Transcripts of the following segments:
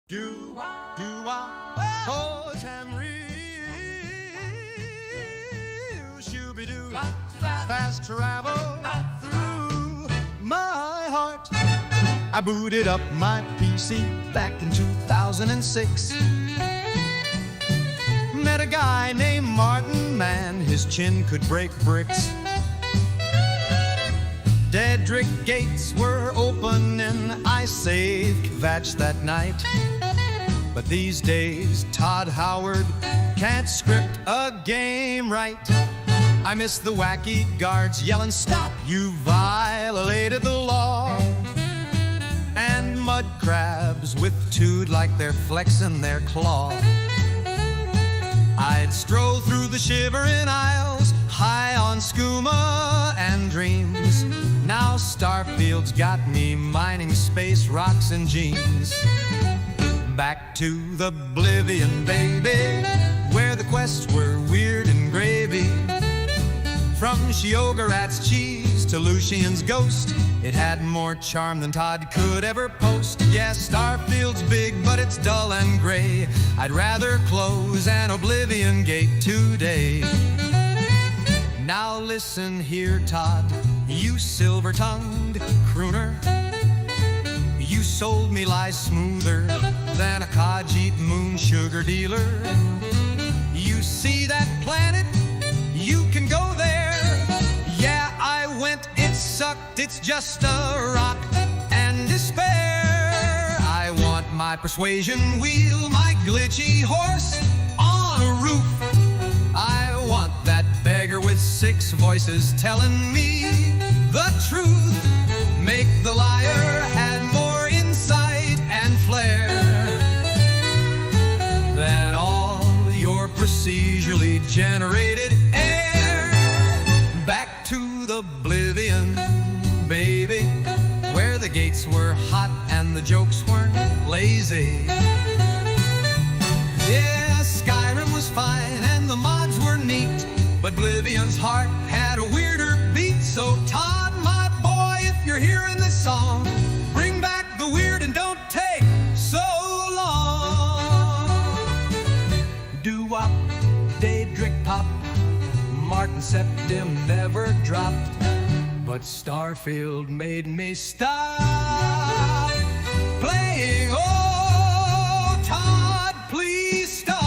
Do I hold and real shooby-doo fast travel through my heart. I booted up my PC back in 2006. Met a guy named Martin, man, his chin could break bricks. Dedrick gates were open and I saved Kvatch that night. But these days, Todd Howard can't script a game right. I miss the wacky guards yelling, "Stop, you violated the law." And mud crabs with tood like they're flexing their claw. I'd stroll through the shivering aisles, high on skooma and dreams. Now Starfield's got me mining space rocks and jeans. Back to the oblivion, baby, where the quests were weird and gravy. From Shiogarat's cheese to Lucian's ghost, it had more charm than Todd could ever post. Yes, Starfield's big, but it's dull and gray. I'd rather close an oblivion gate today. Now listen here, Todd, you silver-tongued crooner. You sold me lies smoother than a Khajiit moon sugar dealer. You see that planet? You can go there. Yeah, I went, it sucked, it's just a rock and despair. I want my persuasion wheel, my glitchy horse on a roof. I want that beggar with 6 voices telling me the truth. Make the liar add more insight and flair than all your procedurally generated air. Back to the oblivion, baby, where the gates were hot and the jokes weren't lazy. Yeah, Skyrim was fine and the mods were neat, but Oblivion's heart had a weirder beat. So Todd, my boy, if you're hearing this song, bring back the weird and don't take so long. Doo-wop, Daedric pop, Martin Septim never dropped, but Starfield made me stop playing. Oh, Todd, please stop.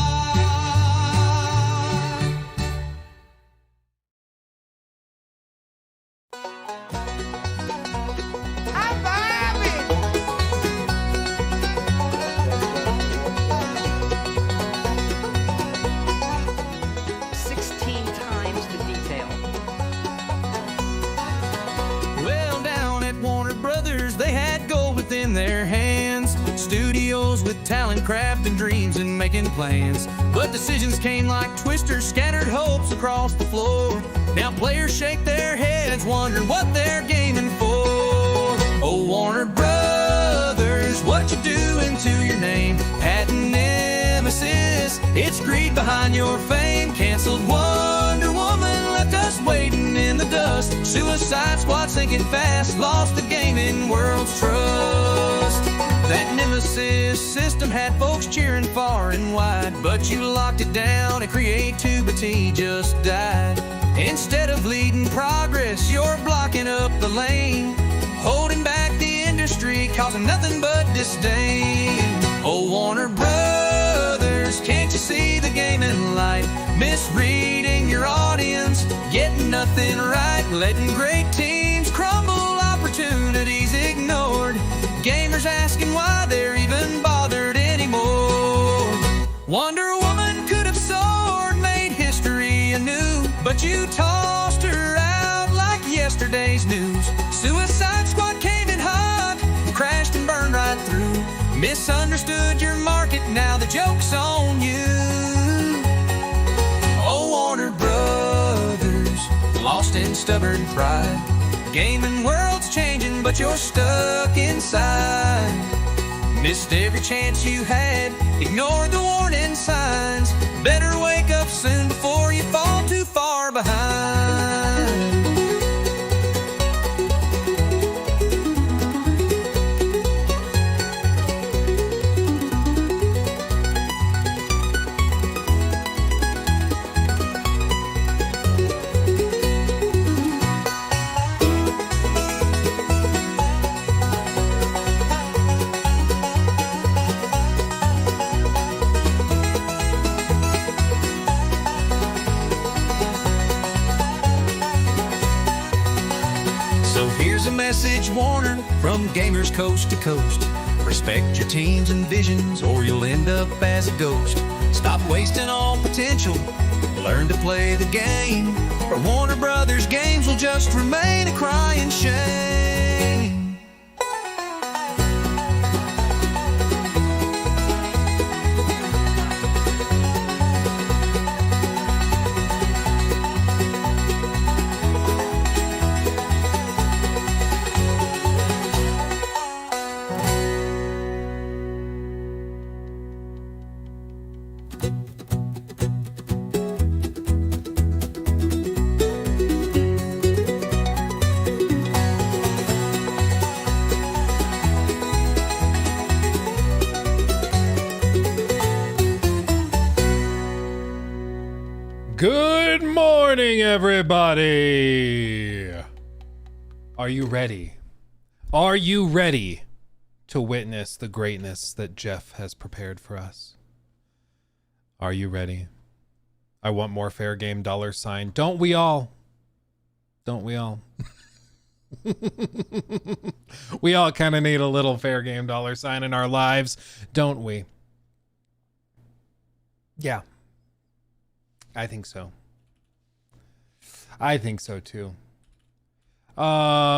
In their hands, studios with talent, craft, and dreams, and making plans. But decisions came like twisters, scattered hopes across the floor. Now players shake their heads, wondering what they're gaming for. Oh, Warner Brothers, what you doing to your name? Patent nemesis, it's greed behind your fame. Canceled Wonder Woman, left us waiting in the dust. Suicide Squad sinking fast, lost the gaming world's trust. That nemesis system had folks cheering far and wide, but you locked it down and creativity just died. Instead of leading progress, you're blocking up the lane, holding back the industry, causing nothing but disdain. Oh, Warner Brothers, can't you see the gaming light? Misreading your audience, getting nothing right, letting great teams crumble, opportunities ignored. Gamers asking why they're even bothered anymore. Wonder Woman could have soared, made history anew, but you tossed her out like yesterday's news. Suicide Squad came in hot, crashed and burned right through. Misunderstood your market, now the joke's on you. Oh, Warner Brothers, lost in stubborn pride. Gaming world's changing, but you're stuck inside. Missed every chance you had, ignored the warning signs. Better wake up soon before you fall too far behind. Here's a message warning from gamers coast to coast. Respect your teams and visions or you'll end up as a ghost. Stop wasting all potential. Learn to play the game. Or Warner Brothers games will just remain a crying shame. Good morning, everybody. Are you ready? Are you ready to witness the greatness that Jeff has prepared for us? Are you ready? I want more fair game $. Don't we all? Don't we all? We all kind of need a little fair game $sign in our lives, don't we? Yeah. I think so. I think so too. Okay.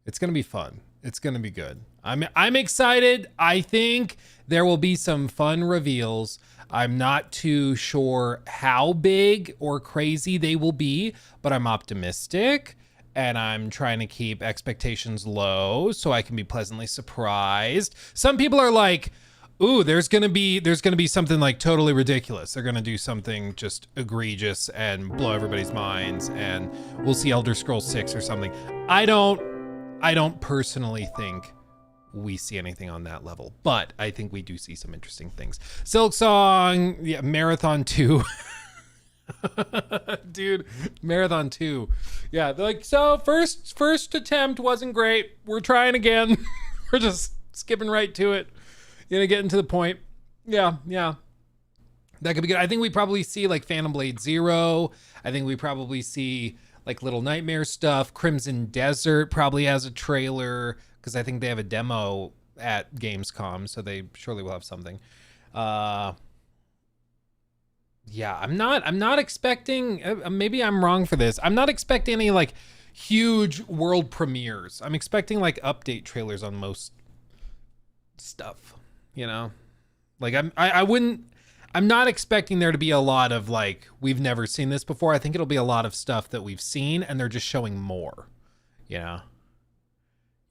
It's gonna be fun. It's gonna be good. I'm excited. I think there will be some fun reveals. I'm not too sure how big or crazy they will be, but I'm optimistic. And I'm trying to keep expectations low so I can be pleasantly surprised. Some people are like, ooh, there's gonna be something like totally ridiculous. They're gonna do something just egregious and blow everybody's minds, and we'll see Elder Scrolls 6 or something. I don't personally think we see anything on that level, but I think we do see some interesting things. Silksong, yeah, Marathon 2. Dude, Marathon 2. Yeah, they're like, so first attempt wasn't great. We're trying again. We're just skipping right to it. Getting to the point. Yeah. That could be good. I think we probably see like Phantom Blade 0. I think we probably see like Little Nightmare stuff. Crimson Desert probably has a trailer because I think they have a demo at Gamescom, so they surely will have something. Yeah, I'm not expecting, maybe I'm wrong for this. I'm not expecting any like huge world premieres. I'm expecting like update trailers on most stuff, like I'm not expecting there to be a lot of like, we've never seen this before. I think it'll be a lot of stuff that we've seen and they're just showing more. You're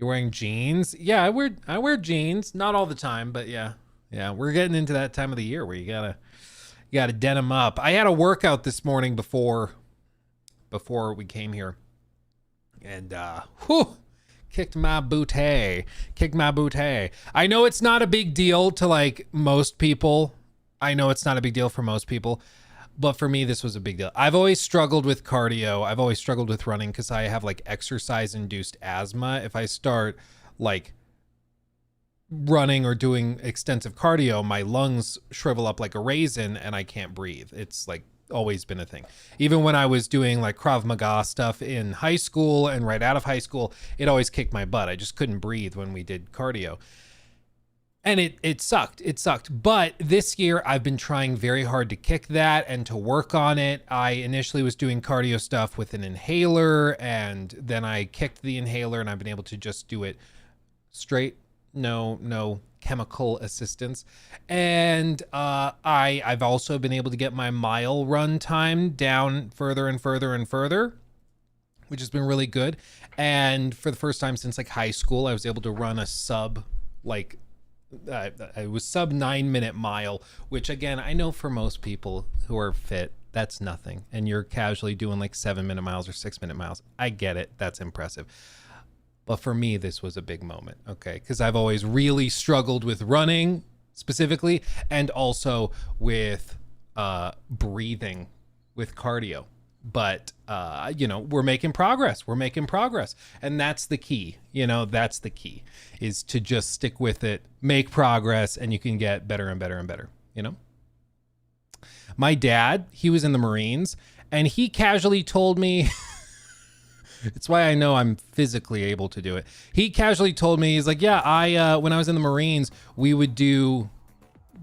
wearing jeans. Yeah, I wear jeans, not all the time, but yeah, we're getting into that time of the year where you gotta denim up. I had a workout this morning before we came here, and kicked my booty. I know it's not a big deal to like most people. I know it's not a big deal for most people, but for me, this was a big deal. I've always struggled with cardio. I've always struggled with running because I have like exercise-induced asthma. If I start like running or doing extensive cardio, my lungs shrivel up like a raisin and I can't breathe. It's like always been a thing. Even when I was doing like Krav Maga stuff in high school and right out of high school, it always kicked my butt. I just couldn't breathe when we did cardio. And it sucked. But this year I've been trying very hard to kick that and to work on it. I initially was doing cardio stuff with an inhaler, and then I kicked the inhaler and I've been able to just do it straight. No chemical assistance. And I've also been able to get my mile run time down further and further, which has been really good. And for the first time since like high school, I was able to run a sub 9-minute mile, which again, I know for most people who are fit, that's nothing. And you're casually doing like 7-minute miles or 6-minute miles. I get it. That's impressive. But for me, this was a big moment, okay? Because I've always really struggled with running specifically, and also with breathing with cardio. But, we're making progress. And that's the key. That's the key, is to just stick with it, make progress, and you can get better and better and better, My dad, he was in the Marines, and he casually told me, it's why I know I'm physically able to do it. He casually told me, he's like, yeah, when I was in the Marines, we would do,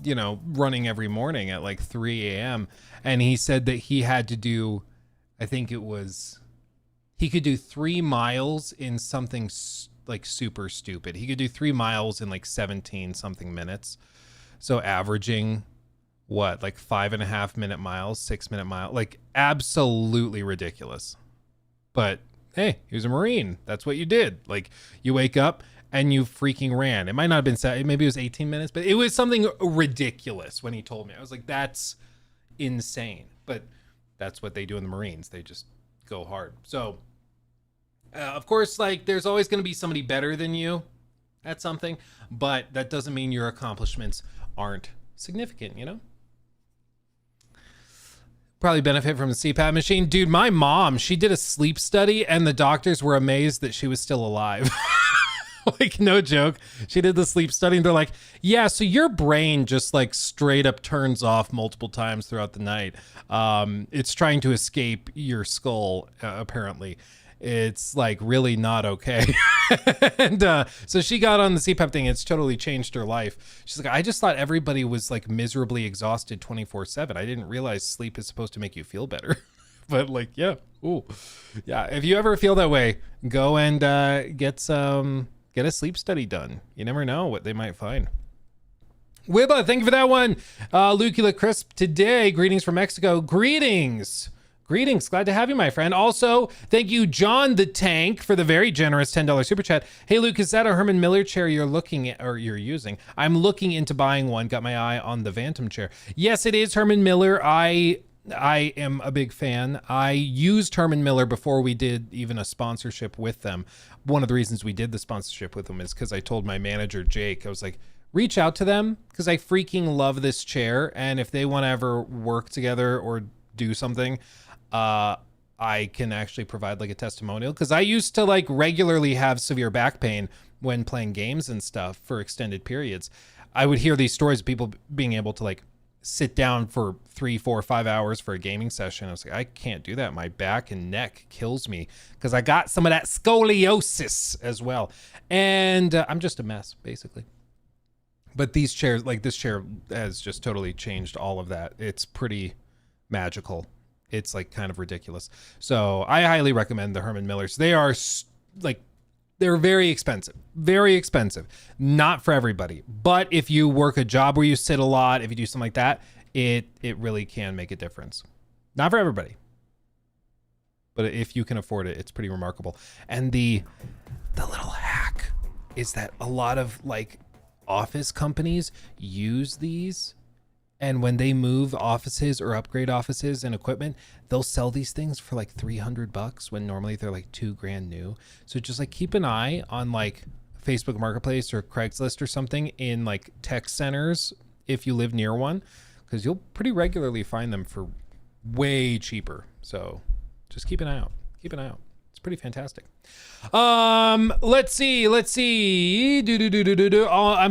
you know, running every morning at like 3 a.m. And he said that he had to do, I think it was, he could do 3 miles in something like super stupid. He could do 3 miles in like 17 something minutes. So averaging what, like 5.5 minute miles, 6 minute mile, like absolutely ridiculous. But hey, he was a Marine. That's what you did. Like you wake up and you freaking ran. It might not have been, maybe it was 18 minutes, but it was something ridiculous when he told me. I was like, that's insane. But that's what they do in the Marines. They just go hard. So of course, like there's always going to be somebody better than you at something, but that doesn't mean your accomplishments aren't significant, you know? Probably benefit from the CPAP machine. Dude, my mom, she did a sleep study and the doctors were amazed that she was still alive. Like, no joke. She did the sleep study and they're like, yeah, so your brain just like straight up turns off multiple times throughout the night. It's trying to escape your skull, apparently. It's like really not okay. And so she got on the CPAP thing. It's totally changed her life. She's like, I just thought everybody was like miserably exhausted 24/7. I didn't realize sleep is supposed to make you feel better. But like, yeah. Ooh. Yeah. If you ever feel that way, go and get a sleep study done. You never know what they might find. Wibba, thank you for that one. Lucula Crisp today. Greetings from Mexico. Greetings. Glad to have you, my friend. Also, thank you, John the Tank, for the very generous $10 super chat. Hey, Luke, is that a Herman Miller chair you're looking at or you're using? I'm looking into buying one. Got my eye on the Phantom chair. Yes, it is Herman Miller. I am a big fan. I used Herman Miller before we did even a sponsorship with them. One of the reasons we did the sponsorship with them is because I told my manager, Jake, I was like, reach out to them because I freaking love this chair. And if they want to ever work together or do something, I can actually provide like a testimonial because I used to like regularly have severe back pain when playing games and stuff for extended periods. I would hear these stories of people being able to like sit down for 3, 4, 5 hours for a gaming session. I was like, I can't do that. My back and neck kills me because I got some of that scoliosis as well. And I'm just a mess, basically. But these chairs, like this chair has just totally changed all of that. It's pretty magical. It's like kind of ridiculous. So I highly recommend the Herman Millers. They are like, they're very expensive, not for everybody. But if you work a job where you sit a lot, if you do something like that, it really can make a difference. Not for everybody, but if you can afford it, it's pretty remarkable. And the little hack is that a lot of like office companies use these. And when they move offices or upgrade offices and equipment, they'll sell these things for like $300 when normally they're like $2,000 new. So just like keep an eye on like Facebook Marketplace or Craigslist or something in like tech centers if you live near one, because you'll pretty regularly find them for way cheaper. So just keep an eye out. It's pretty fantastic. Let's see. I'm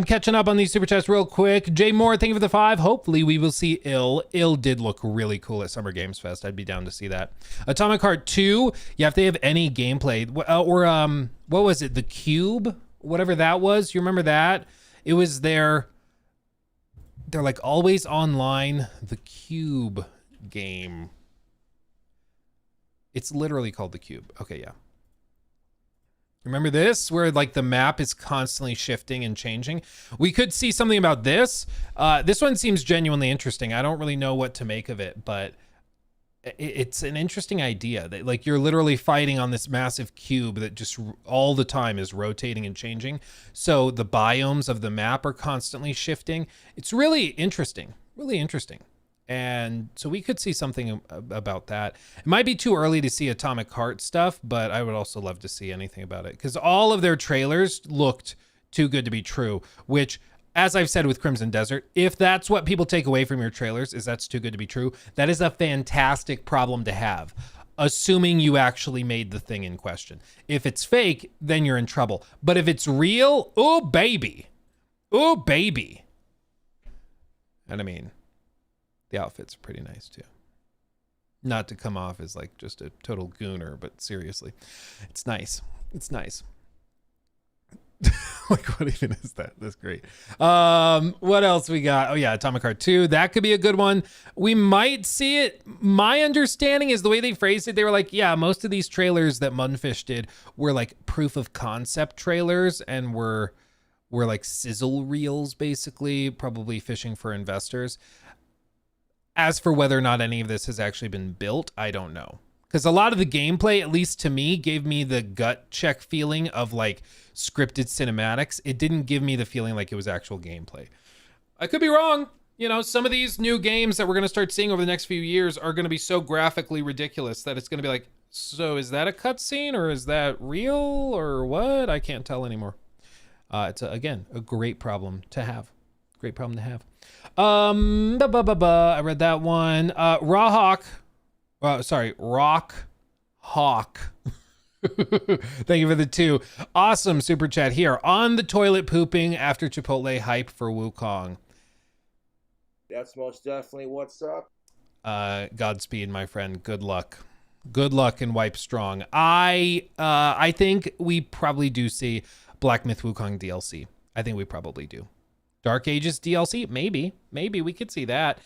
catching up on these super chats real quick. Jay Moore, thank you for the 5. Hopefully we will see Ill did look really cool at Summer Games Fest. I'd be down to see that. Atomic Heart 2, yeah, if they have any gameplay or what was it, the Cube, whatever that was, you remember that? It was they're like always online, the Cube game. It's literally called the Cube. Okay, yeah. Remember this, where like the map is constantly shifting and changing? We could see something about this. This one seems genuinely interesting. I don't really know what to make of it, but it's an interesting idea that like you're literally fighting on this massive cube that just all the time is rotating and changing. So the biomes of the map are constantly shifting. It's really interesting, And so we could see something about that. It might be too early to see Atomic Heart stuff, but I would also love to see anything about it because all of their trailers looked too good to be true, which, as I've said with Crimson Desert, if that's what people take away from your trailers is that's too good to be true, that is a fantastic problem to have, assuming you actually made the thing in question. If it's fake, then you're in trouble. But if it's real, oh, baby. And I mean, The outfits are pretty nice too. Not to come off as like just a total gooner, but seriously, it's nice. It's nice. Like, what even is that? That's great. What else we got? Oh yeah, Atomic Heart 2. That could be a good one. We might see it. My understanding is the way they phrased it, they were like, yeah, most of these trailers that Mundfish did were like proof of concept trailers and were like sizzle reels, basically, probably fishing for investors. As for whether or not any of this has actually been built, I don't know. Because a lot of the gameplay, at least to me, gave me the gut check feeling of like scripted cinematics. It didn't give me the feeling like it was actual gameplay. I could be wrong. You know, some of these new games that we're going to start seeing over the next few years are going to be so graphically ridiculous that it's going to be like, so is that a cutscene or is that real or what? I can't tell anymore. It's, again, a great problem to have. Great problem to have. I read that one. Rock Hawk. Thank you for the 2. Awesome super chat here. On the toilet pooping after Chipotle hype for Wukong. That's most definitely what's up. Godspeed, my friend. Good luck. Good luck and wipe strong. I think we probably do see Black Myth Wukong DLC. I think we probably do. Dark Ages DLC? Maybe we could see that.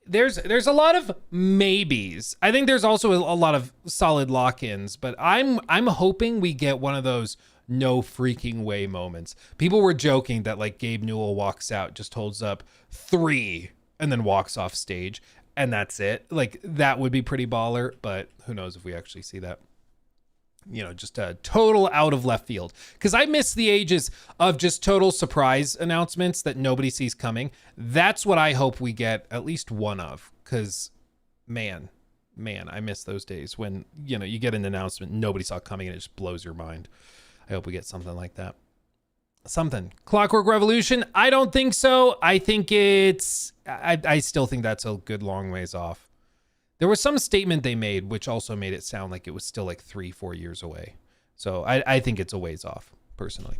There's a lot of maybes. I think there's also a lot of solid lock-ins, but I'm hoping we get one of those no freaking way moments. People were joking that like Gabe Newell walks out, just holds up 3 and then walks off stage and that's it. Like that would be pretty baller, but who knows if we actually see that. You know, just a total out of left field. Because I miss the ages of just total surprise announcements that nobody sees coming. That's what I hope we get at least one of. Because, man, I miss those days when, you know, you get an announcement nobody saw coming and it just blows your mind. I hope we get something like that. Something. Clockwork Revolution? I don't think so. I think it's... I still think that's a good long ways off. There was some statement they made which also made it sound like it was still like 3-4 years away. So I think it's a ways off, personally.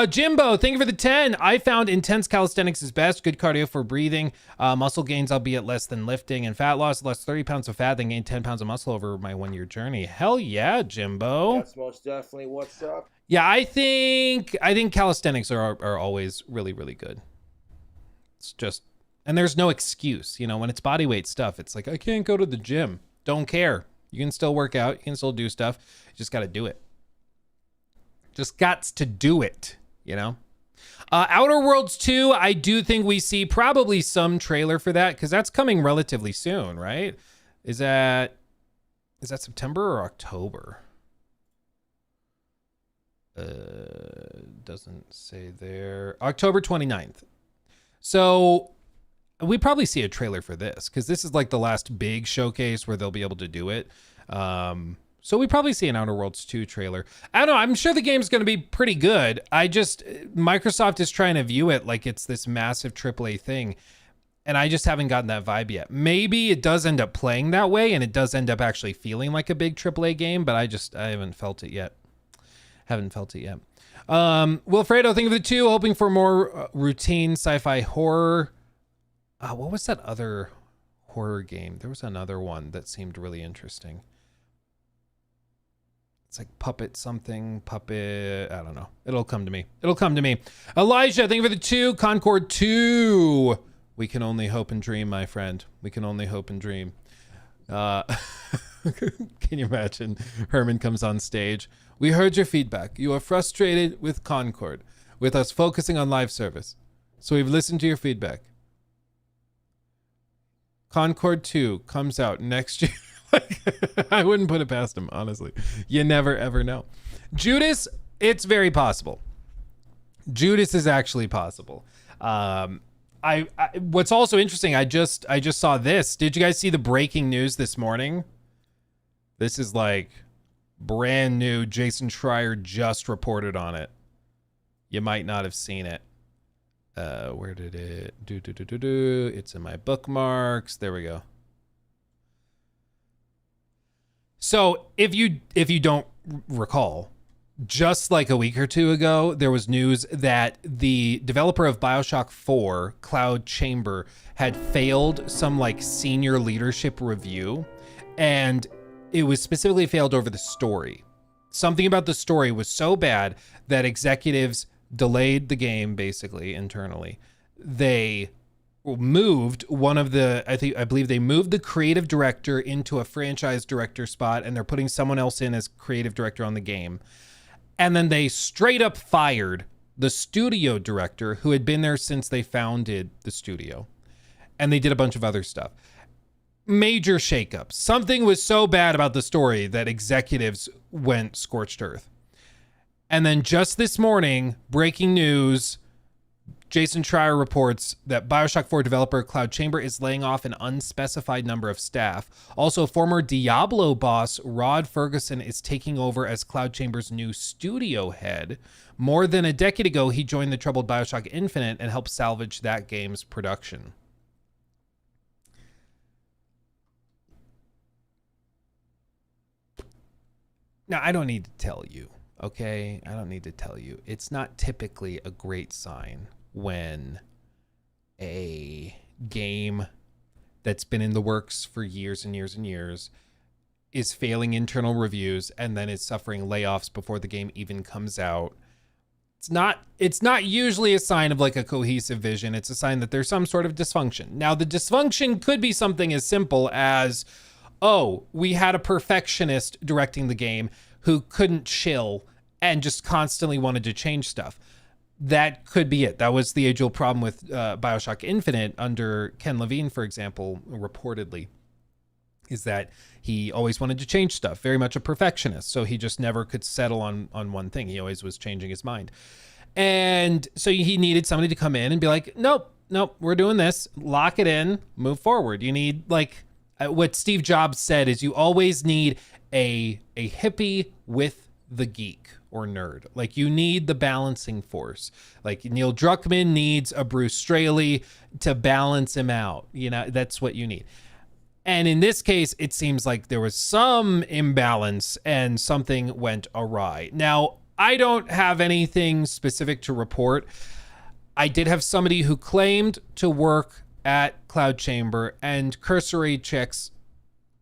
Jimbo, thank you for the 10. I found intense calisthenics is best. Good cardio for breathing. Muscle gains, albeit less than lifting. And fat loss, lost 30 pounds of fat, then gained 10 pounds of muscle over my 1-year journey. Hell yeah, Jimbo. That's most definitely what's up. Yeah, I think calisthenics are always really, really good. It's just... And there's no excuse, you know, when it's body weight stuff, it's like, I can't go to the gym. Don't care. You can still work out. You can still do stuff. You just got to do it. Just gots to do it, you know? Outer Worlds 2, I do think we see probably some trailer for that because that's coming relatively soon, right? Is that September or October? Doesn't say there. October 29th. So... we probably see a trailer for this because this is like the last big showcase where they'll be able to do it. So we probably see an Outer Worlds 2 trailer. I don't know. I'm sure the game's going to be pretty good. Microsoft is trying to view it like it's this massive AAA thing. And I just haven't gotten that vibe yet. Maybe it does end up playing that way and it does end up actually feeling like a big AAA game, but I haven't felt it yet. Wilfredo, thank you for the 2. Hoping for more routine sci-fi horror. What was that other horror game? There was another one that seemed really interesting. It's like Puppet. I don't know. It'll come to me. Elijah, thank you for the 2. Concord 2. We can only hope and dream, my friend. We can only hope and dream. Can you imagine? Herman comes on stage. We heard your feedback. You are frustrated with Concord, with us focusing on live service. So we've listened to your feedback. Concord 2 comes out next year. I wouldn't put it past him, honestly. You never, ever know. Judas, it's very possible. Judas is actually possible. What's also interesting, I just saw this. Did you guys see the breaking news this morning? This is like brand new. Jason Schreier just reported on it. You might not have seen it. Where did it do? It's in my bookmarks. There we go. So if you don't recall, just like a week or two ago, there was news that the developer of Bioshock 4, Cloud Chamber, had failed some like senior leadership review, and it was specifically failed over the story. Something about the story was so bad that executives delayed the game basically internally. They moved one of the, I believe they moved the creative director into a franchise director spot, and they're putting someone else in as creative director on the game. And then they straight up fired the studio director who had been there since they founded the studio. And they did a bunch of other stuff. Major shakeup. Something was so bad about the story that executives went scorched earth. And then just this morning, breaking news, Jason Schreier reports that Bioshock 4 developer Cloud Chamber is laying off an unspecified number of staff. Also, former Diablo boss Rod Ferguson is taking over as Cloud Chamber's new studio head. More than a decade ago, he joined the troubled Bioshock Infinite and helped salvage that game's production. Now, I don't need to tell you, okay? I don't need to tell you. It's not typically a great sign when a game that's been in the works for years and years and years is failing internal reviews and then is suffering layoffs before the game even comes out. It's not usually a sign of like a cohesive vision. It's a sign that there's some sort of dysfunction. Now, the dysfunction could be something as simple as, oh, we had a perfectionist directing the game who couldn't chill and just constantly wanted to change stuff. That could be it. That was the age-old problem with Bioshock Infinite under Ken Levine, for example, reportedly, is that he always wanted to change stuff, very much a perfectionist. So he just never could settle on one thing. He always was changing his mind. And so he needed somebody to come in and be like, nope, we're doing this. Lock it in, move forward. You need, like, what Steve Jobs said is you always need a hippie with the geek or nerd. Like, you need the balancing force. Like, Neil Druckmann needs a Bruce Straley to balance him out. You know, that's what you need. And in this case, it seems like there was some imbalance and something went awry. Now, I don't have anything specific to report. I did have somebody who claimed to work at Cloud Chamber, and cursory checks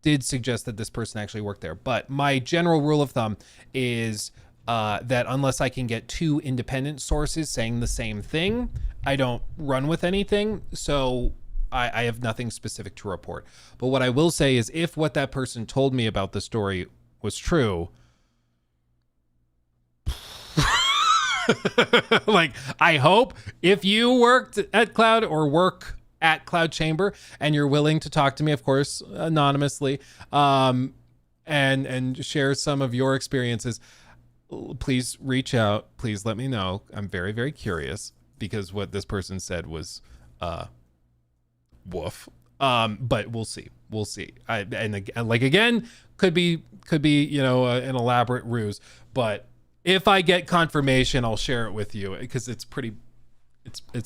did suggest that this person actually worked there. But my general rule of thumb is that unless I can get two independent sources saying the same thing, I don't run with anything. So I have nothing specific to report. But what I will say is, if what that person told me about the story was true, like, I hope if you worked at Cloud or work at Cloud Chamber and you're willing to talk to me, of course, anonymously, and share some of your experiences, please reach out. Please let me know. I'm very, very curious, because what this person said was woof. But we'll see. Again, could be, you know, an elaborate ruse, but if I get confirmation, I'll share it with you, because it's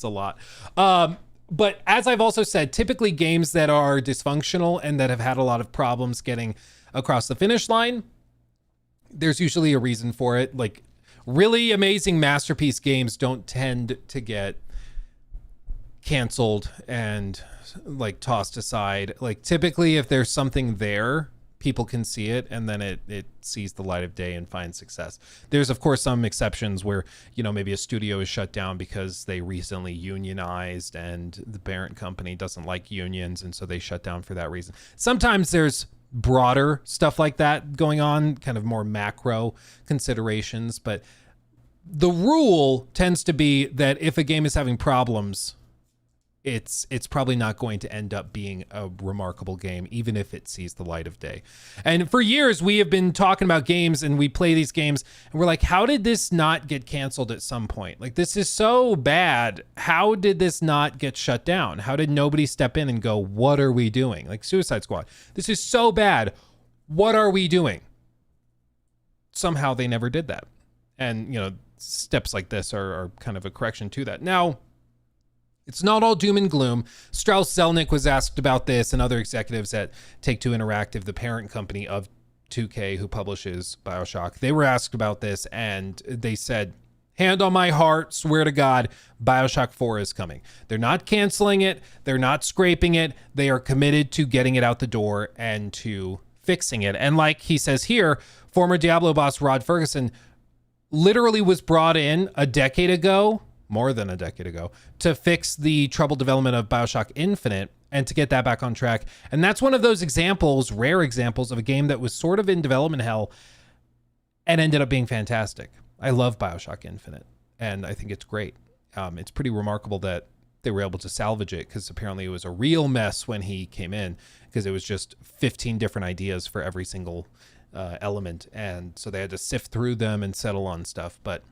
a lot. But as I've also said, typically games that are dysfunctional and that have had a lot of problems getting across the finish line, there's usually a reason for it. Like, really amazing masterpiece games don't tend to get canceled and like tossed aside. Like, typically if there's something there, people can see it, and then it sees the light of day and finds success. There's of course some exceptions where, you know, maybe a studio is shut down because they recently unionized and the parent company doesn't like unions, and so they shut down for that reason. Sometimes there's broader stuff like that going on, kind of more macro considerations, but the rule tends to be that if a game is having problems, it's probably not going to end up being a remarkable game, even if it sees the light of day. And for years, we have been talking about games, and we play these games, and we're like, how did this not get canceled at some point? Like, this is so bad. How did this not get shut down? How did nobody step in and go, what are we doing? Like Suicide Squad. This is so bad. What are we doing? Somehow they never did that. And, you know, steps like this are kind of a correction to that. Now, it's not all doom and gloom. Strauss Zelnick was asked about this, and other executives at Take-Two Interactive, the parent company of 2K, who publishes Bioshock, they were asked about this, and they said, hand on my heart, swear to God, Bioshock 4 is coming. They're not canceling it. They're not scraping it. They are committed to getting it out the door and to fixing it. And like he says here, former Diablo boss Rod Ferguson literally was brought in a decade ago, more than a decade ago, to fix the troubled development of Bioshock Infinite and to get that back on track. And that's one of those examples, rare examples, of a game that was sort of in development hell and ended up being fantastic. I love Bioshock Infinite, and I think it's great. It's pretty remarkable that they were able to salvage it, because apparently it was a real mess when he came in, because it was just 15 different ideas for every single element, and so they had to sift through them and settle on stuff. But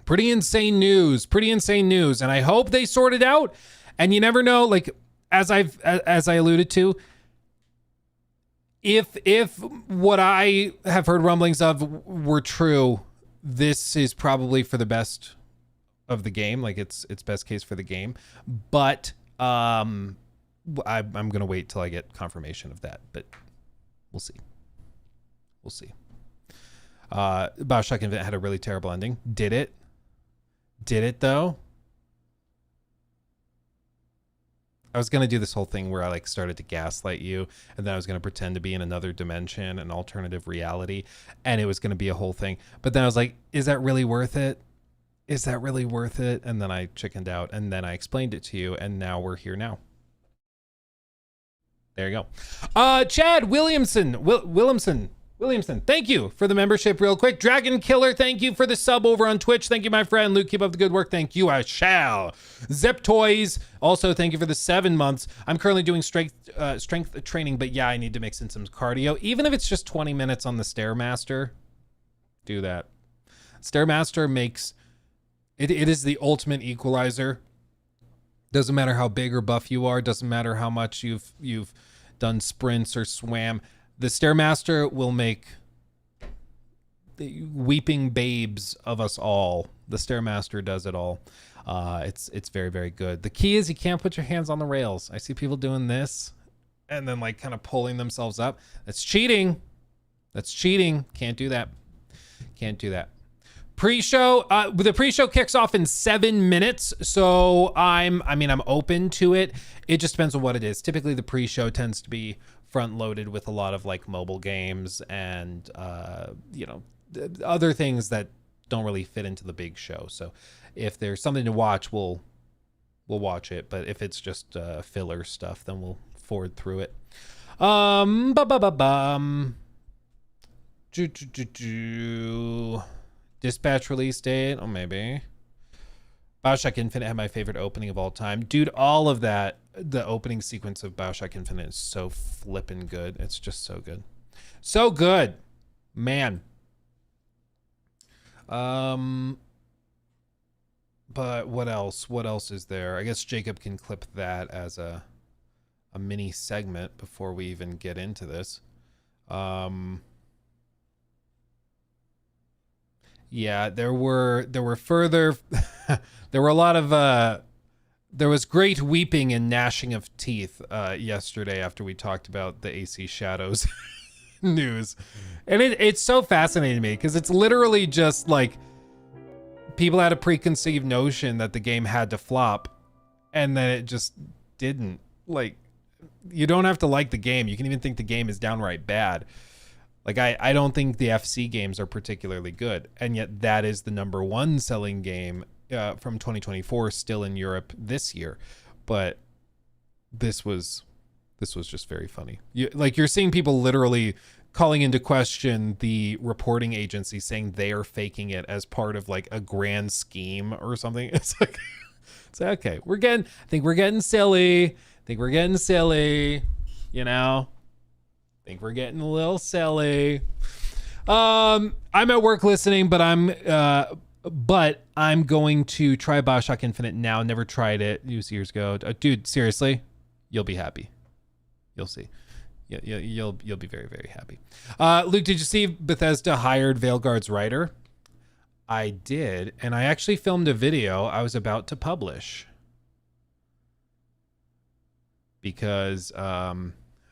pretty insane news, and I hope they sort it out. And you never know, like as I alluded to, if what I have heard rumblings of were true, this is probably for the best of the game, like it's best case for the game. But I'm gonna wait till I get confirmation of that, but we'll see. Bioshock Infinite had a really terrible ending. Did it though? I was gonna do this whole thing where I like started to gaslight you, and then I was gonna pretend to be in another dimension, an alternative reality, and it was gonna be a whole thing. But then I was like, is that really worth it? Is that really worth it? And then I chickened out, and then I explained it to you, and now we're here now. There you go. Chad Williamson, Williamson, thank you for the membership real quick. Dragon Killer, thank you for the sub over on Twitch. Thank you, my friend. Luke, keep up the good work. Thank you. I shall. Zep Toys, also thank you for the 7 months. I'm currently doing strength training, but yeah, I need to mix in some cardio. Even if it's just 20 minutes on the Stairmaster, do that. Stairmaster makes, it is the ultimate equalizer. Doesn't matter how big or buff you are. Doesn't matter how much you've done sprints or swam. The Stairmaster will make the weeping babes of us all. The Stairmaster does it all. It's very, very good. The key is you can't put your hands on the rails. I see people doing this and then like kind of pulling themselves up. That's cheating. That's cheating. Can't do that. Can't do that. Pre-show, the pre-show kicks off in 7 minutes, so I'm open to it. It just depends on what it is. Typically, the pre-show tends to be front-loaded with a lot of like mobile games and other things that don't really fit into the big show. So, if there's something to watch, we'll watch it. But if it's just filler stuff, then we'll forward through it. Dispatch release date, oh maybe. Bioshock Infinite had my favorite opening of all time. Dude, all of that, the opening sequence of Bioshock Infinite is so flippin' good. It's just so good. So good. Man. But what else? What else is there? I guess Jacob can clip that as a mini segment before we even get into this. Yeah, there were further there were a lot of there was great weeping and gnashing of teeth yesterday after we talked about the AC Shadows news. And it's so fascinating to me because it's literally just like people had a preconceived notion that the game had to flop and then it just didn't. Like, you don't have to like the game. You can even think the game is downright bad. Like, I don't think the FC games are particularly good, and yet that is the #1 selling game from 2024 still in Europe this year. But this was just very funny. You're seeing people literally calling into question the reporting agency, saying they are faking it as part of like a grand scheme or something. It's like, okay, I think we're getting silly. You know. I think we're getting a little silly. I'm at work listening, but I'm going to try Bioshock Infinite now. Never tried it. Used years ago. Dude, seriously, you'll be happy. You'll see. You'll be very, very happy. Luke, did you see Bethesda hired Veilguard's writer? I did, and I actually filmed a video I was about to publish because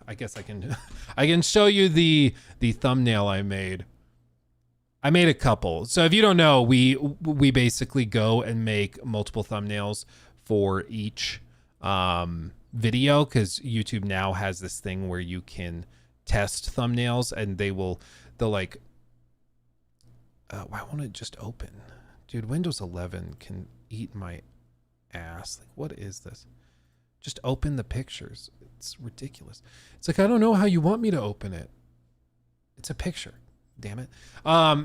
I guess I can I can show you the thumbnail I made. I made a couple. So if you don't know, we basically go and make multiple thumbnails for each video, because YouTube now has this thing where you can test thumbnails, and they'll like why won't it just open? Dude, Windows 11 can eat my ass. Like, what is this? Just open the pictures. It's ridiculous. It's like, I don't know how you want me to open it. It's a picture. Damn it. Yeah,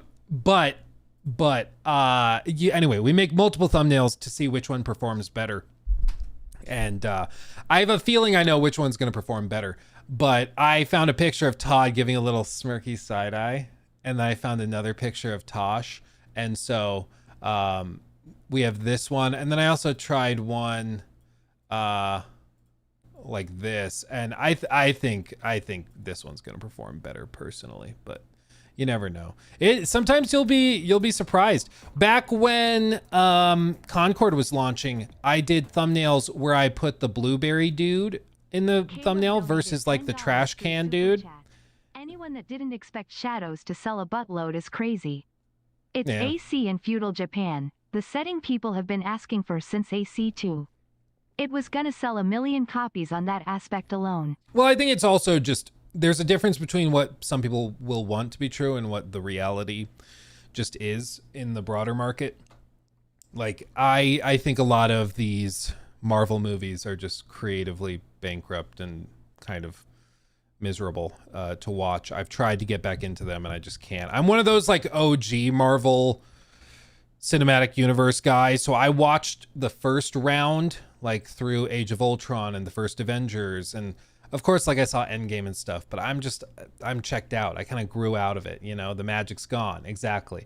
anyway, we make multiple thumbnails to see which one performs better. And I have a feeling I know which one's going to perform better. But I found a picture of Todd giving a little smirky side eye. And then I found another picture of Tosh. And so we have this one. And then I also tried one like this. And I think this one's going to perform better personally. But you never know. Sometimes you'll be surprised. Back when Concord was launching, I did thumbnails where I put the blueberry dude in the thumbnail versus like the trash can dude. Anyone that didn't expect Shadows to sell a buttload is crazy. It's Yeah. AC in feudal Japan, the setting people have been asking for since AC2. It was gonna sell 1 million copies on that aspect alone. Well, I think it's also just, there's a difference between what some people will want to be true and what the reality just is in the broader market. Like, I think a lot of these Marvel movies are just creatively bankrupt and kind of miserable to watch. I've tried to get back into them and I just can't. I'm one of those like OG Marvel Cinematic Universe guys. So I watched the first round, like through Age of Ultron and the first Avengers, and of course, like I saw Endgame and stuff, but I'm checked out. I kind of grew out of it, you know, the magic's gone. Exactly.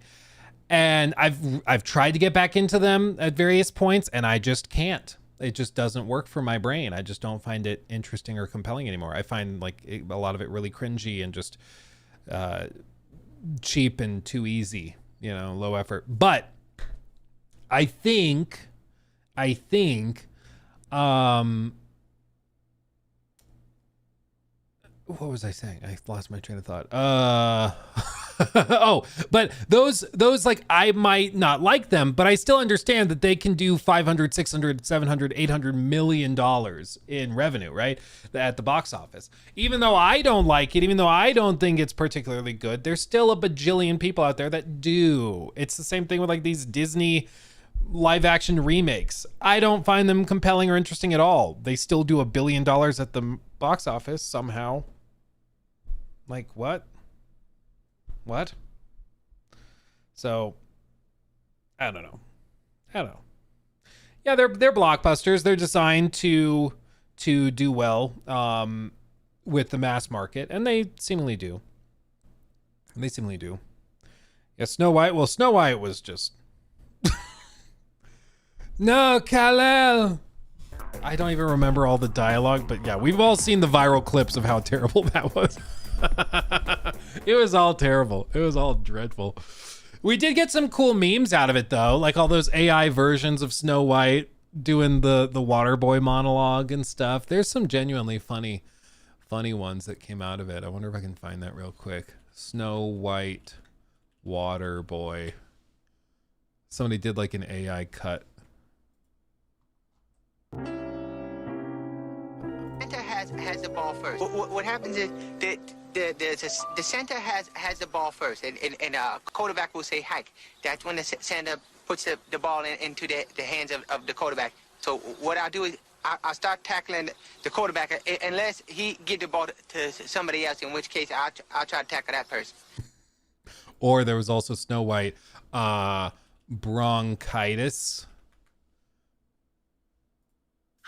And I've tried to get back into them at various points and I just can't. It just doesn't work for my brain. I just don't find it interesting or compelling anymore. I find like a lot of it really cringy and just cheap and too easy, you know, low effort. But I think what was I saying? I lost my train of thought. Oh, but those like, I might not like them, but I still understand that they can do 500, 600, 700, 800 million dollars in revenue, right? At the box office. Even though I don't like it, even though I don't think it's particularly good, there's still a bajillion people out there that do. It's the same thing with like these Disney live action remakes. I don't find them compelling or interesting at all. They still do $1 billion at the box office somehow. Like, what? So I don't know. Yeah, they're blockbusters. They're designed to do well with the mass market, and they seemingly do. Yeah, Snow White. Well, Snow White was just no, Kal-El. I don't even remember all the dialogue, but yeah, we've all seen the viral clips of how terrible that was. It was all terrible. It was all dreadful. We did get some cool memes out of it though, like all those AI versions of Snow White doing the water boy monologue and stuff. There's some genuinely funny ones that came out of it. I wonder if I can find that real quick. Snow White water boy. Somebody did like an AI cut. Center has the ball first. What happens is that the center has the ball first, and quarterback will say hike. That's when the center puts the ball into the hands of the quarterback. So what I'll do is I'll start tackling the quarterback unless he get the ball to somebody else, in which case I'll try to tackle that person. Or there was also Snow White bronchitis.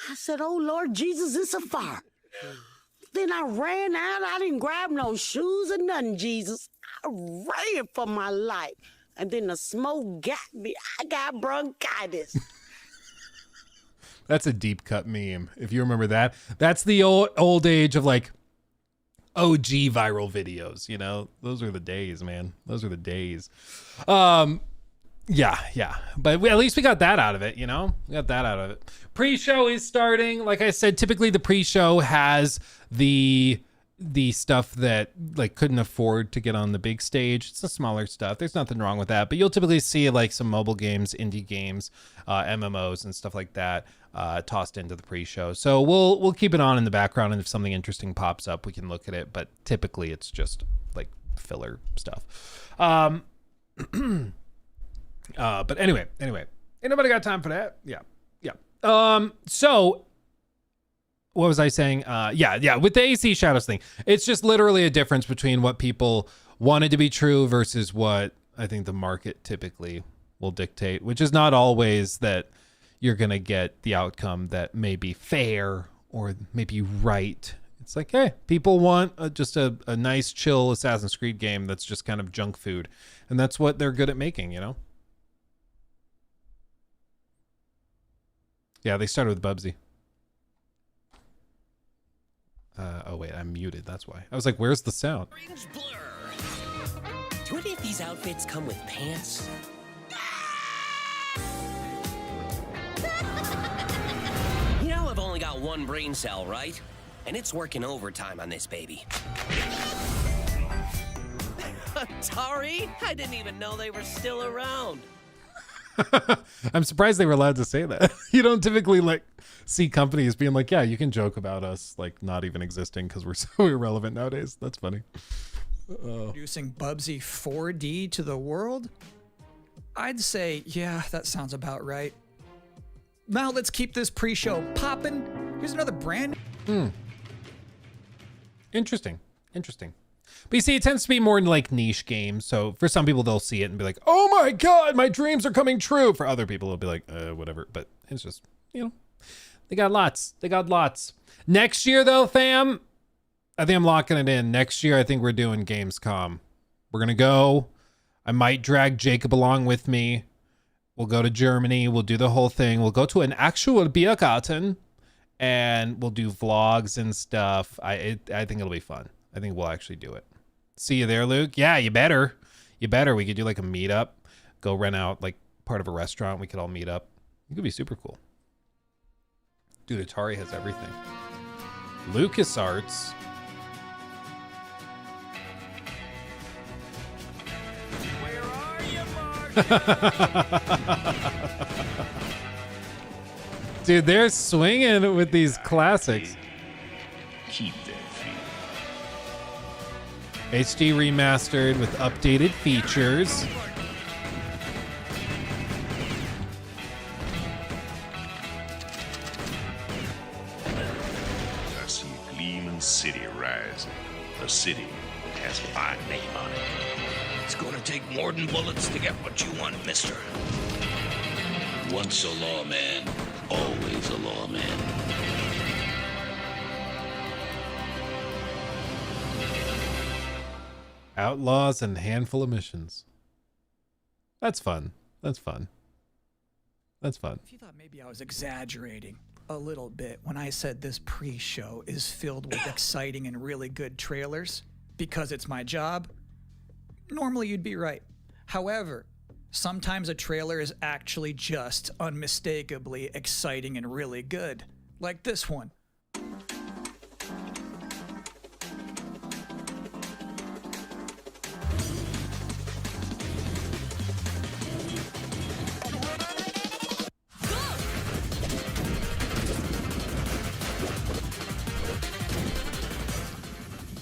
I said, oh, Lord Jesus, it's a fire. Then I ran out. I didn't grab no shoes or nothing, Jesus. I ran for my life. And then the smoke got me. I got bronchitis. That's a deep cut meme. If you remember that, that's the old age of like OG viral videos. You know, those are the days, man. Those are the days. Yeah. But at least we got that out of it, you know? We got that out of it. Pre-show is starting. Like I said, typically the pre-show has the the stuff that like couldn't afford to get on the big stage. It's the smaller stuff. There's nothing wrong with that, but you'll typically see like some mobile games, indie games, MMOs and stuff like that tossed into the pre-show. So we'll keep it on in the background, and if something interesting pops up, we can look at it, but typically it's just like filler stuff. But anyway, ain't nobody got time for that. Yeah. So what was I saying? Yeah. With the AC Shadows thing, it's just literally a difference between what people wanted to be true versus what I think the market typically will dictate, which is not always that you're going to get the outcome that may be fair or maybe right. It's like, hey, people want just a nice, chill Assassin's Creed game that's just kind of junk food. And that's what they're good at making, you know? Yeah, they started with Bubsy. Oh wait, I'm muted. That's why. I was like, "Where's the sound?" Orange blur. Do any of these outfits come with pants? You know I've only got one brain cell, right? And it's working overtime on this baby. Atari? I didn't even know they were still around. I'm surprised they were allowed to say that. You don't typically like see companies being like, yeah, you can joke about us like not even existing because we're so irrelevant nowadays. That's funny. Introducing Bubsy 4D to the world? I'd say, yeah, that sounds about right. Now let's keep this pre-show popping. Here's another brand. Interesting. But you see, it tends to be more like niche games. So for some people, they'll see it and be like, oh my God, my dreams are coming true. For other people, it'll be like, whatever. But it's just, you know, they got lots. Next year, though, fam, I think I'm locking it in. Next year, I think we're doing Gamescom. We're going to go. I might drag Jacob along with me. We'll go to Germany. We'll do the whole thing. We'll go to an actual Biergarten and we'll do vlogs and stuff. I think it'll be fun. I think we'll actually do it. See you there, Luke. Yeah, you better. We could do like a meetup. Go rent out like part of a restaurant. We could all meet up. It could be super cool. Dude, Atari has everything. LucasArts. Where are you, Mark? Dude, they're swinging with these classics. Keep their feet. HD remastered with updated features. I see a gleaming city rising. A city that has a fine name on it. It's gonna take more than bullets to get what you want, mister. Once a lawman, always a lawman. Outlaws and handful of missions. That's fun. If you thought maybe I was exaggerating a little bit when I said this pre-show is filled with exciting and really good trailers because it's my job, normally you'd be right. However, sometimes a trailer is actually just unmistakably exciting and really good, like this one.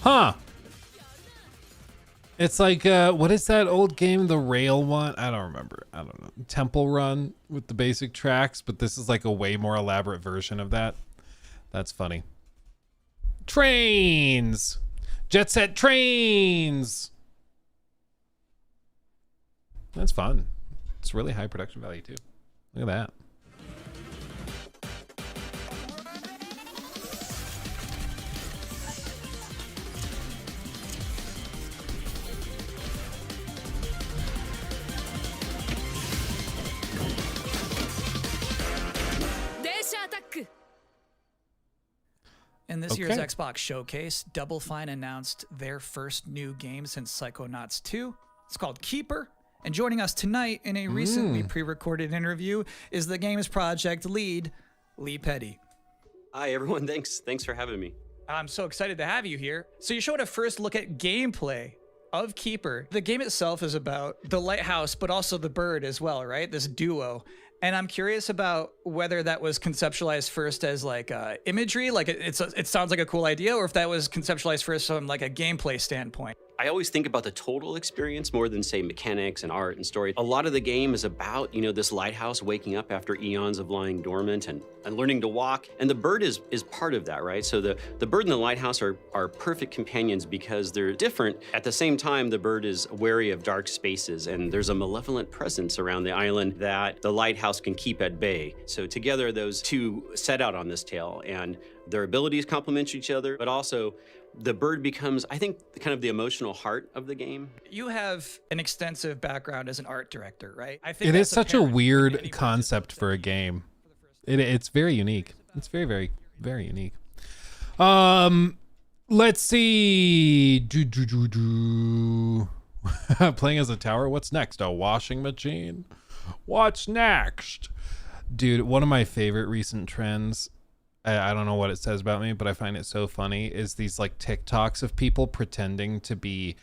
Huh. It's like, what is that old game, the rail one? I don't remember. I don't know. Temple Run with the basic tracks, but this is like a way more elaborate version of that. That's funny. Trains! Jet Set Trains! That's fun. It's really high production value too. Look at that. In this year's Xbox Showcase, Double Fine announced their first new game since Psychonauts 2. It's called Keeper. And joining us tonight in a recently pre-recorded interview is the game's project lead, Lee Petty. Hi, everyone. Thanks for having me. I'm so excited to have you here. So you showed a first look at gameplay of Keeper. The game itself is about the lighthouse, but also the bird as well, right? This duo. And I'm curious about whether that was conceptualized first as like imagery, like it sounds like a cool idea, or if that was conceptualized first from like a gameplay standpoint. I always think about the total experience more than, say, mechanics and art and story. A lot of the game is about, you know, this lighthouse waking up after eons of lying dormant and learning to walk. And the bird is part of that, right? So the bird and the lighthouse are perfect companions because they're different. At the same time, the bird is wary of dark spaces, and there's a malevolent presence around the island that the lighthouse can keep at bay. So together, those two set out on this tale, and their abilities complement each other, but also the bird becomes, I think, kind of the emotional heart of the game. You have an extensive background as an art director, right? I think It is that's such a apparent in weird any concept for a game. It's very unique. It's very, very, very unique. Let's see. Playing as a tower. What's next? A washing machine? What's next? Dude, one of my favorite recent trends, I don't know what it says about me, but I find it so funny, is these like TikToks of people pretending to be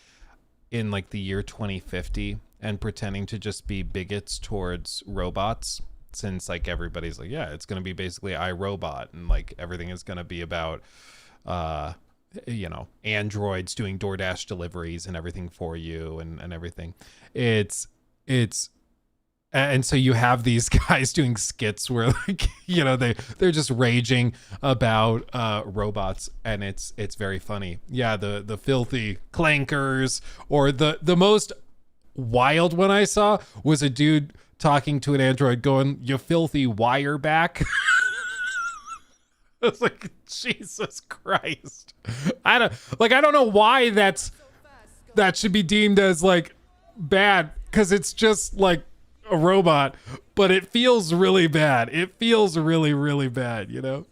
in like the year 2050 and pretending to just be bigots towards robots, since like everybody's like, yeah, it's going to be basically iRobot, and like everything is going to be about you know, androids doing DoorDash deliveries and everything for you and everything. And so you have these guys doing skits where, like, you know, they're just raging about robots, and it's very funny. Yeah, the filthy clankers, or the most wild one I saw was a dude talking to an android going, "You filthy wire back." I was like, Jesus Christ. I don't know why that should be deemed as like bad, because it's just like a robot, but it feels really bad. It feels really, really bad, you know?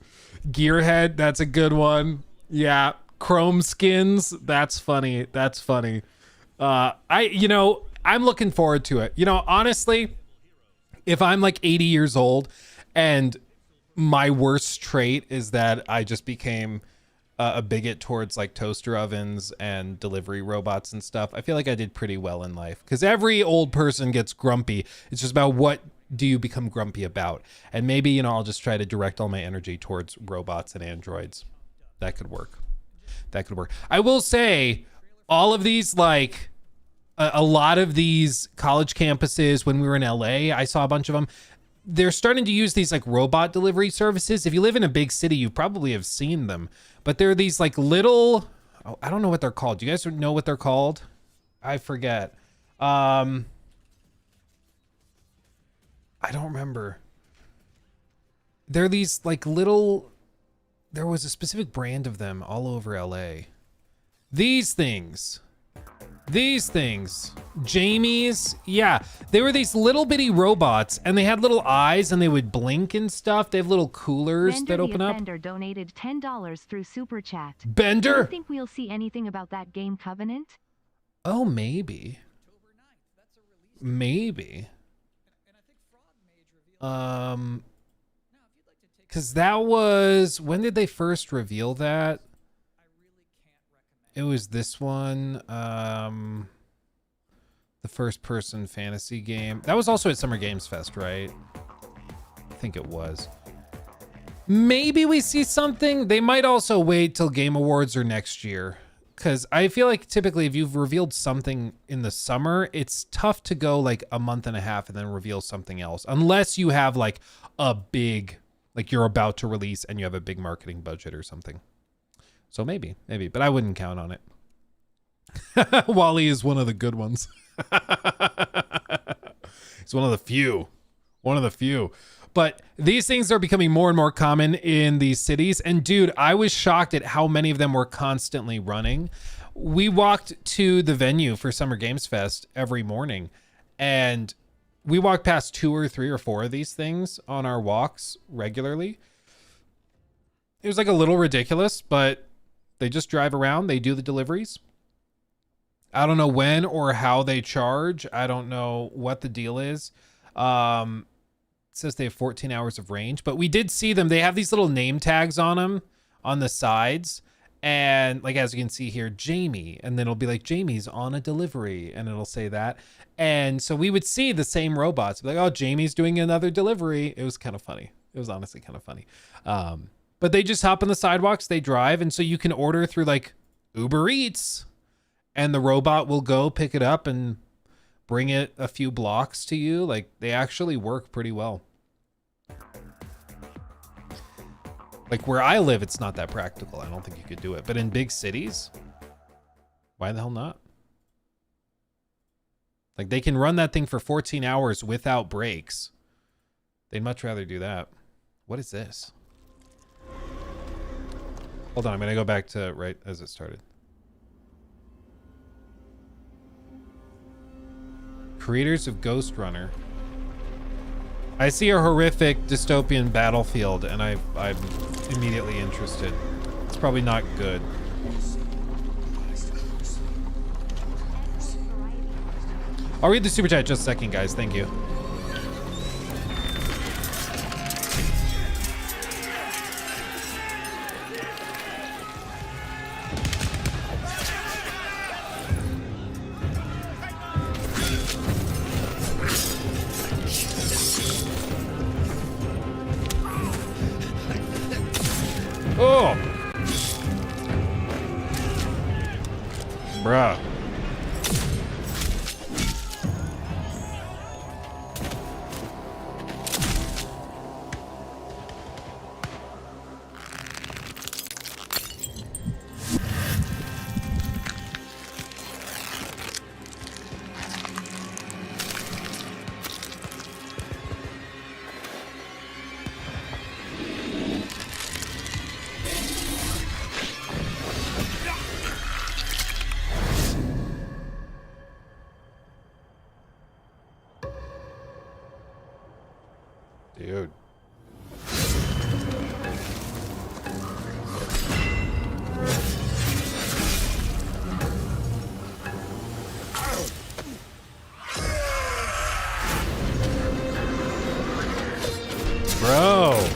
Gearhead, that's a good one. Yeah. Chrome skins, that's funny. That's funny. I'm looking forward to it. You know, honestly, if I'm like 80 years old and my worst trait is that I just became a bigot towards like toaster ovens and delivery robots and stuff, I feel like I did pretty well in life, because every old person gets grumpy. It's just about what do you become grumpy about, and maybe, you know, I'll just try to direct all my energy towards robots and androids. That could work. I will say, all of these, like a lot of these college campuses, when we were in LA, I saw a bunch of them. They're starting to use these like robot delivery services. If you live in a big city, you probably have seen them, but they're these like little, I don't know what they're called. Do you guys know what they're called? I forget. I don't remember. They're these like little, there was a specific brand of them all over LA. These things, Jamie's, yeah, they were these little bitty robots, and they had little eyes, and they would blink and stuff. They have little coolers Bender that open the up. Offender donated $10 through Super Chat. Bender? Do you think we'll see anything about that game Covenant? Oh, maybe. Because that was, when did they first reveal that? It was this one, the first person fantasy game. That was also at Summer Games Fest, right? I think it was. Maybe we see something. They might also wait till Game Awards or next year, because I feel like typically if you've revealed something in the summer, it's tough to go like a month and a half and then reveal something else, unless you have like a big, like you're about to release and you have a big marketing budget or something. So maybe, but I wouldn't count on it. Wally is one of the good ones. He's one of the few. But these things are becoming more and more common in these cities. And dude, I was shocked at how many of them were constantly running. We walked to the venue for Summer Games Fest every morning, and we walked past 2 or 3 or 4 of these things on our walks regularly. It was like a little ridiculous, but they just drive around. They do the deliveries. I don't know when or how they charge. I don't know what the deal is. It says they have 14 hours of range, but we did see them. They have these little name tags on them on the sides, And like, as you can see here, Jamie, and then it'll be like, Jamie's on a delivery, and it'll say that. And so we would see the same robots, like, oh, Jamie's doing another delivery. It was kind of funny. It was honestly kind of funny. But they just hop on the sidewalks, they drive. And so you can order through like Uber Eats, and the robot will go pick it up and bring it a few blocks to you. Like, they actually work pretty well. Like where I live, it's not that practical. I don't think you could do it. But in big cities, why the hell not? Like, they can run that thing for 14 hours without breaks. They'd much rather do that. What is this? Hold on, I'm gonna go back to right as it started. Creators of Ghost Runner. I see a horrific dystopian battlefield, and I'm immediately interested. It's probably not good. I'll read the super chat just a second, guys. Thank you. Oh! Bruh. Dude. Bro.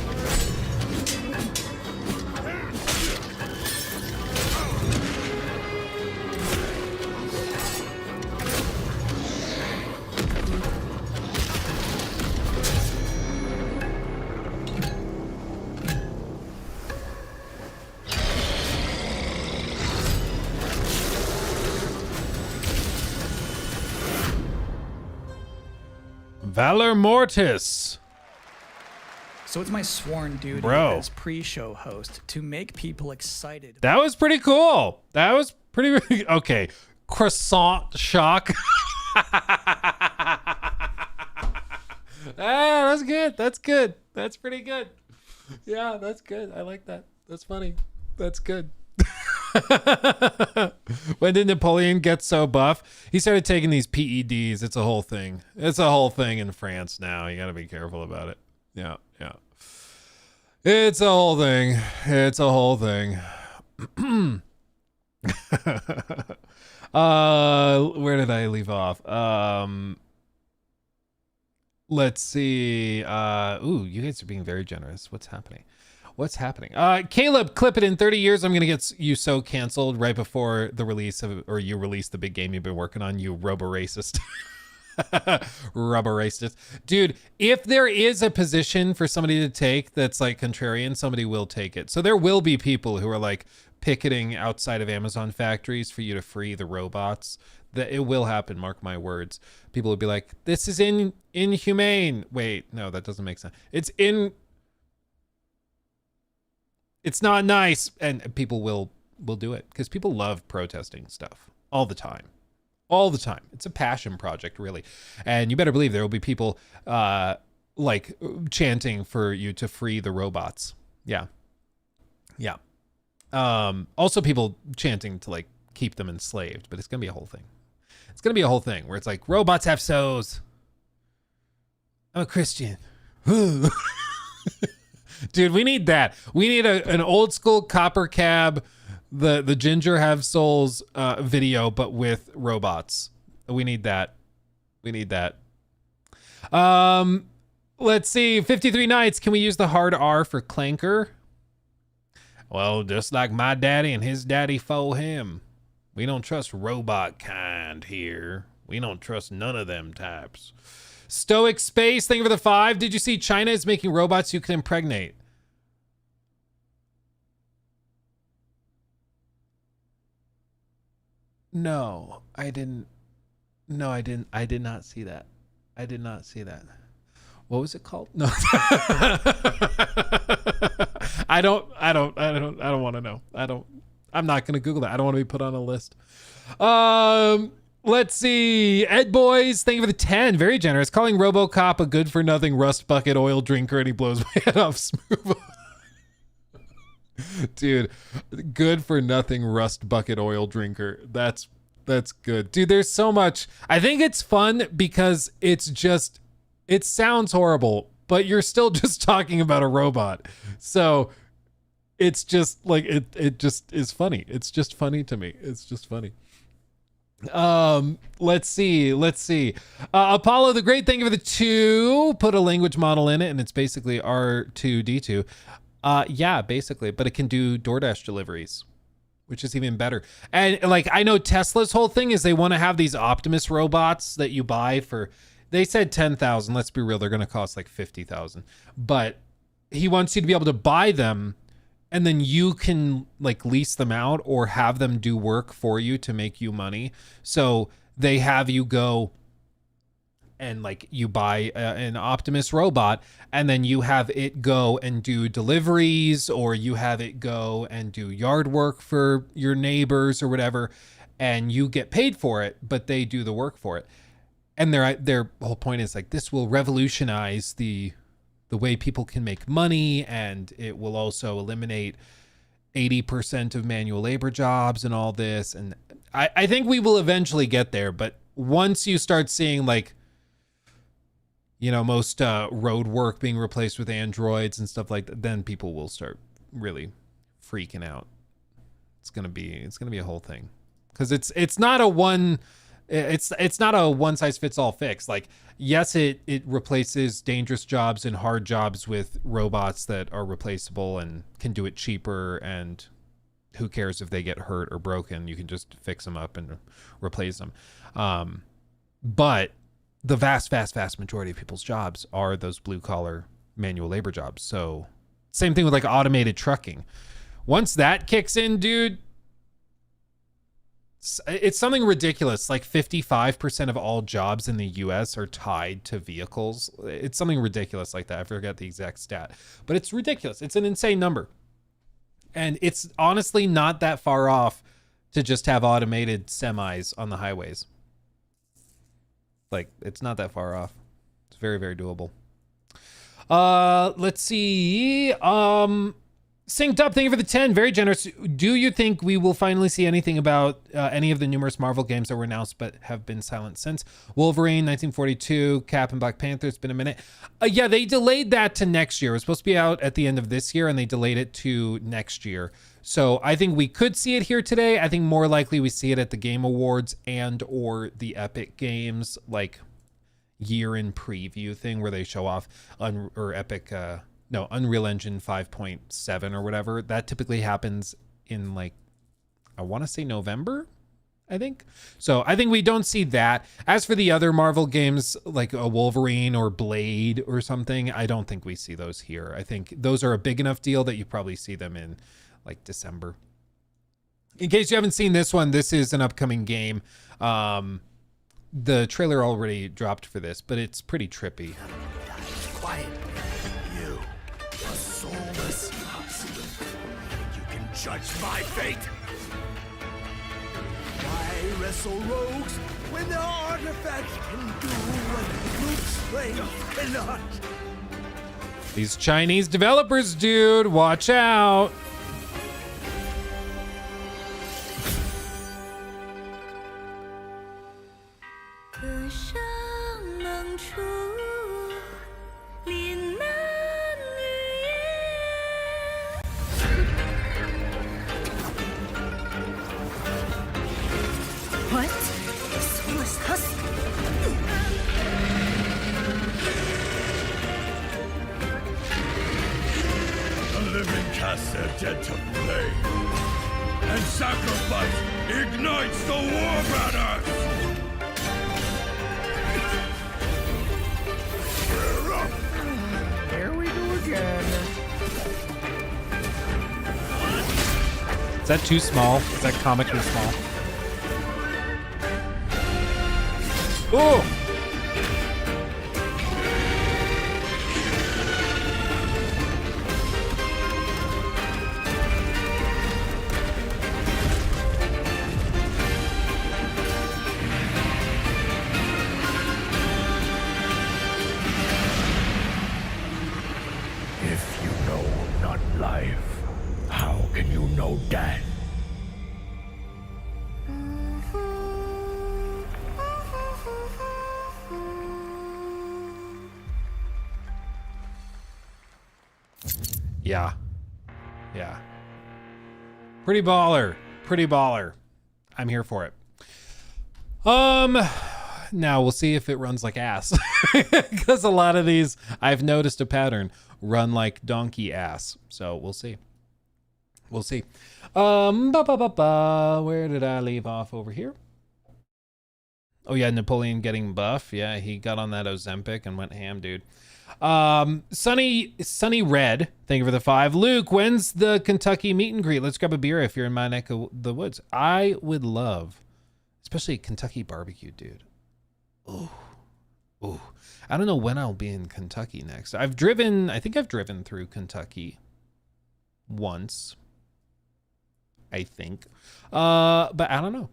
Valor Mortis. So it's my sworn duty Bro. as pre-show host to make people excited. That was pretty cool. That was pretty okay. Croissant shock. That's good. That's good. That's pretty good. Yeah, that's good. I like that. That's funny. That's good. When did Napoleon get so buff? He started taking these PEDs. It's a whole thing. It's a whole thing in France now. You got to be careful about it. Yeah, yeah. It's a whole thing. It's a whole thing. Where did I leave off? Let's see. Ooh, you guys are being very generous. What's happening? What's happening? Caleb, clip it. In 30 years, I'm gonna get you so canceled right before the release of, or you release the big game you've been working on, you robo-racist. Rubber-racist. Dude, if there is a position for somebody to take that's like contrarian, somebody will take it. So there will be people who are like picketing outside of Amazon factories for you to free the robots. That it will happen, mark my words. People will be like, this is inhumane. Wait, no, that doesn't make sense. It's not nice, and people will do it because people love protesting stuff all the time. It's a passion project, really. And you better believe there will be people like chanting for you to free the robots. Yeah. Yeah. Also people chanting to like keep them enslaved, but it's going to be a whole thing. It's going to be a whole thing where it's like, robots have souls. I'm a Christian. Dude, we need that. We need an old school copper cab, the ginger have souls video, but with robots. We need that. We need that. Let's see. 53 nights. Can we use the hard R for Clanker? Well, just like my daddy and his daddy for him. We don't trust robot kind here. We don't trust none of them types. Stoic Space, thank you for the 5. Did you see China is making robots you can impregnate? No, I didn't. No, I didn't. I did not see that. I did not see that. What was it called? No. I don't want to know. I'm not going to Google that. I don't want to be put on a list. Let's see. Ed Boys, thank you for the 10. Very generous. Calling RoboCop a good for nothing rust bucket oil drinker and he blows my head off smooth. Dude, good for nothing rust bucket oil drinker. That's good. Dude, there's so much. I think it's fun because it sounds horrible, but you're still just talking about a robot. So it's just like, it just is funny. It's just funny to me. It's just funny. Let's see. Apollo the Great, thank you for the 2. Put a language model in it and it's basically R2D2. Yeah, basically, but it can do DoorDash deliveries, which is even better. And like, I know Tesla's whole thing is they want to have these Optimus robots that you buy for, they said 10,000. Let's be real. They're going to cost like 50,000, but he wants you to be able to buy them and then you can like lease them out or have them do work for you to make you money. So they have you go and like you buy an Optimus robot and then you have it go and do deliveries or you have it go and do yard work for your neighbors or whatever. And you get paid for it, but they do the work for it. And their whole point is like, this will revolutionize the way people can make money, and it will also eliminate 80% of manual labor jobs and all this. And I think we will eventually get there, but once you start seeing like, you know, most road work being replaced with androids and stuff like that, then people will start really freaking out. It's gonna be a whole thing, because it's not a one size fits all fix. Like, yes, it replaces dangerous jobs and hard jobs with robots that are replaceable and can do it cheaper, and who cares if they get hurt or broken, you can just fix them up and replace them. But the vast majority of people's jobs are those blue collar manual labor jobs. So same thing with like automated trucking. Once that kicks in, dude, it's something ridiculous. Like 55% of all jobs in the US are tied to vehicles. It's something ridiculous like that. I forget the exact stat, but it's ridiculous. It's an insane number. And it's honestly not that far off to just have automated semis on the highways. Like, it's not that far off. It's very, very doable. Let's see. Synced Up, thank you for the 10. Very generous. Do you think we will finally see anything about any of the numerous Marvel games that were announced but have been silent since? Wolverine, 1942, Cap and Black Panther, it's been a minute. Yeah, they delayed that to next year. It was supposed to be out at the end of this year, and they delayed it to next year. So I think we could see it here today. I think more likely we see it at the Game Awards and or the Epic Games, like, year in preview thing where they show off Unreal Engine 5.7 or whatever. That typically happens in, like, I want to say November, I think. So I think we don't see that. As for the other Marvel games, like a Wolverine or Blade or something, I don't think we see those here. I think those are a big enough deal that you probably see them in, like, December. In case you haven't seen this one, this is an upcoming game. The trailer already dropped for this, but it's pretty trippy. Quiet. You, a soulless husk. You can judge my fate. Why wrestle rogues when their artifacts can do what brute strength cannot? These Chinese developers, dude, watch out. What? Soulless husk? The living cast their dead to sacrifice ignites the war banners! Here we go again. Is that too small? Is that comically small? Oh! If you know not life, how can you know death? Yeah. Yeah. Pretty baller. Pretty baller. I'm here for it. Now we'll see if it runs like ass. Because a lot of these, I've noticed a pattern, run like donkey ass. So we'll see. We'll see. Where did I leave off over here? Oh yeah, Napoleon getting buff. Yeah, he got on that Ozempic and went ham, dude. Sunny Red, thank you for the 5. Luke, when's the Kentucky meet and greet? Let's grab a beer if you're in my neck of the woods. I would love, especially Kentucky barbecue, dude. Ooh. Ooh. I don't know when I'll be in Kentucky next. I think I've driven through Kentucky once. I think. But I don't know.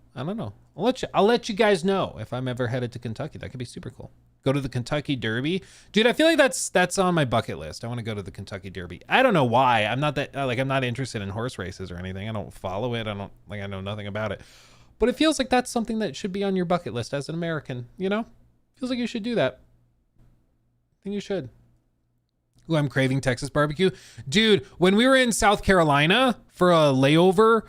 I'll let you guys know if I'm ever headed to Kentucky. That could be super cool. Go to the Kentucky Derby. Dude, I feel like that's on my bucket list. I want to go to the Kentucky Derby. I don't know why. I'm not that I'm not interested in horse races or anything. I don't follow it. I know nothing about it. But it feels like that's something that should be on your bucket list as an American, you know? Feels like you should do that. I think you should. Ooh, I'm craving Texas barbecue. Dude, when we were in South Carolina for a layover,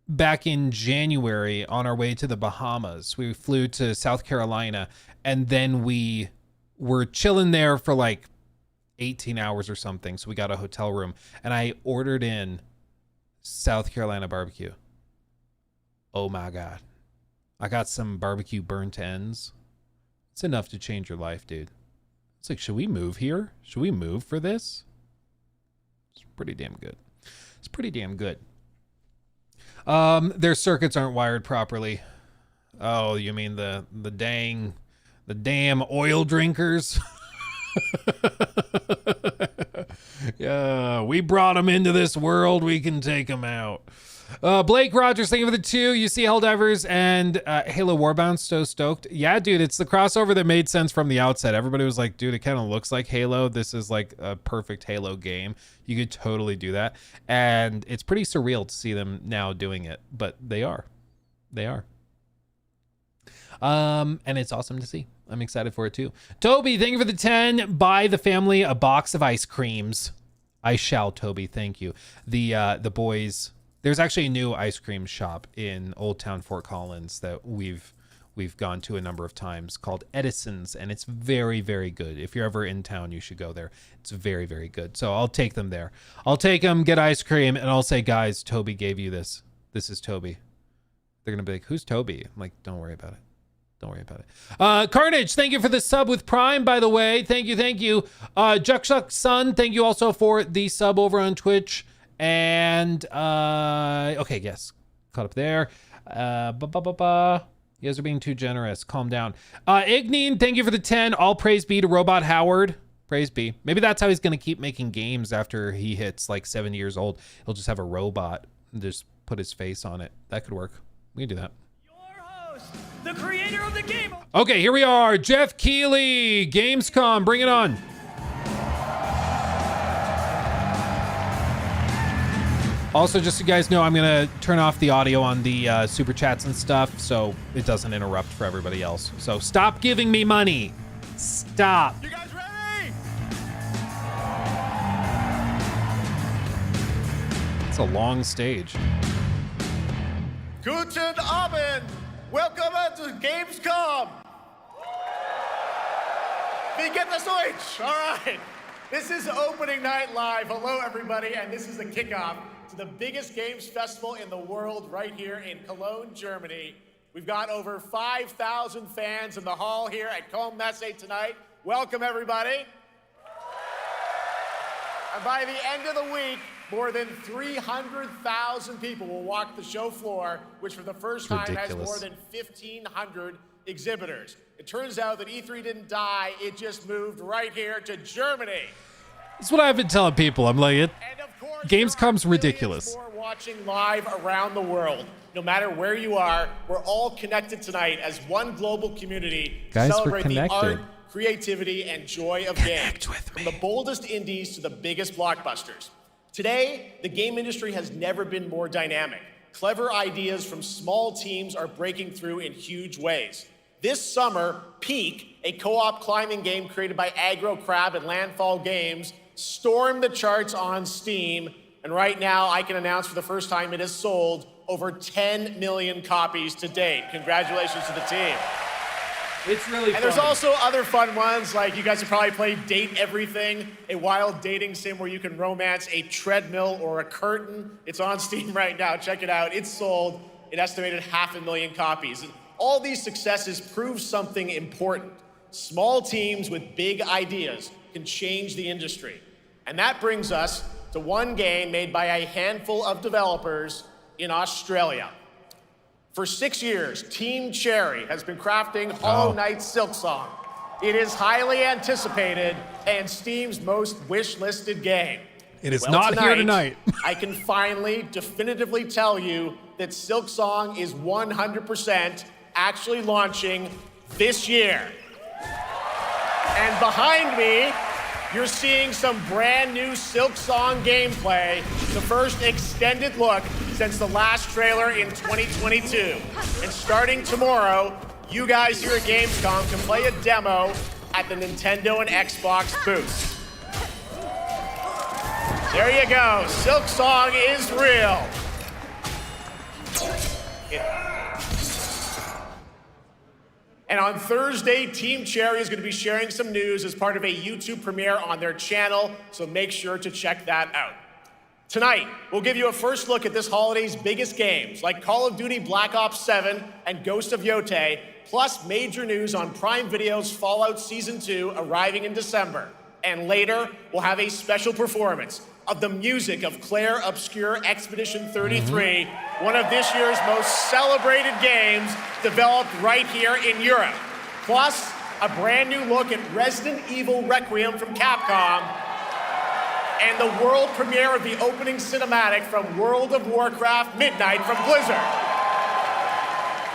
back in January on our way to the Bahamas, we flew to South Carolina and then we were chilling there for like 18 hours or something. So we got a hotel room and I ordered in South Carolina barbecue. Oh my God. I got some barbecue burnt ends. It's enough to change your life, dude. It's like, should we move here? Should we move for this? It's pretty damn good. It's pretty damn good. Their circuits aren't wired properly. Oh, you mean the damn oil drinkers? Yeah, we brought them into this world. We can take them out. Blake Rogers, thank you for the 2. You see Helldivers and Halo Warbound, so stoked. Yeah, dude, it's the crossover that made sense from the outset. Everybody was like, dude, it kind of looks like Halo. This is like a perfect Halo game. You could totally do that. And it's pretty surreal to see them now doing it, but they are. They are. And it's awesome to see. I'm excited for it too. Toby, thank you for the 10. Buy the family a box of ice creams. I shall, Toby. Thank you. The boys... There's actually a new ice cream shop in Old Town Fort Collins that we've gone to a number of times called Edison's, and it's very, very good. If you're ever in town, you should go there. It's very, very good. So I'll take them there. I'll take them, get ice cream, and I'll say, guys, Toby gave you this. This is Toby. They're going to be like, who's Toby? I'm like, don't worry about it. Don't worry about it. Carnage, thank you for the sub with Prime, by the way. Thank you, thank you. Juxuck Sun, thank you also for the sub over on Twitch. And okay, yes, caught up there. You guys are being too generous. Calm down. Ignine, thank you for the 10. All praise be to Robot Howard. Praise be. Maybe that's how he's gonna keep making games after he hits like 70 years old. He'll just have a robot and just put his face on it. That could work. We can do that. Your host, the creator of the game. Okay, here we are. Jeff Keighley, Gamescom, bring it on. Also, just so you guys know, I'm going to turn off the audio on the super chats and stuff so it doesn't interrupt for everybody else. So stop giving me money. Stop. You guys ready? It's a long stage. Guten Abend. Welcome to Gamescom. Wie geht das Deutsch? All right. This is opening night live. Hello, everybody, and this is the kickoff to to the biggest games festival in the world right here in Cologne, Germany. We've got over 5,000 fans in the hall here at Cologne Messe tonight. Welcome, everybody. And by the end of the week, more than 300,000 people will walk the show floor, which for the first time has more than 1,500 exhibitors. It turns out that E3 didn't die, it just moved right here to Germany. That's what I've been telling people. I'm like, Gamescom's ridiculous. More watching live around the world. No matter where you are, we're all connected tonight as one global community to celebrate the art, creativity, and joy of games. From the boldest indies to the biggest blockbusters. Today, the game industry has never been more dynamic. Clever ideas from small teams are breaking through in huge ways. This summer, Peak, a co-op climbing game created by Aggro Crab and Landfall Games, stormed the charts on Steam, and right now I can announce for the first time it has sold over 10 million copies to date. Congratulations to the team. It's really fun. And there's also other fun ones, like you guys have probably played Date Everything, a wild dating sim where you can romance a treadmill or a curtain. It's on Steam right now, check it out. It's sold an estimated 500,000 copies. And all these successes prove something important. Small teams with big ideas can change the industry. And that brings us to one game made by a handful of developers in Australia. For 6 years, Team Cherry has been crafting Hollow Knight Silksong. It is highly anticipated and Steam's most wish-listed game. It is not here tonight. I can finally definitively tell you that Silksong is 100% actually launching this year. And behind me, you're seeing some brand new Silksong gameplay, the first extended look since the last trailer in 2022. And starting tomorrow, you guys here at Gamescom can play a demo at the Nintendo and Xbox booths. There you go, Silksong is real. And on Thursday, Team Cherry is going to be sharing some news as part of a YouTube premiere on their channel, so make sure to check that out. Tonight, we'll give you a first look at this holiday's biggest games, like Call of Duty Black Ops 7 and Ghost of Yotei, plus major news on Prime Video's Fallout Season 2 arriving in December. And later, we'll have a special performance of the music of Claire Obscure Expedition 33, one of this year's most celebrated games developed right here in Europe. Plus, a brand new look at Resident Evil Requiem from Capcom, and the world premiere of the opening cinematic from World of Warcraft Midnight from Blizzard.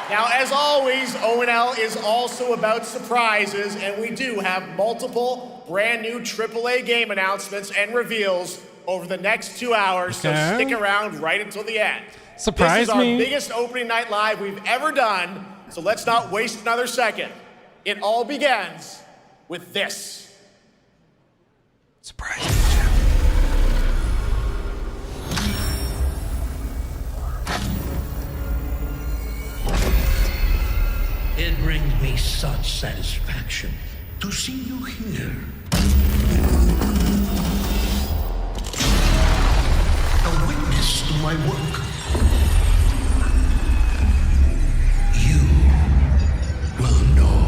Now, as always, ONL is also about surprises, and we do have multiple brand new AAA game announcements and reveals over the next 2 hours, so stick around right until the end. Surprise me. This is our biggest opening night live we've ever done, so let's not waste another second. It all begins with this. Surprise. It brings me such satisfaction to see you here. A witness to my work. You will know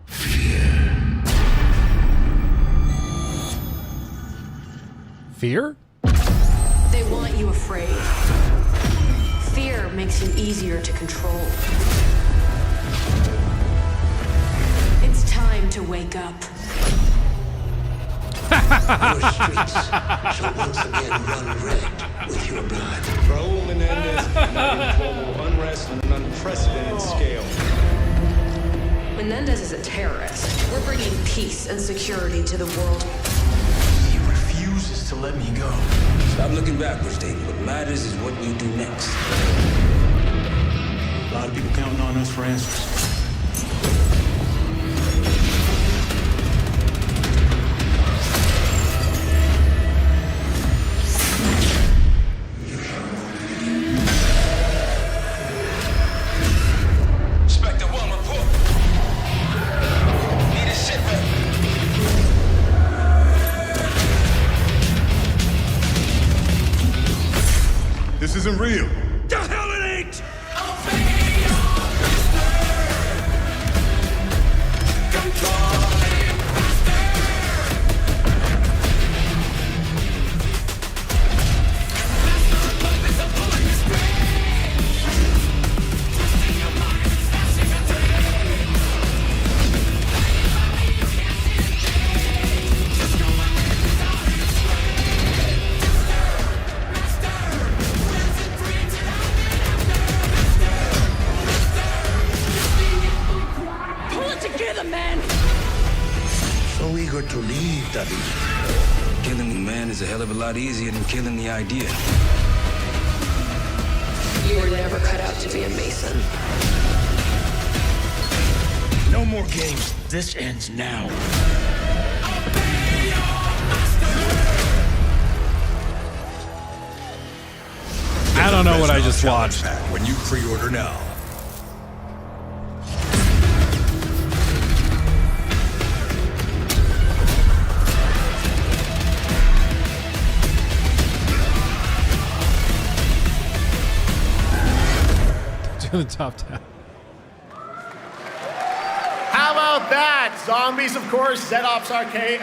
fear. Fear? They want you afraid. Fear makes you easier to control. It's time to wake up. Your streets shall once again run red with your blood. Raul Menendez igniting global unrest on an unprecedented scale. Menendez is a terrorist. We're bringing peace and security to the world. He refuses to let me go. Stop looking backwards, Dayton. What matters is what we do next. A lot of people counting on us for answers. Inspector 1, report. Need a sit rep. to leave, Daddy. Killing the man is a hell of a lot easier than killing the idea. You were never cut out to be a Mason. No more games. This ends now. I don't know what I just watched. When you pre-order now. To the top 10. How about that? Zombies, of course, Dead Ops Arcade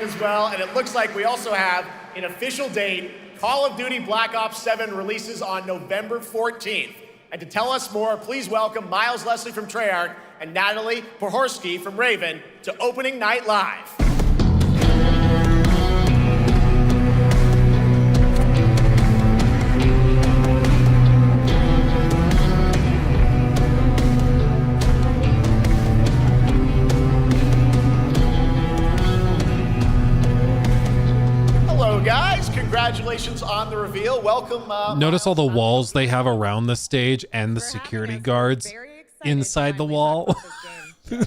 as well, and it looks like we also have an official date. Call of Duty Black Ops 7 releases on November 14th. And to tell us more, please welcome Miles Leslie from Treyarch and Natalie Pohorsky from Raven to Opening Night Live. Guys, congratulations on the reveal. Welcome. Notice all the walls they have around the stage and the security guards inside the wall.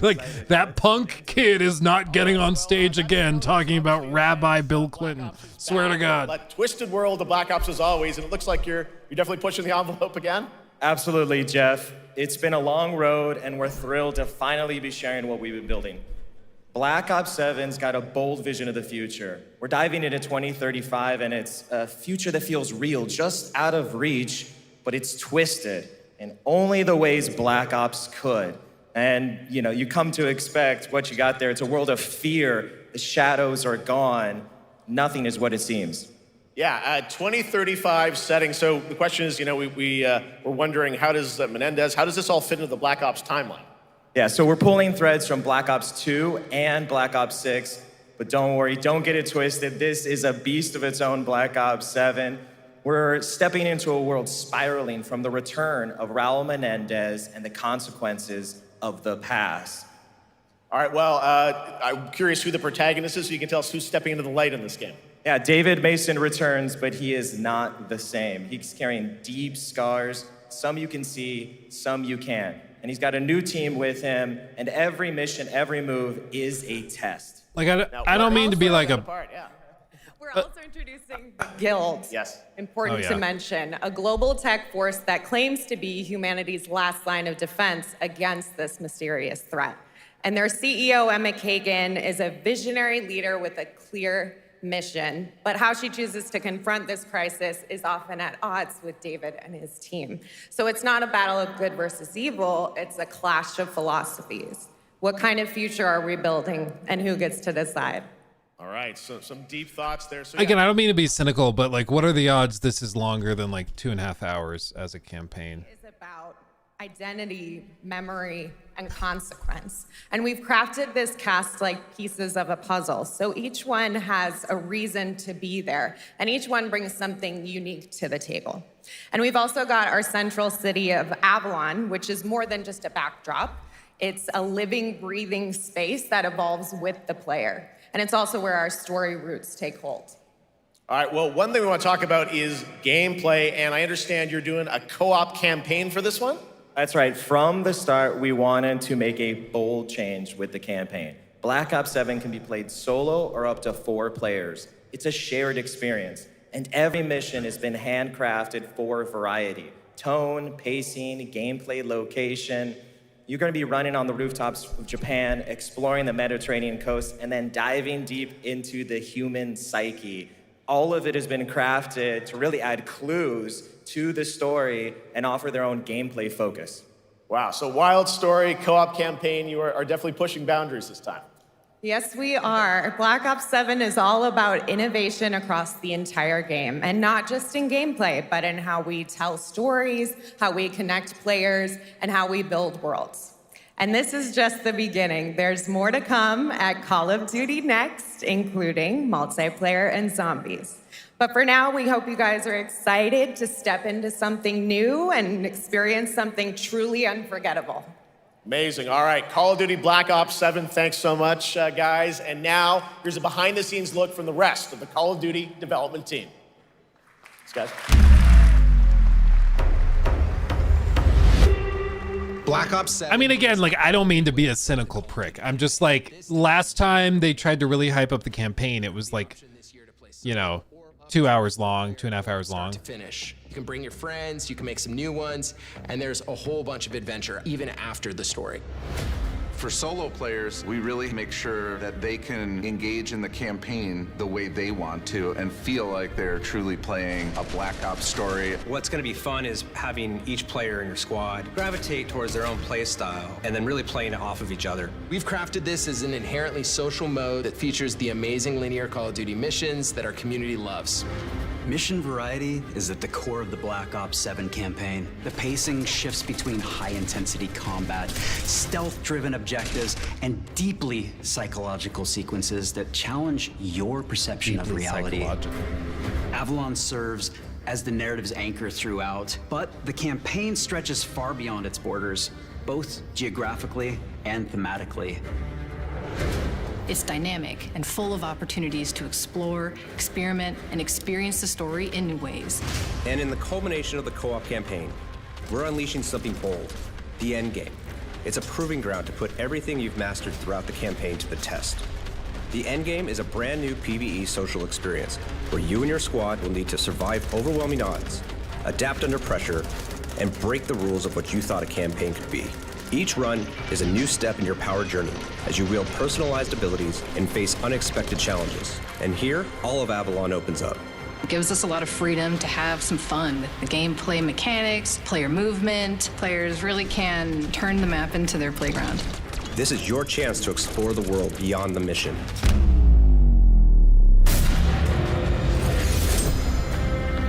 Like, that punk kid is not getting on stage again talking about Rabbi Bill Clinton. Swear to God. A twisted world of Black Ops as always, and it looks like you're definitely pushing the envelope again. Absolutely, Jeff. It's been a long road, and we're thrilled to finally be sharing what we've been building. Black Ops 7's got a bold vision of the future. We're diving into 2035, and it's a future that feels real, just out of reach, but it's twisted in only the ways Black Ops could. And, you come to expect what you got there. It's a world of fear. The shadows are gone. Nothing is what it seems. Yeah, 2035 setting. So the question is, we're wondering, how does this all fit into the Black Ops timeline? Yeah, so we're pulling threads from Black Ops 2 and Black Ops 6, but don't worry, don't get it twisted. This is a beast of its own, Black Ops 7. We're stepping into a world spiraling from the return of Raul Menendez and the consequences of the past. All right, well, I'm curious who the protagonist is, so you can tell us who's stepping into the light in this game. Yeah, David Mason returns, but he is not the same. He's carrying deep scars. Some you can see, some you can't. And he's got a new team with him, and every mission, every move is a test. Like, I don't mean to be like a... We're also introducing the Guild. Yes. Important to mention. A global tech force that claims to be humanity's last line of defense against this mysterious threat. And their CEO, Emma Kagan, is a visionary leader with a clear mission, but how she chooses to confront this crisis is often at odds with David and his team. So it's not a battle of good versus evil, it's a clash of philosophies. What kind of future are we building, and who gets to decide? All right, so some deep thoughts there. So Again, I don't mean to be cynical, but like, what are the odds this is longer than like 2.5 hours as a campaign? It's about identity, memory, and consequence. And we've crafted this cast like pieces of a puzzle. So each one has a reason to be there, and each one brings something unique to the table. And we've also got our central city of Avalon, which is more than just a backdrop. It's a living, breathing space that evolves with the player. And it's also where our story roots take hold. All right, well, one thing we want to talk about is gameplay, and I understand you're doing a co-op campaign for this one? That's right. From the start, we wanted to make a bold change with the campaign. Black Ops 7 can be played solo or up to 4 players. It's a shared experience, and every mission has been handcrafted for variety. Tone, pacing, gameplay location. You're going to be running on the rooftops of Japan, exploring the Mediterranean coast, and then diving deep into the human psyche. All of it has been crafted to really add clues to the story and offer their own gameplay focus. Wow, so wild story, co-op campaign, you are definitely pushing boundaries this time. Yes, we are. Black Ops 7 is all about innovation across the entire game, and not just in gameplay, but in how we tell stories, how we connect players, and how we build worlds. And this is just the beginning. There's more to come at Call of Duty Next, including multiplayer and zombies. But for now, we hope you guys are excited to step into something new and experience something truly unforgettable. Amazing. All right, Call of Duty Black Ops 7, thanks so much, guys. And now, here's a behind-the-scenes look from the rest of the Call of Duty development team. Thanks, guys. Black Ops 7. I mean, again, like, I don't mean to be a cynical prick. I'm just like, last time they tried to really hype up the campaign, it was like, you know, 2 hours long, 2.5 hours long. To finish. You can bring your friends, you can make some new ones, and there's a whole bunch of adventure even after the story. For solo players, we really make sure that they can engage in the campaign the way they want to and feel like they're truly playing a Black Ops story. What's going to be fun is having each player in your squad gravitate towards their own play style and then really playing it off of each other. We've crafted this as an inherently social mode that features the amazing linear Call of Duty missions that our community loves. Mission variety is at the core of the Black Ops 7 campaign. The pacing shifts between high-intensity combat, stealth-driven objectives, and deeply psychological sequences that challenge your perception of reality. Avalon serves as the narrative's anchor throughout, but the campaign stretches far beyond its borders, both geographically and thematically. It's dynamic and full of opportunities to explore, experiment, and experience the story in new ways. And in the culmination of the co-op campaign, we're unleashing something bold, the end game. It's a proving ground to put everything you've mastered throughout the campaign to the test. The end game is a brand new PvE social experience where you and your squad will need to survive overwhelming odds, adapt under pressure, and break the rules of what you thought a campaign could be. Each run is a new step in your power journey as you wield personalized abilities and face unexpected challenges. And here, all of Avalon opens up. It gives us a lot of freedom to have some fun with the gameplay mechanics, player movement. Players really can turn the map into their playground. This is your chance to explore the world beyond the mission.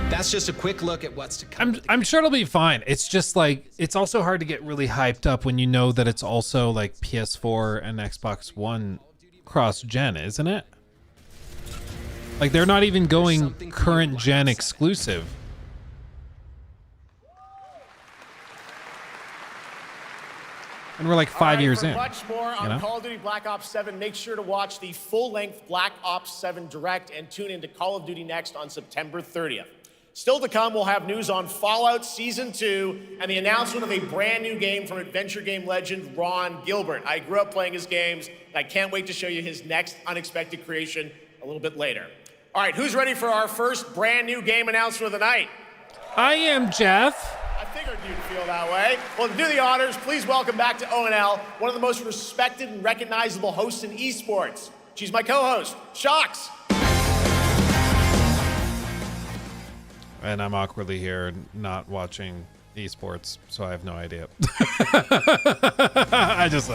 That's just a quick look at what's to come. I'm sure it'll be fine. It's just like, it's also hard to get really hyped up when you know that it's also like PS4 and Xbox One cross-gen, isn't it? Like, they're not even going current gen exclusive. And we're like 5 years in. Much more on Call of Duty Black Ops 7. Make sure to watch the full-length Black Ops 7 Direct and tune into Call of Duty Next on September 30th. Still to come, we'll have news on Fallout Season 2 and the announcement of a brand new game from adventure game legend Ron Gilbert. I grew up playing his games, and I can't wait to show you his next unexpected creation a little bit later. All right, who's ready for our first brand new game announcement of the night? I am, Jeff. I figured you'd feel that way. Well, to do the honors, please welcome back to ONL one of the most respected and recognizable hosts in esports. She's my co-host, Shocks. And I'm awkwardly here not watching esports, so I have no idea. I just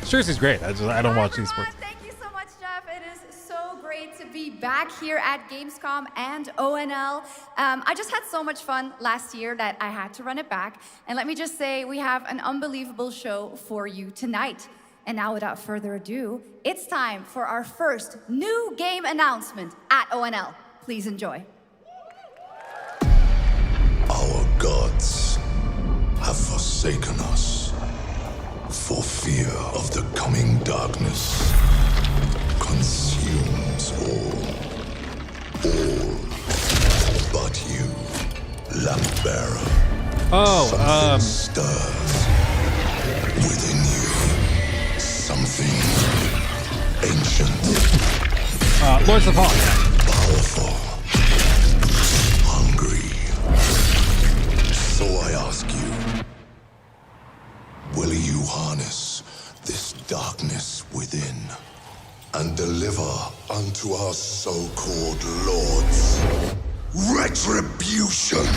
Seriously, great. I don't watch esports. Thank you so much, Jeff. It is so great to be back here at Gamescom and ONL. I just had so much fun last year that I had to run it back. And let me just say, we have an unbelievable show for you tonight. And now, without further ado, it's time for our first new game announcement at ONL. Please enjoy. Our gods have forsaken us for fear of the coming darkness consumes all but you, lamp bearer. Something stirs within you, something ancient. Lords of Hawk. Powerful, hungry. So I ask you, will you harness this darkness within and deliver unto our so-called lords retribution?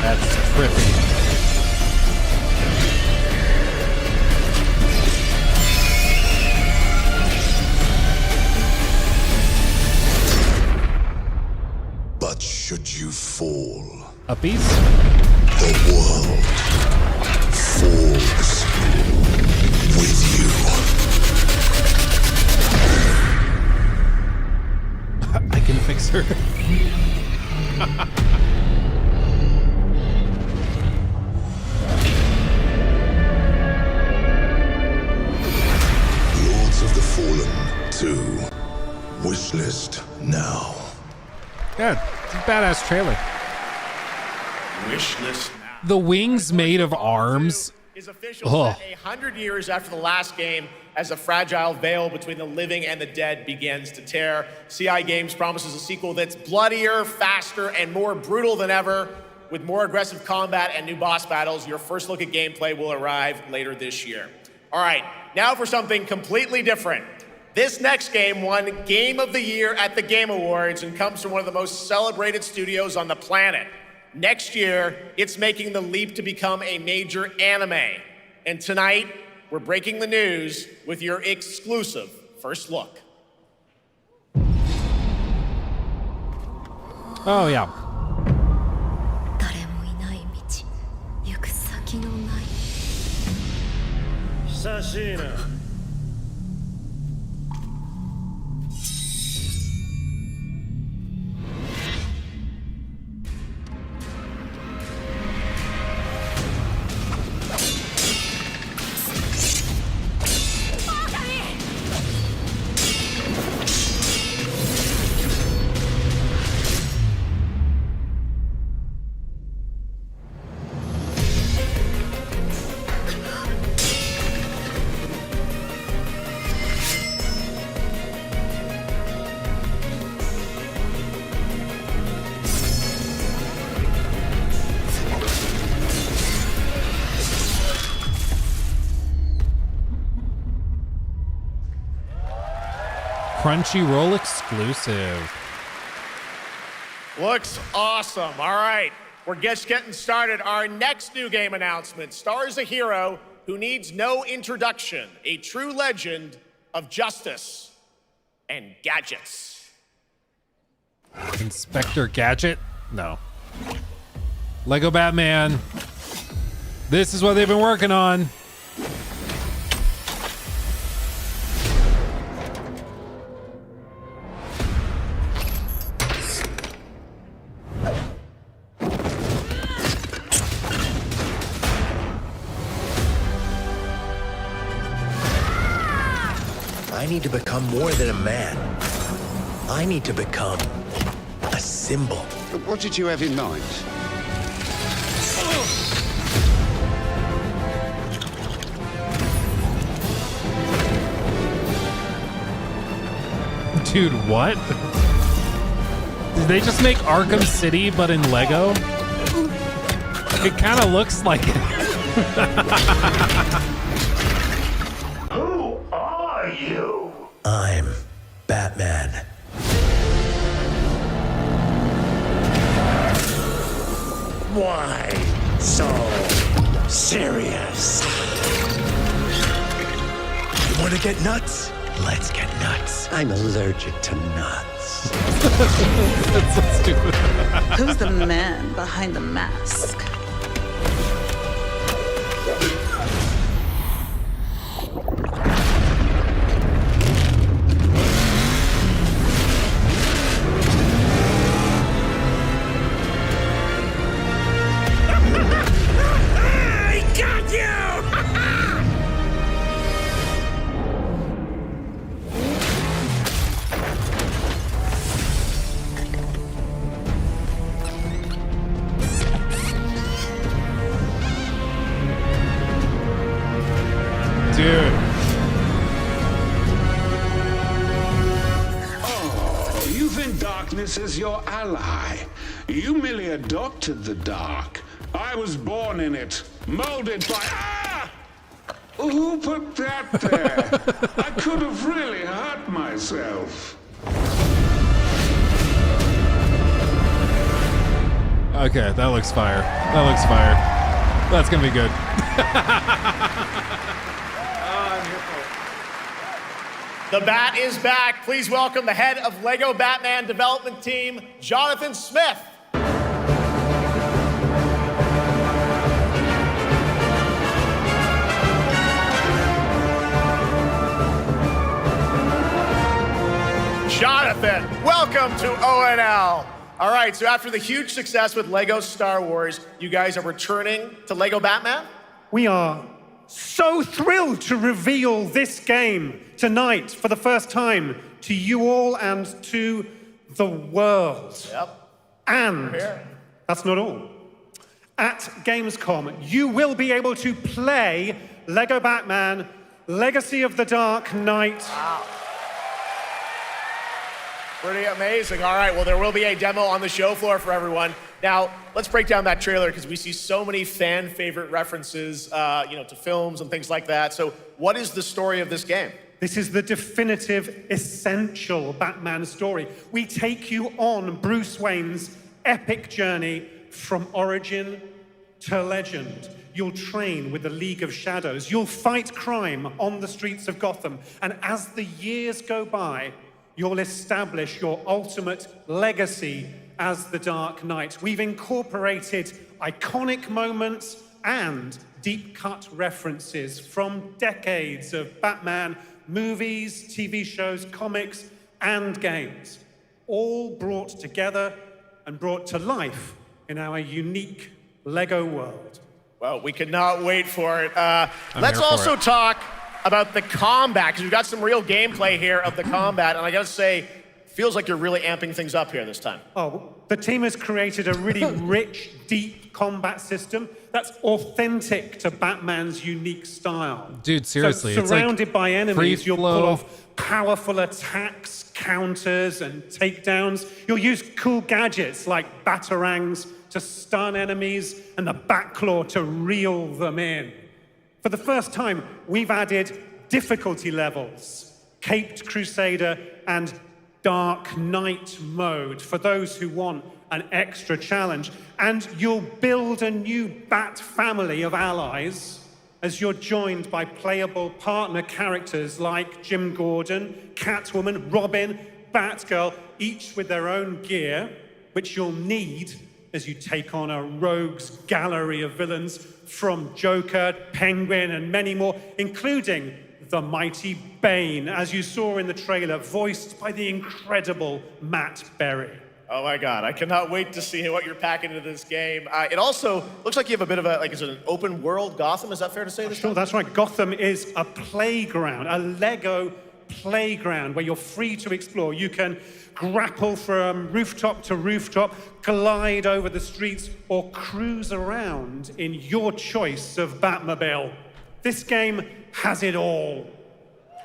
That's trippy. But should you fall, a piece, the world falls with you. answer. Lords of the Fallen 2. Wishlist now. Yeah, it's a badass trailer. Wishlist now. The wings made of arms. Is official set 100 years after the last game as a fragile veil between the living and the dead begins to tear. CI Games promises a sequel that's bloodier, faster, and more brutal than ever. With more aggressive combat and new boss battles, your first look at gameplay will arrive later this year. All right, now for something completely different. This next game won Game of the Year at the Game Awards and comes from one of the most celebrated studios on the planet. Next year, it's making the leap to become a major anime. And tonight, we're breaking the news with your exclusive first look. Oh, yeah. Sashina. Crunchyroll exclusive. Looks awesome. All right, we're just getting started. Our next new game announcement stars a hero who needs no introduction, a true legend of justice and gadgets. Inspector Gadget? No. Lego Batman. This is what they've been working on. I need to become more than a man. I need to become a symbol. What did you have in mind? Dude, what? Did they just make Arkham City but in Lego? It kind of looks like it. Who are you? I'm Batman. Why so serious? You want to get nuts? Let's get nuts. I'm allergic to nuts. That's so stupid. Who's the man behind the mask? I got you! Dude. Oh, you think darkness is your ally. You merely adopted the dark. I was born in it, molded by... Ah! Who put that there? I could have really hurt myself. Okay, that looks fire. That looks fire. That's gonna be good. The Bat is back. Please welcome the head of Lego Batman development team, Jonathan Smith. Jonathan, welcome welcome to ONL. All right, so after the huge success with Lego Star Wars, you guys are returning to Lego Batman? We are so thrilled to reveal this game tonight for the first time to you all and to the world. Yep. And that's not all. At Gamescom, you will be able to play Lego Batman Legacy of the Dark Knight. Wow. Pretty amazing. All right, well, there will be a demo on the show floor for everyone. Now, let's break down that trailer because we see so many fan favorite references, to films and things like that. So what is the story of this game? This is the definitive, essential Batman story. We take you on Bruce Wayne's epic journey from origin to legend. You'll train with the League of Shadows. You'll fight crime on the streets of Gotham. And as the years go by, you'll establish your ultimate legacy as the Dark Knight. We've incorporated iconic moments and deep-cut references from decades of Batman movies, TV shows, comics, and games, all brought together and brought to life in our unique Lego world. Well, we cannot wait for it. Let's also talk about the combat, because we've got some real gameplay here of the combat, and I gotta say, feels like you're really amping things up here this time. Oh, the team has created a really rich, deep combat system that's authentic to Batman's unique style. Dude, seriously, so, surrounded it's like by enemies, you'll free pull flow. off powerful attacks, counters, and takedowns. You'll use cool gadgets like batarangs to stun enemies and the Batclaw to reel them in. For the first time, we've added difficulty levels, Caped Crusader and Dark Knight mode for those who want an extra challenge. And you'll build a new Bat family of allies as you're joined by playable partner characters like Jim Gordon, Catwoman, Robin, Batgirl, each with their own gear, which you'll need as you take on a rogues gallery of villains from Joker, Penguin, and many more, including the mighty Bane, as you saw in the trailer, voiced by the incredible Matt Berry. Oh my God, I cannot wait to see what you're packing into this game. It also looks like you have a bit of is it an open world Gotham? Is that fair to say this time? Sure, that's right. Gotham is a playground, a Lego playground where you're free to explore. You can grapple from rooftop to rooftop, glide over the streets, or cruise around in your choice of Batmobile. This game has it all.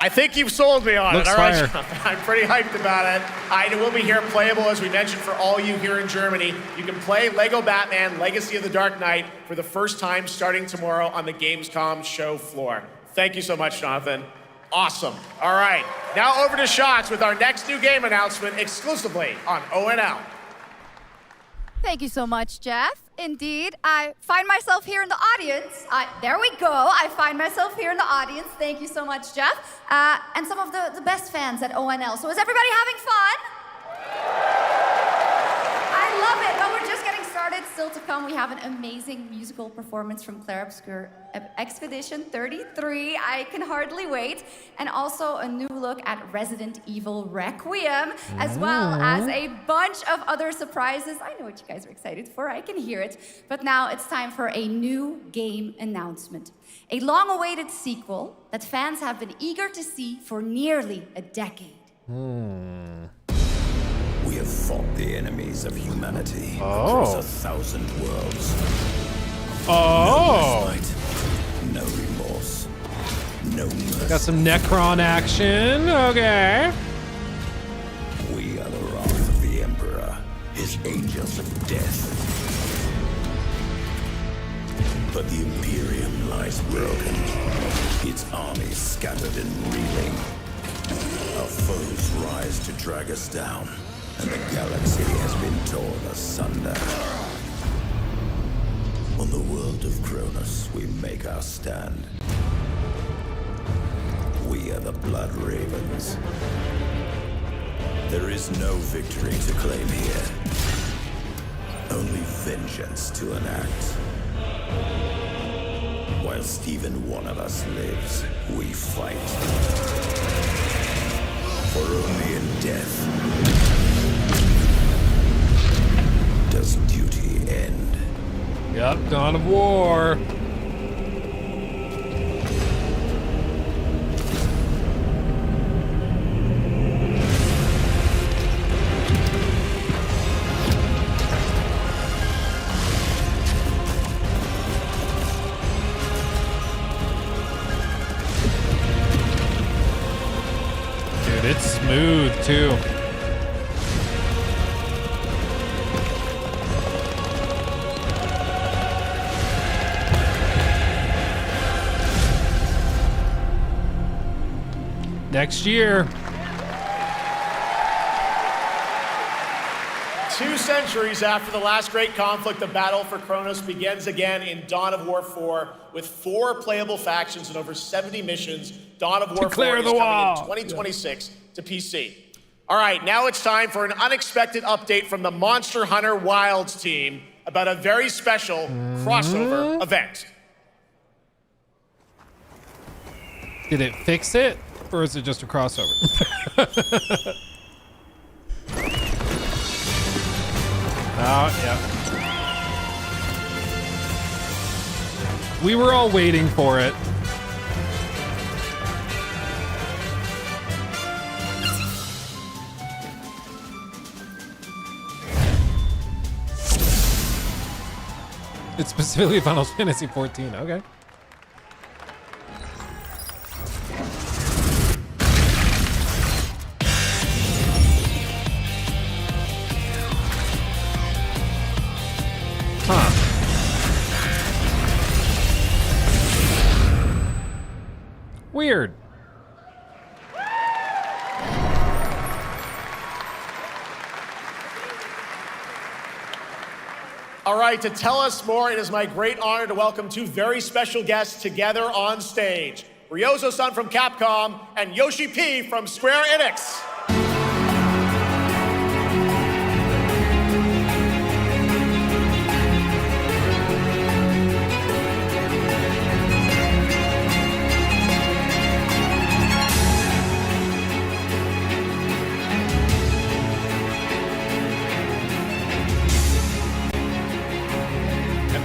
I think you've sold me on Looks it. All right, fire. Jonathan, I'm pretty hyped about it. It will be here playable, as we mentioned, for all you here in Germany. You can play Lego Batman Legacy of the Dark Knight for the first time starting tomorrow on the Gamescom show floor. Thank you so much, Jonathan. Awesome. All right, now over to Shots with our next new game announcement exclusively on ONL. Thank you so much, Jeff. Indeed, I find myself here in the audience. There we go. I find myself here in the audience. Thank you so much, Jeff. And some of the best fans at ONL. So is everybody having fun? I love it. But we're just getting started. Still to come, we have an amazing musical performance from Claire Obscure Expedition 33. I can hardly wait. And also a new look at Resident Evil Requiem, as well as a bunch of other surprises. I know what you guys are excited for. I can hear it. But now it's time for a new game announcement. A long-awaited sequel that fans have been eager to see for nearly a decade. We have fought the enemies of humanity across 1,000 worlds. No respite, no remorse, no mercy. Got some Necron action. Okay. We are the wrath of the Emperor, his angels of death. But the Imperium lies broken, its armies scattered and reeling. Our foes rise to drag us down, and the galaxy has been torn asunder. On the world of Cronus, we make our stand. We are the Blood Ravens. There is no victory to claim here, only vengeance to enact. Whilst even one of us lives, we fight. For only in death Yep, Dawn of War. Dude, it's smooth too. Next year. 2 centuries after the last great conflict, the battle for Kronos begins again in Dawn of War 4 with 4 playable factions and over 70 missions. Dawn of War 4 is coming in 2026 to PC. All right, now it's time for an unexpected update from the Monster Hunter Wilds team about a very special crossover event. Did it fix it? Or is it just a crossover? Oh, yeah. We were all waiting for it. It's specifically Final Fantasy 14. Okay. Weird. All right, to tell us more, it is my great honor to welcome 2 very special guests together on stage. Ryozo-san from Capcom and Yoshi P from Square Enix.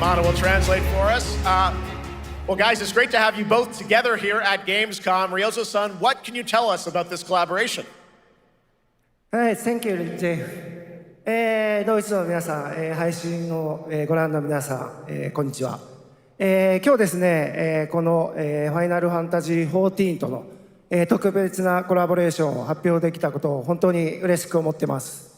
Mana will translate for us. Well, guys, it's great to have you both together here at Gamescom. Ryozo-san, what can you tell us about this collaboration? Hi, thank you, Jay. ドイツの皆さん、配信をご覧の皆さん、こんにちは。今日ですね、このファイナルファンタジー14との特別なコラボレーションを発表できたことを本当に嬉しく思ってます。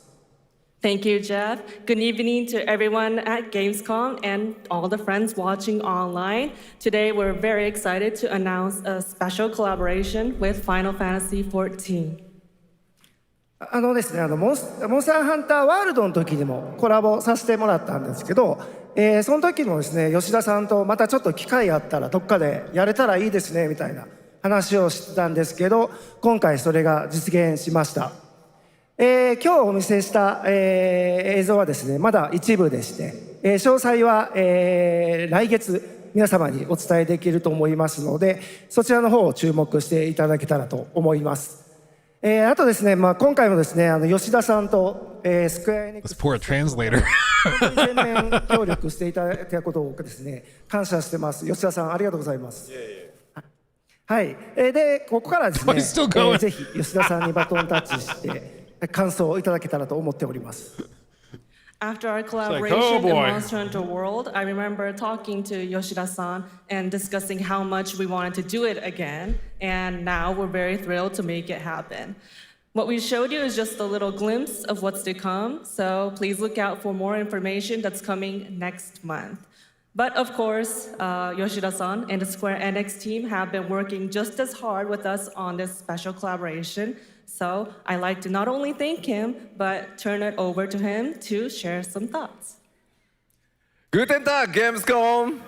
Thank you, Jeff. Good evening to everyone at Gamescom and all the friends watching online. Today, we're very excited to announce a special collaboration with Final Fantasy XIV. ですね、モンスターハンターワールドの時にもコラボさせてもらったんですけど、その時もですね、吉田さんとまたちょっと機会あったらどっかでやれたらいいですねみたいな話をしてたんですけど、今回それが実現しました。今日お見せした、映像はですね、まだ一部でして、詳細は、来月皆様にお伝えできると思いますので、そちらの方を注目していただけたらと思います。あとですね、今回もですね、吉田さんと、スクエアエニックス poor translator 全面協力していただいたことをですね、感謝してます。吉田さん、ありがとうございます。はい、でここからですね、ぜひ吉田さんにバトンタッチして感想をいただけたらと思っております。After our collaboration in Monster Hunter World, I remember talking to Yoshida-san and discussing how much we wanted to do it again, and now we're very thrilled to make it happen. What we showed you is just a little glimpse of what's to come, so please look out for more information that's coming next month. But of course, Yoshida-san and the Square Enix team have been working just as hard with us on this special collaboration. So I'd like to not only thank him, but turn it over to him to share some thoughts. Guten Tag, Gamescom!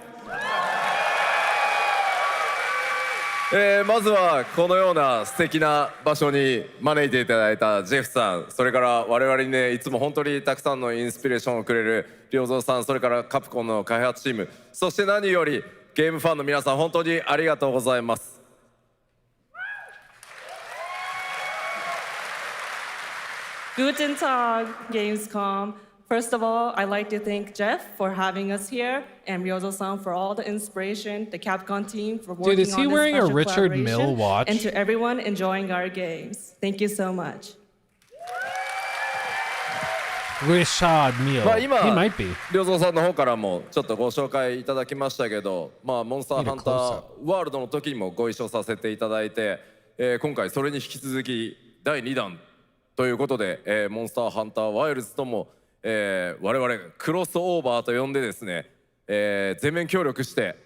まずはこのような素敵な場所に招いていただいたジェフさん、それから我々にね、いつも本当にたくさんのインスピレーションをくれる良三さん、それからカプコンの開発チーム、そして何よりゲームファンの皆さん、本当にありがとうございます。Guten Tag, Gamescom. First of all, I'd like to thank Jeff for having us here, and Ryozo-san for all the inspiration, the Capcom team for working on this special Dude, is he wearing a Richard Mill collaboration, watch? and to everyone enjoying our games. Thank you so much. Richard Mill. まあ今 He might be. 良三さんの方からもちょっとご紹介いただきましたけど、まあモンスターハンターワールドの時にもご一緒させていただいて、今回それに引き続き第2弾ということで、モンスターハンターワイルズとも、我々クロスオーバーと呼んでですね、全面協力して、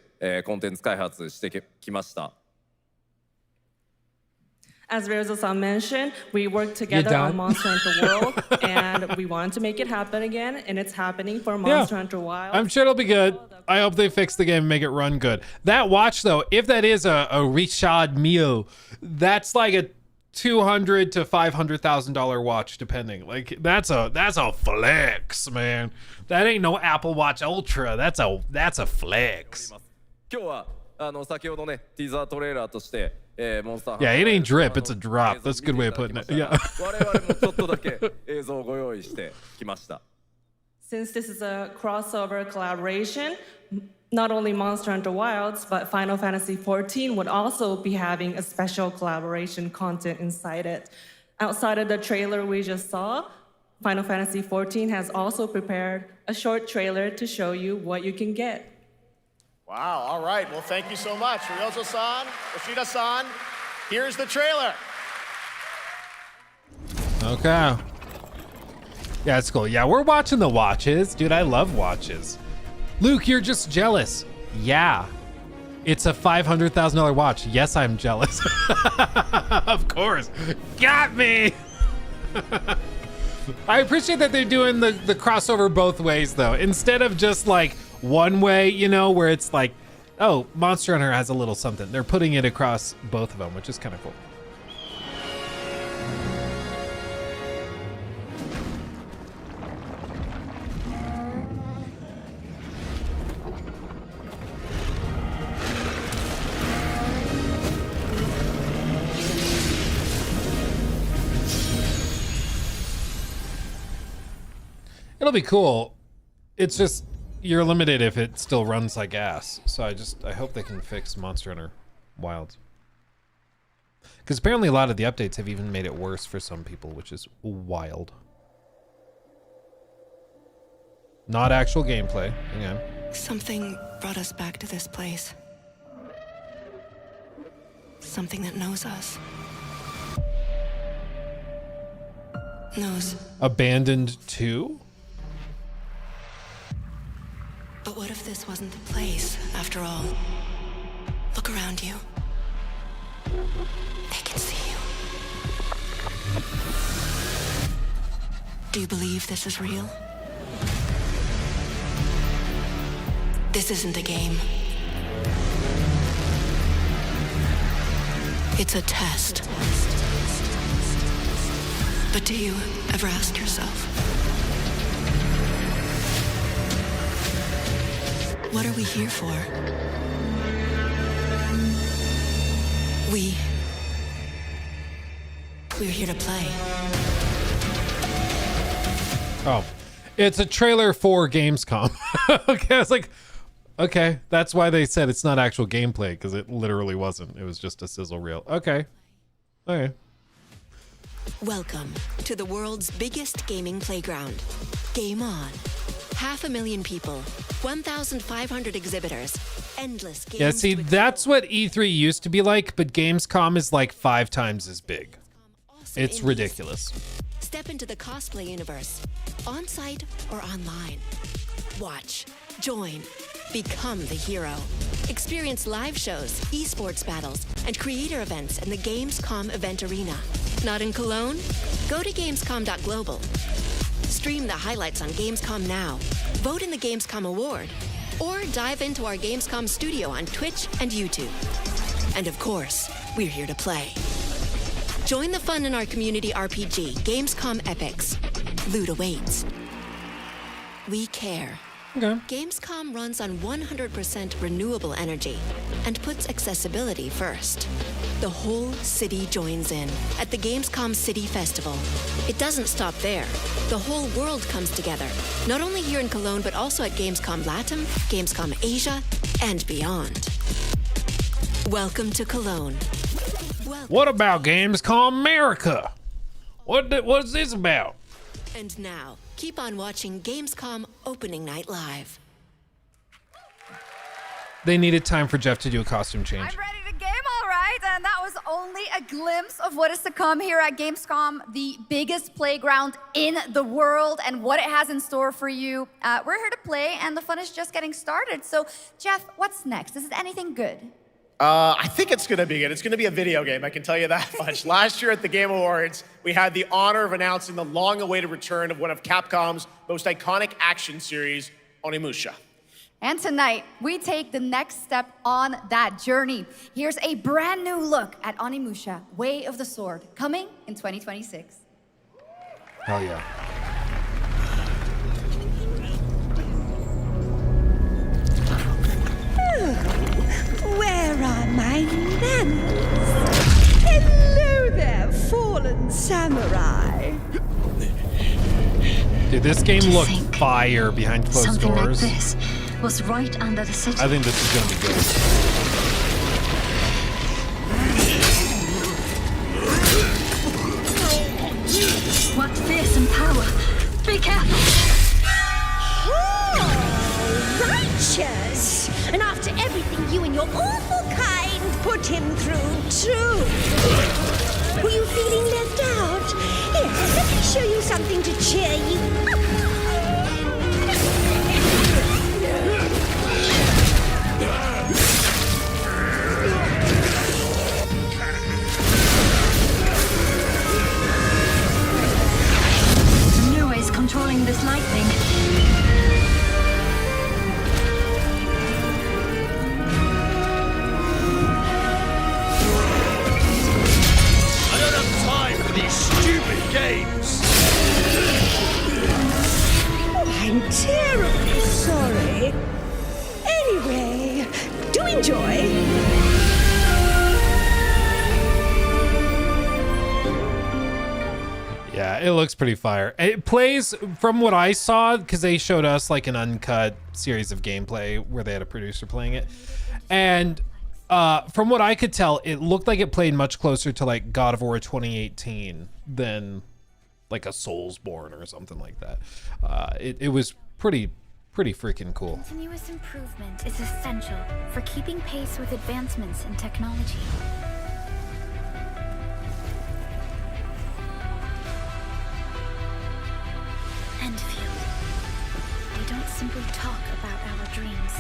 コンテンツ開発してきました。As Ryozo-san mentioned, we worked together on Monster Hunter World, and we wanted to make it happen again, and it's happening for Monster Hunter Wild. I'm sure it'll be good. I hope they fix the game and make it run good. That watch, though, if that is a Richard Mille, that's like a $200,000 to $500,000 watch, depending. Like that's a flex, man. That ain't no Apple Watch Ultra. That's a flex. 今日は先ほどねティーザートレーラーとして、モンスター Yeah, it ain't drip. It's a drop. That's a good way of putting it. Yeah. 我々もちょっとだけ映像をご用意してきました。Since this is a crossover collaboration, not only Monster Hunter Wilds, but Final Fantasy XIV would also be having a special collaboration content inside it. Outside of the trailer we just saw, Final Fantasy XIV has also prepared a short trailer to show you what you can get. Wow, all right. Well, thank you so much. Ryozo-san, Yoshida-san, here's the trailer. Okay. Yeah, it's cool. Yeah, we're watching the watches. Dude, I love watches. Luke, you're just jealous. Yeah. It's a $500,000 watch. Yes, I'm jealous. Of course. Got me. I appreciate that they're doing the crossover both ways, though. Instead of just like one way, you know, where it's like, oh, Monster Hunter has a little something. They're putting it across both of them, which is kind of cool. It'll be cool. It's just you're limited if it still runs like ass. So I hope they can fix Monster Hunter Wilds. Because apparently a lot of the updates have even made it worse for some people, which is wild. Not actual gameplay. Hang on. Something brought us back to this place. Something that knows us. Knows. Abandoned 2? But what if this wasn't the place, after all? Look around you. They can see you. Do you believe this is real? This isn't a game. It's a test. But do you ever ask yourself, what are we here for? We're here to play. Oh, it's a trailer for Gamescom. Okay, I was like, okay, that's why they said it's not actual gameplay, because it literally wasn't. It was just a sizzle reel. Okay. Okay. Welcome to the world's biggest gaming playground. Game on. 500,000 people, 1,500 exhibitors, endless games. Yeah, see, that's what E3 used to be like, but Gamescom is like 5 times as big. It's ridiculous. Step into the cosplay universe, on-site or online. Watch, join, become the hero. Experience live shows, esports battles, and creator events in the Gamescom event arena. Not in Cologne? Go to Gamescom.global. Stream the highlights on Gamescom Now, vote in the Gamescom Award, or dive into our Gamescom studio on Twitch and YouTube. And of course, we're here to play. Join the fun in our community RPG, Gamescom Epics. Loot awaits. We care. Okay. Gamescom runs on 100% renewable energy and puts accessibility first. The whole city joins in at the Gamescom City Festival. It doesn't stop there. The whole world comes together, not only here in Cologne, but also at Gamescom Latam, Gamescom Asia, and beyond. Welcome to Cologne. What about Gamescom America? What's this about? And now, keep on watching Gamescom Opening Night Live. They needed time for Jeff to do a costume change. I'm ready to game, all right. And that was only a glimpse of what is to come here at Gamescom, the biggest playground in the world, and what it has in store for you. We're here to play, and the fun is just getting started. So, Jeff, what's next? Is it anything good? I think it's gonna be good. It's gonna be a video game, I can tell you that much. Last year at the Game Awards, we had the honor of announcing the long-awaited return of one of Capcom's most iconic action series, Onimusha. And tonight, we take the next step on that journey. Here's a brand new look at Onimusha, Way of the Sword, coming in 2026. Hell yeah. Where are my manners? Hello there, fallen samurai. Dude, this game looked fire behind closed Something doors. like this was right under the city. I think this is gonna be good. What fearsome power! Be careful! Oh, righteous! And after everything you and your awful kind put him through, too. Were you feeling left out? Here, let me show you something to cheer you up. New ways controlling this lightning. I don't have time for these stupid games. Oh, I'm terribly sorry. Anyway, do enjoy. Yeah, it looks pretty fire. It plays, from what I saw, because they showed us like an uncut series of gameplay where they had a producer playing it. And from what I could tell, it looked like it played much closer to like God of War 2018 than like a Soulsborne or something like that. It was pretty freaking cool. Continuous improvement is essential for keeping pace with advancements in technology. Enfield. They don't simply talk about our dreams.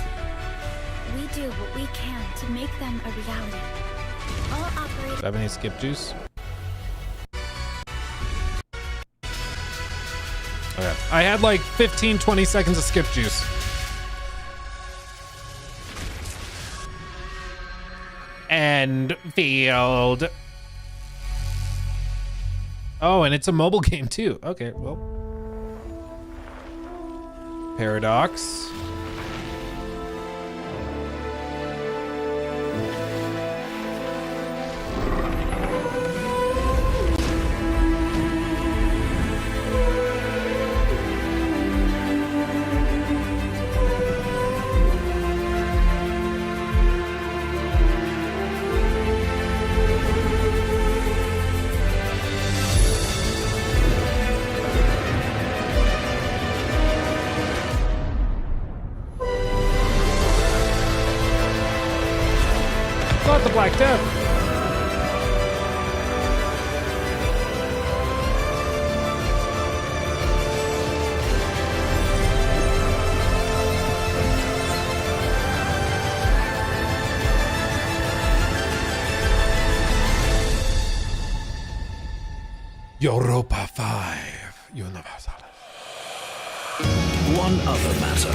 We do what we can to make them a reality. All operate. Do I have any skip juice? Okay. I had like 15-20 seconds of skip juice. Enfield. Oh, and it's a mobile game too. Okay, well. Paradox. Not the Black Death. Europa 5 Universal. One other matter.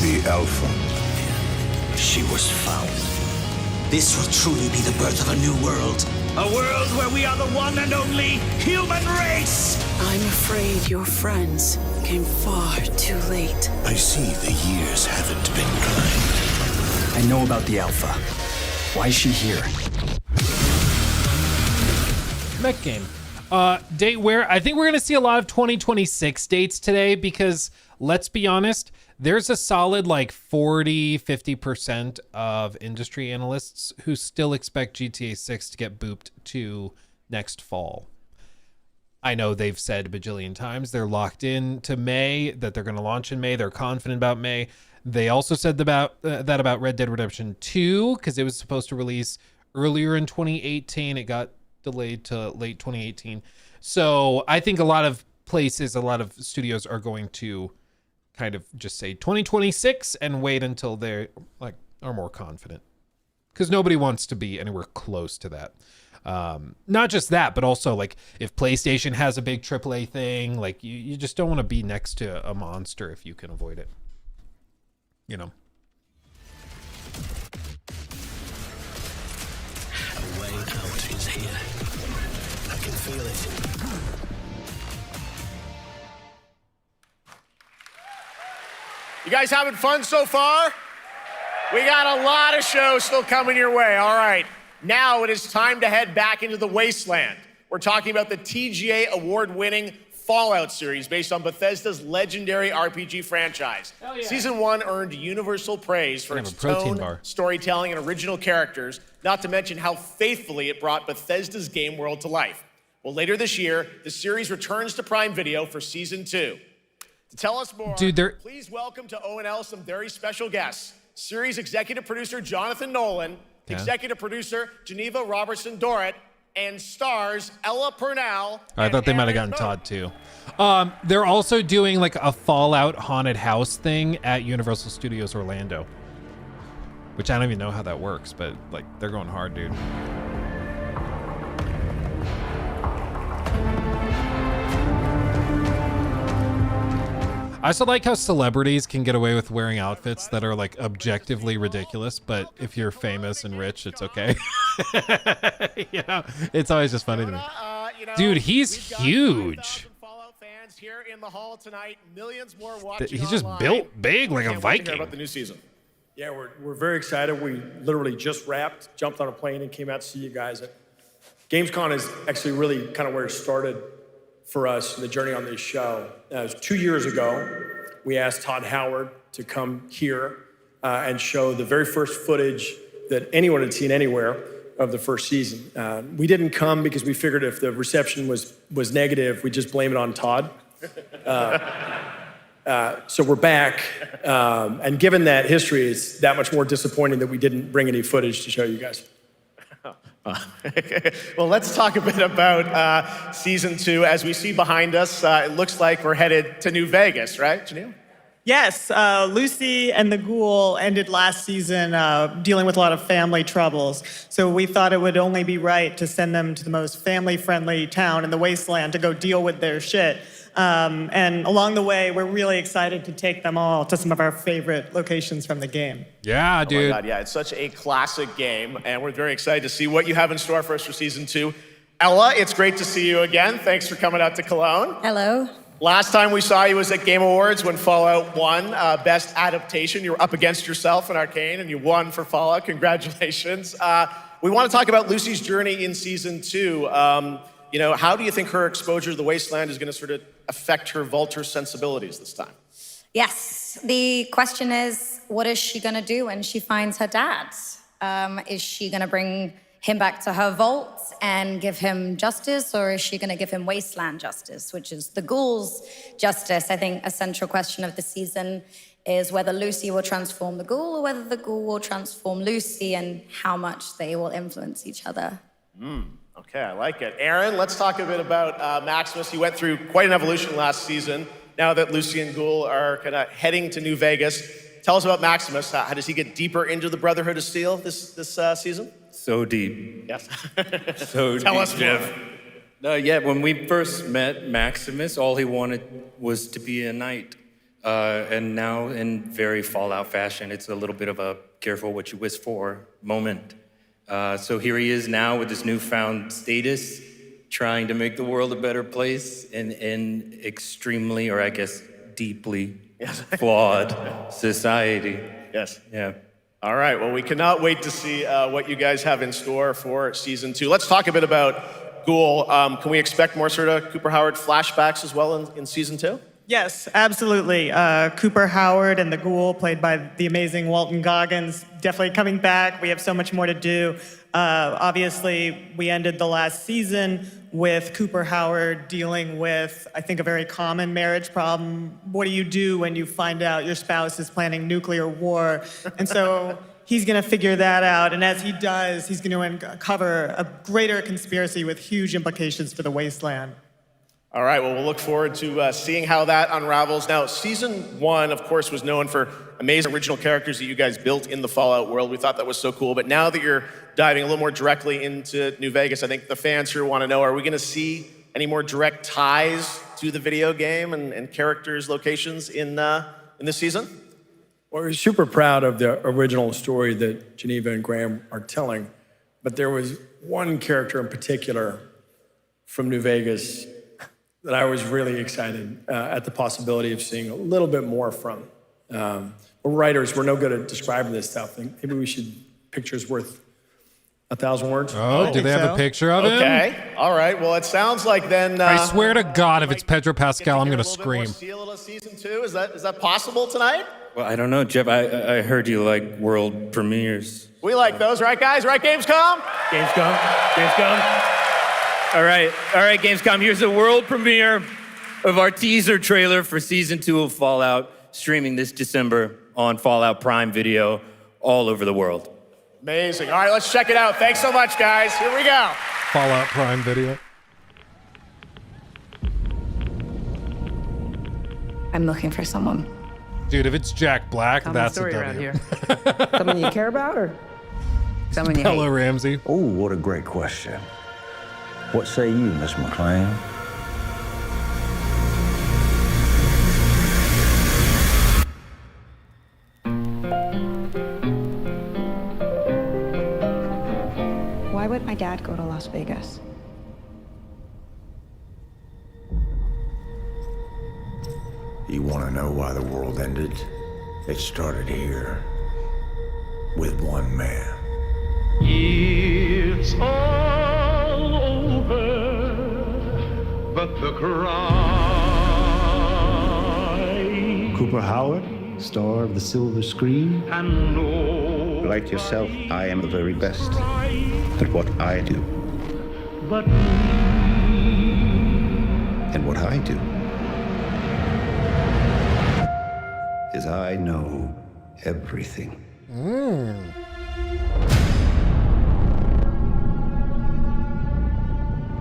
The Alpha. She was found. This will truly be the birth of a new world. A world where we are the one and only human race! I'm afraid your friends came far too late. I see the years haven't been kind. I know about the Alpha. Why is she here? mech game. Date where I think we're going to see a lot of 2026 dates today because let's be honest, there's a solid like 40-50% of industry analysts who still expect GTA 6 to get booped to next fall. I know they've said a bajillion times they're locked in to May, that they're going to launch in May. They're confident about May. They also said that about Red Dead Redemption 2 because it was supposed to release earlier in 2018. It got delayed to late 2018. So I think a lot of places, a lot of studios are going to kind of just say 2026 and wait until they like are more confident because nobody wants to be anywhere close to that. Not just that, but also like if PlayStation has a big AAA thing, like you just don't want to be next to a monster if you can avoid it. You know. A way out is here. I can feel it. You guys having fun so far? We got a lot of shows still coming your way. All right. Now it is time to head back into the wasteland. We're talking about the TGA award-winning Fallout series based on Bethesda's legendary RPG franchise. Hell yeah. Season 1 earned universal praise for its tone, storytelling, and original characters, not to mention how faithfully it brought Bethesda's game world to life. Well, later this year, the series returns to Prime Video for Season 2. To tell us more, please welcome to ONL some very special guests. Series executive producer Jonathan Nolan, executive producer Geneva Robertson-Dorrit, and stars Ella Purnell. I thought they might have gotten Todd too. They're also doing like a Fallout haunted house thing at Universal Studios Orlando, which I don't even know how that works, but like they're going hard, dude. I also like how celebrities can get away with wearing outfits that are like objectively ridiculous, but if you're famous and rich, it's okay. You know, it's always just funny to me. Dude, he's huge. Here in the hall tonight, millions more He's just built big like a Viking. About the new season. Yeah, we're very excited. We literally just wrapped, jumped on a plane, and came out to see you guys. Gamescom is actually really kind of where it started for us, the journey on this show. It was 2 years ago. We asked Todd Howard to come here and show the very first footage that anyone had seen anywhere of the first season. We didn't come because we figured if the reception was negative, we'd just blame it on Todd. So we're back, and given that history, it's that much more disappointing that we didn't bring any footage to show you guys. Well, let's talk a bit about Season 2. As we see behind us, it looks like we're headed to New Vegas, right, Janelle? Yes, Lucy and the Ghoul ended last season dealing with a lot of family troubles. So we thought it would only be right to send them to the most family-friendly town in the wasteland to go deal with their shit. And along the way, we're really excited to take them all to some of our favorite locations from the game. Yeah, dude. Oh my God, yeah, it's such a classic game, and we're very excited to see what you have in store for us for Season 2. Ella, it's great to see you again. Thanks for coming out to Cologne. Hello. Last time we saw you was at Game Awards when Fallout won Best Adaptation. You were up against yourself in Arcane, and you won for Fallout. Congratulations. We want to talk about Lucy's journey in Season 2. You know, how do you think her exposure to the wasteland is going to sort of affect her vulture sensibilities this time? Yes, the question is, what is she going to do when she finds her dad? Is she going to bring him back to her vault and give him justice, or is she going to give him wasteland justice, which is the ghoul's justice? I think a central question of the season is whether Lucy will transform the ghoul or whether the ghoul will transform Lucy, and how much they will influence each other. Okay, I like it. Aaron, let's talk a bit about Maximus. He went through quite an evolution last season. Now that Lucy and Ghoul are kind of heading to New Vegas, tell us about Maximus. How does he get deeper into the Brotherhood of Steel this season? So deep. Yes. So Tell deep, us more. Jeff. Yeah, when we first met Maximus, all he wanted was to be a knight. And now, in very Fallout fashion, it's a little bit of a careful what you wish for moment. So here he is now with this newfound status, trying to make the world a better place in extremely, or I guess deeply flawed society. Yes. Yeah. All right, well, we cannot wait to see what you guys have in store for Season 2. Let's talk a bit about Ghoul, can we expect more sort of Cooper Howard flashbacks as well in season 2? Yes, absolutely. Cooper Howard and the Ghoul, played by the amazing Walton Goggins, definitely coming back. We have so much more to do. Obviously, we ended the last season with Cooper Howard dealing with, I think, a very common marriage problem. What do you do when you find out your spouse is planning nuclear war? And so he's going to figure that out. And as he does, he's going to uncover a greater conspiracy with huge implications for the Wasteland. All right, well, we'll look forward to seeing how that unravels. Now, season 1, of course, was known for amazing original characters that you guys built in the Fallout world. We thought that was so cool. But now that you're diving a little more directly into New Vegas, I think the fans here want to know, are we going to see any more direct ties to the video game and characters' locations in this season? Well, we're super proud of the original story that Geneva and Graham are telling. But there was one character in particular from New Vegas that I was really excited at the possibility of seeing a little bit more from. We're writers, we're no good at describing this stuff. Maybe we should, pictures worth 1,000 words. Oh, do they have a picture of him? Okay, all right, well, it sounds like then... I swear to God, if it's Pedro Pascal, I'm going to scream. See a little season 2, is that possible tonight? Well, I don't know, Jeff. I heard you like world premieres. We like those, right, guys? Right, Gamescom? Gamescom. All right, Gamescom. Here's the world premiere of our teaser trailer for season 2 of Fallout, streaming this December on Fallout Prime Video all over the world. Amazing. All right, let's check it out. Thanks so much, guys. Here we go. Fallout Prime Video. I'm looking for someone. Dude, if it's Jack Black, that's a W. Around here. Someone you care about or someone you Bella hate? Ramsey. Oh, what a great question. What say you, Miss McLean? Why would my dad go to Las Vegas? You want to know why the world ended? It started here with one man. It's all over, but the cry. Cooper Howard, star of the silver screen. And no, Like yourself, I am the very best at what I do. but And what I do is I know everything.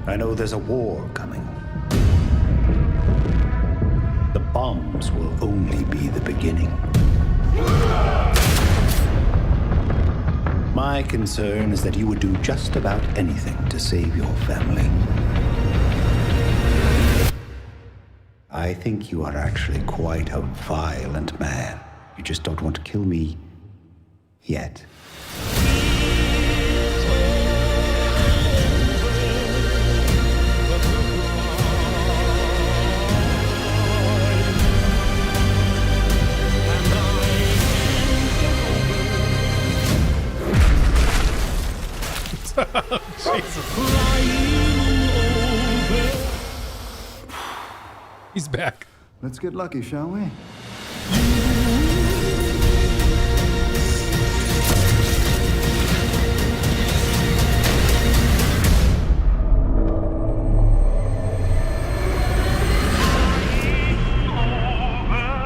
I know there's a war coming. The bombs will only be the beginning. My concern is that you would do just about anything to save your family. I think you are actually quite a violent man. You just don't want to kill me yet. He's back. Let's get lucky, shall we?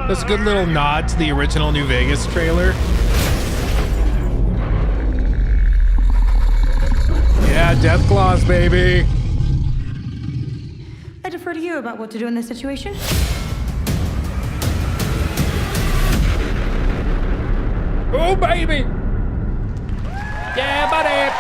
That's a good little nod to the original New Vegas trailer. Yeah, death claws, baby. I defer to you about what to do in this situation. Oh, baby. Yeah, buddy.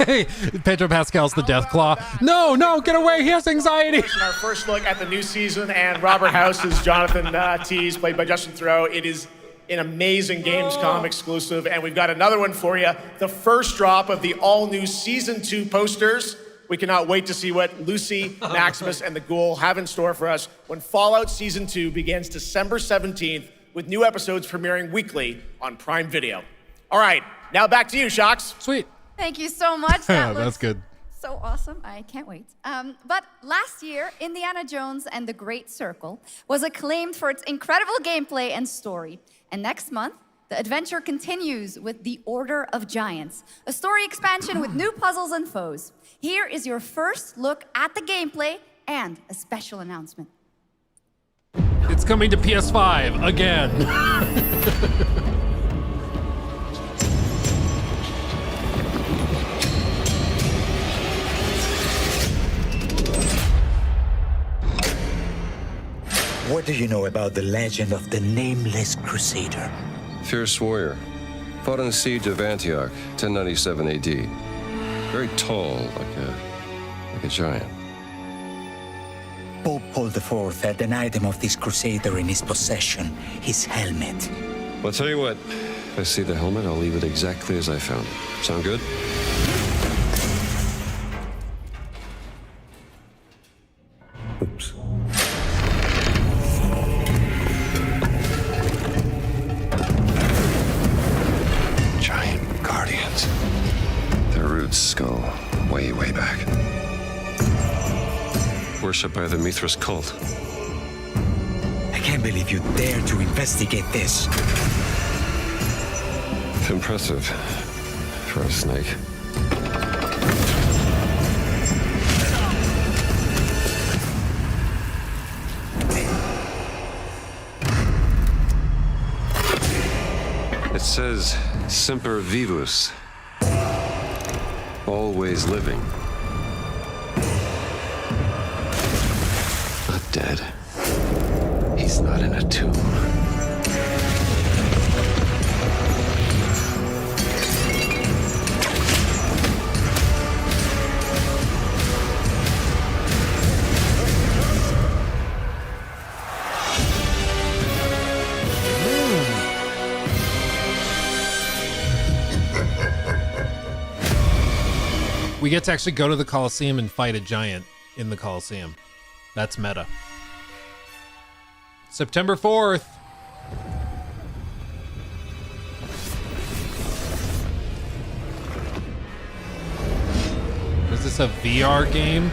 Hey, Pedro Pascal's the death claw. No, get away. He has anxiety. Our first look at the new season, and Robert House is Jonathan Tease, played by Justin Theroux. It is an amazing Gamescom exclusive, and we've got another one for you. The first drop of the all-new Season 2 posters. We cannot wait to see what Lucy, Maximus, and the Ghoul have in store for us when Fallout Season 2 begins December 17th, with new episodes premiering weekly on Prime Video. All right, now back to you, Shocks. Sweet. Thank you so much. That That's looks good. so awesome. I can't wait. But last year, Indiana Jones and the Great Circle was acclaimed for its incredible gameplay and story. And next month, the adventure continues with The Order of Giants, a story expansion with new puzzles and foes. Here is your first look at the gameplay and a special announcement. It's coming to PS5 again. What do you know about the legend of the Nameless Crusader? Fierce warrior. Fought in the siege of Antioch, 1097 AD. Very tall, like a giant. Pope Paul IV had an item of this crusader in his possession, his helmet. Well, I'll tell you what. If I see the helmet, I'll leave it exactly as I found it. Sound good? Oops. Giant guardians. Their roots go way, way back. Worshipped by the Mithras cult. I can't believe you dare to investigate this. Impressive for a snake. It says Semper Vivus. Always living. Not dead. He's not in a tomb. We get to actually go to the Coliseum and fight a giant in the Coliseum. That's meta. September 4th. Is this a VR game?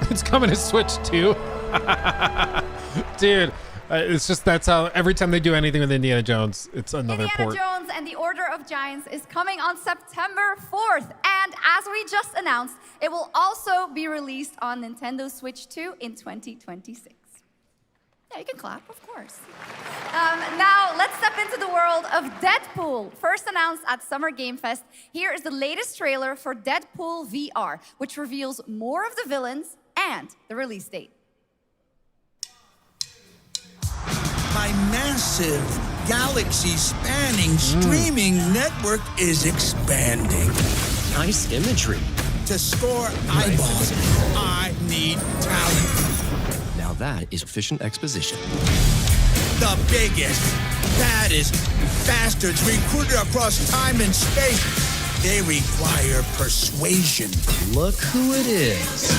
It's coming to Switch too. Dude, it's just that's how every time they do anything with Indiana Jones, it's another port. Indiana Jones and the Order of Giants is coming on September 4th. And as we just announced, it will also be released on Nintendo Switch 2 in 2026. Yeah, you can clap, of course. Now, let's step into the world of Deadpool. First announced at Summer Game Fest, here is the latest trailer for Deadpool VR, which reveals more of the villains and the release date. My massive, galaxy-spanning streaming network is expanding. Nice imagery. To score eyeballs, I need talent. Now that is efficient exposition. The biggest, baddest bastards recruited across time and space. They require persuasion. Look who it is.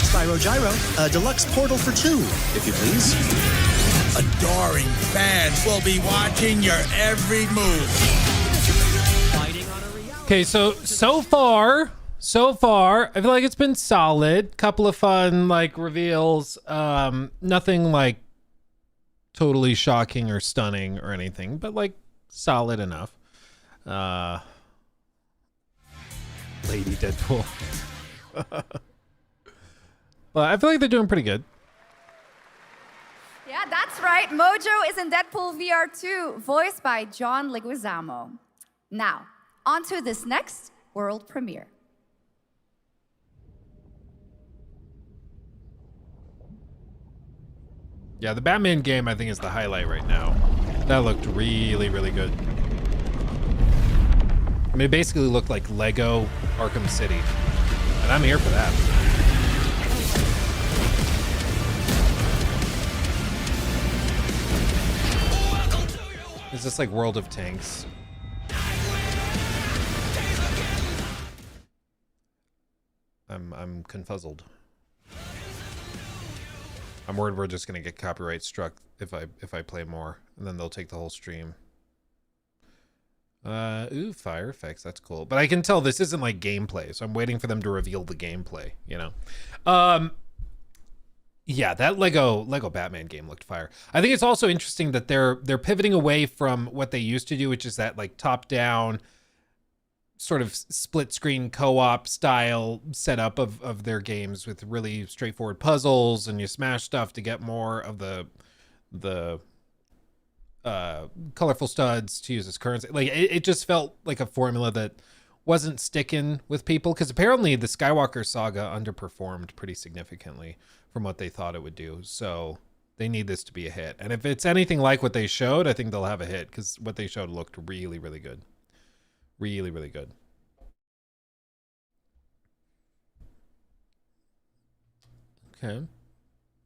Spyro Gyro, a deluxe portal for 2, if you please. Adoring fans will be watching your every move. Okay, so far, I feel like it's been solid. Couple of fun like reveals. Nothing like totally shocking or stunning or anything, but like solid enough. Lady Deadpool. Well, I feel like they're doing pretty good. Yeah, that's right. Mojo is in Deadpool VR 2, voiced by John Leguizamo. Now, on to this next world premiere. Yeah, the Batman game, I think, is the highlight right now. That looked really, really good. I mean, it basically looked like Lego Arkham City. And I'm here for that. Is this like World of Tanks? I'm confuzzled. I'm worried we're just gonna get copyright struck if I play more, and then they'll take the whole stream. Ooh, fire effects, that's cool. But I can tell this isn't like gameplay, so I'm waiting for them to reveal the gameplay, you know? Yeah, that Lego Batman game looked fire. I think it's also interesting that they're pivoting away from what they used to do, which is that like top-down sort of split screen co-op style setup of their games with really straightforward puzzles, and you smash stuff to get more of the colorful studs to use as currency. Like it just felt like a formula that wasn't sticking with people, because apparently the Skywalker saga underperformed pretty significantly from what they thought it would do. So they need this to be a hit. And if it's anything like what they showed, I think they'll have a hit, because what they showed looked really, really good. Really, really good. Okay.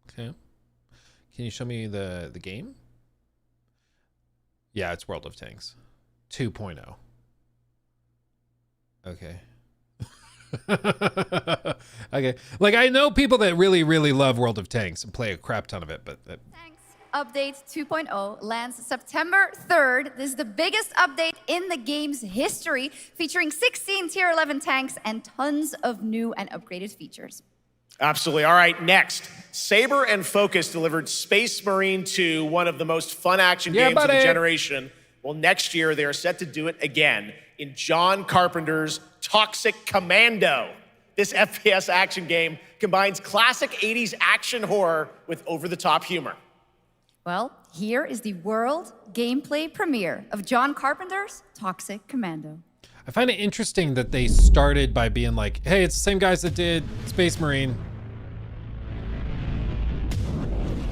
Okay. Can you show me the game? Yeah, it's World of Tanks 2.0. Okay. Okay. Like, I know people that really, really love World of Tanks and play a crap ton of it, but... Update 2.0 lands September 3rd. This is the biggest update in the game's history, featuring 16 Tier 11 tanks and tons of new and upgraded features. Absolutely. All right, next. Saber and Focus delivered Space Marine 2, one of the most fun action games of the generation. Well, next year, they are set to do it again in John Carpenter's Toxic Commando. This FPS action game combines classic 80s action horror with over-the-top humor. Well, here is the world gameplay premiere of John Carpenter's Toxic Commando. I find it interesting that they started by being like, hey, it's the same guys that did Space Marine.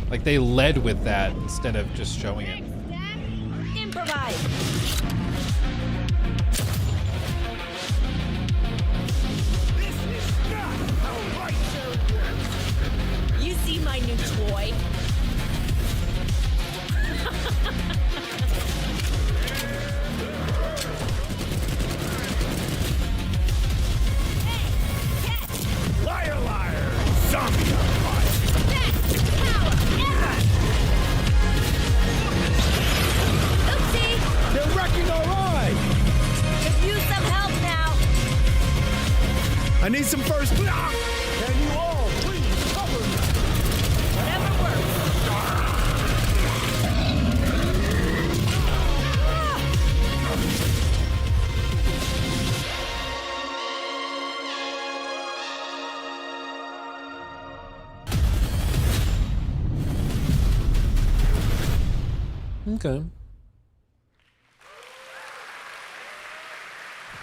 Like, they led with that instead of just showing it. Improvise. You see my new toy? Liar, liar! Zombie liar! Best power ever! Oopsie! They're wrecking our ride! Could use some help now. I need some first. Can you all please cover me? Whatever works. Okay.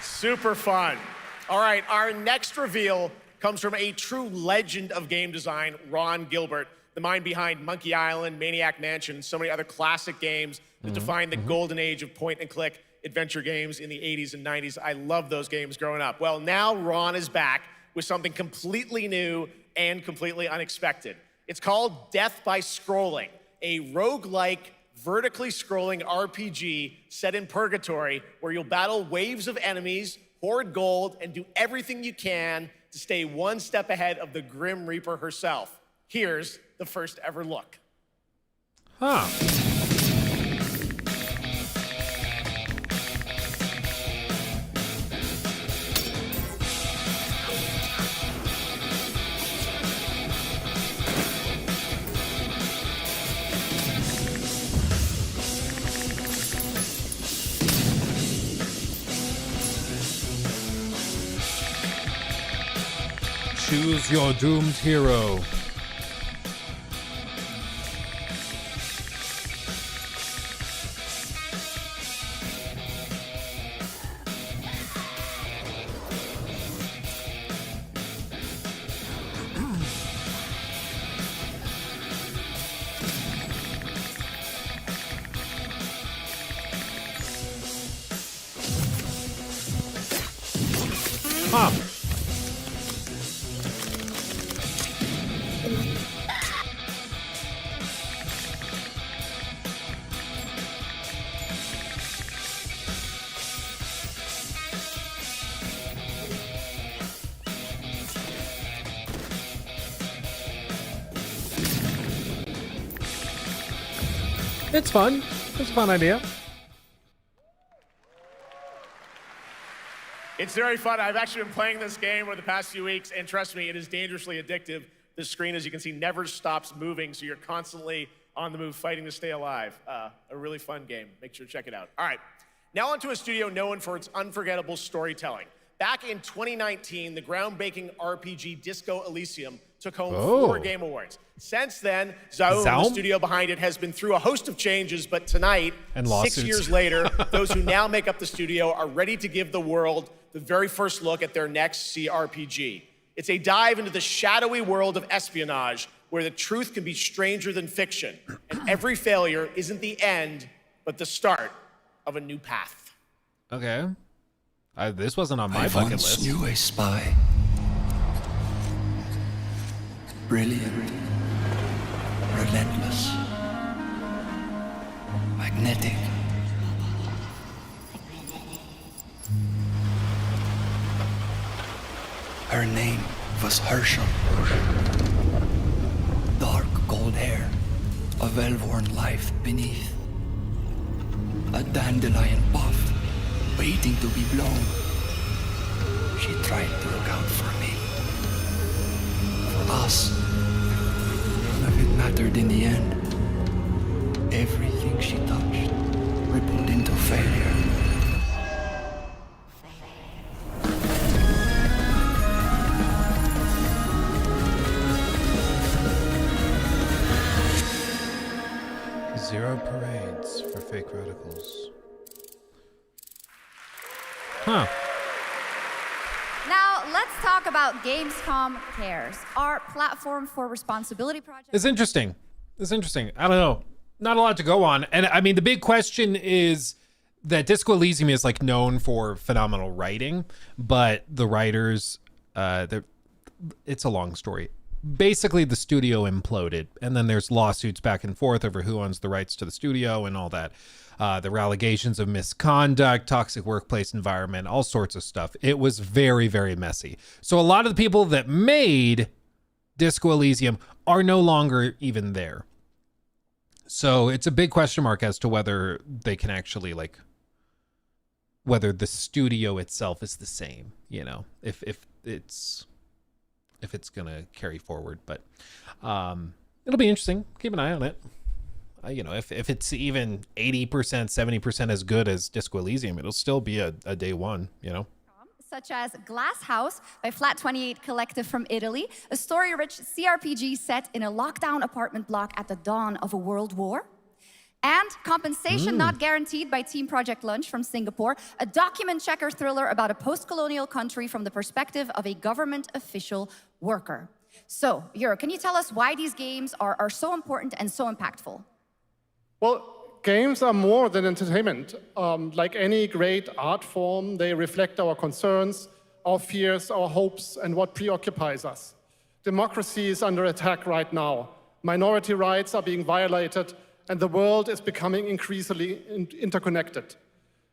Super fun. All right, our next reveal comes from a true legend of game design, Ron Gilbert, the mind behind Monkey Island, Maniac Mansion, and so many other classic games that defined the golden age of point-and-click adventure games in the 80s and 90s. I loved those games growing up. Well, now Ron is back with something completely new and completely unexpected. It's called Death by Scrolling, a roguelike, vertically scrolling RPG set in purgatory where you'll battle waves of enemies, hoard gold, and do everything you can to stay one step ahead of the Grim Reaper herself. Here's the first ever look. Huh. Choose your doomed hero. Huh. It's fun. It's a fun idea. It's very fun. I've actually been playing this game over the past few weeks, and trust me, it is dangerously addictive. The screen, as you can see, never stops moving, so you're constantly on the move fighting to stay alive. A really fun game. Make sure to check it out. All right, now onto a studio known for its unforgettable storytelling. Back in 2019, the groundbreaking RPG Disco Elysium took home 4 Game Awards. Since then, Zaum, the studio behind it, has been through a host of changes, but tonight, and 6 years later, those who now make up the studio are ready to give the world the very first look at their next CRPG. It's a dive into the shadowy world of espionage, where the truth can be stranger than fiction, and every failure isn't the end, but the start of a new path. Okay. This wasn't on my I bucket once list. knew a spy. Brilliant. Relentless. Magnetic. Her name was Herschel. Dark gold hair, a well-worn life beneath. A dandelion puff, waiting to be blown. She tried to look out for me. For us. None of it mattered in the end. Everything she touched rippled into failure. Zero parades for fake radicals. Huh. Now, let's talk about Gamescom Cares, our platform for responsibility project. It's interesting. It's interesting. I don't know. Not a lot to go on. And I mean, the big question is that Disco Elysium is like known for phenomenal writing, but the writers, it's a long story. Basically, the studio imploded, and then there's lawsuits back and forth over who owns the rights to the studio and all that. There were allegations of misconduct, toxic workplace environment, all sorts of stuff. It was very, very messy. So a lot of the people that made Disco Elysium are no longer even there. So it's a big question mark as to whether they can actually, like, whether the studio itself is the same, you know, if it's gonna carry forward. But it'll be interesting. Keep an eye on it. You know, if it's even 80%, 70% as good as Disco Elysium, it'll still be a day one, you know. Such as Glass House by Flat 28 Collective from Italy, a story-rich CRPG set in a lockdown apartment block at the dawn of a world war. And Compensation Not Guaranteed by Team Project Lunch from Singapore, a document checker thriller about a post-colonial country from the perspective of a government official worker. So, Jur, can you tell us why these games are so important and so impactful? Well, games are more than entertainment. Like any great art form, they reflect our concerns, our fears, our hopes, and what preoccupies us. Democracy is under attack right now. Minority rights are being violated, and the world is becoming increasingly interconnected.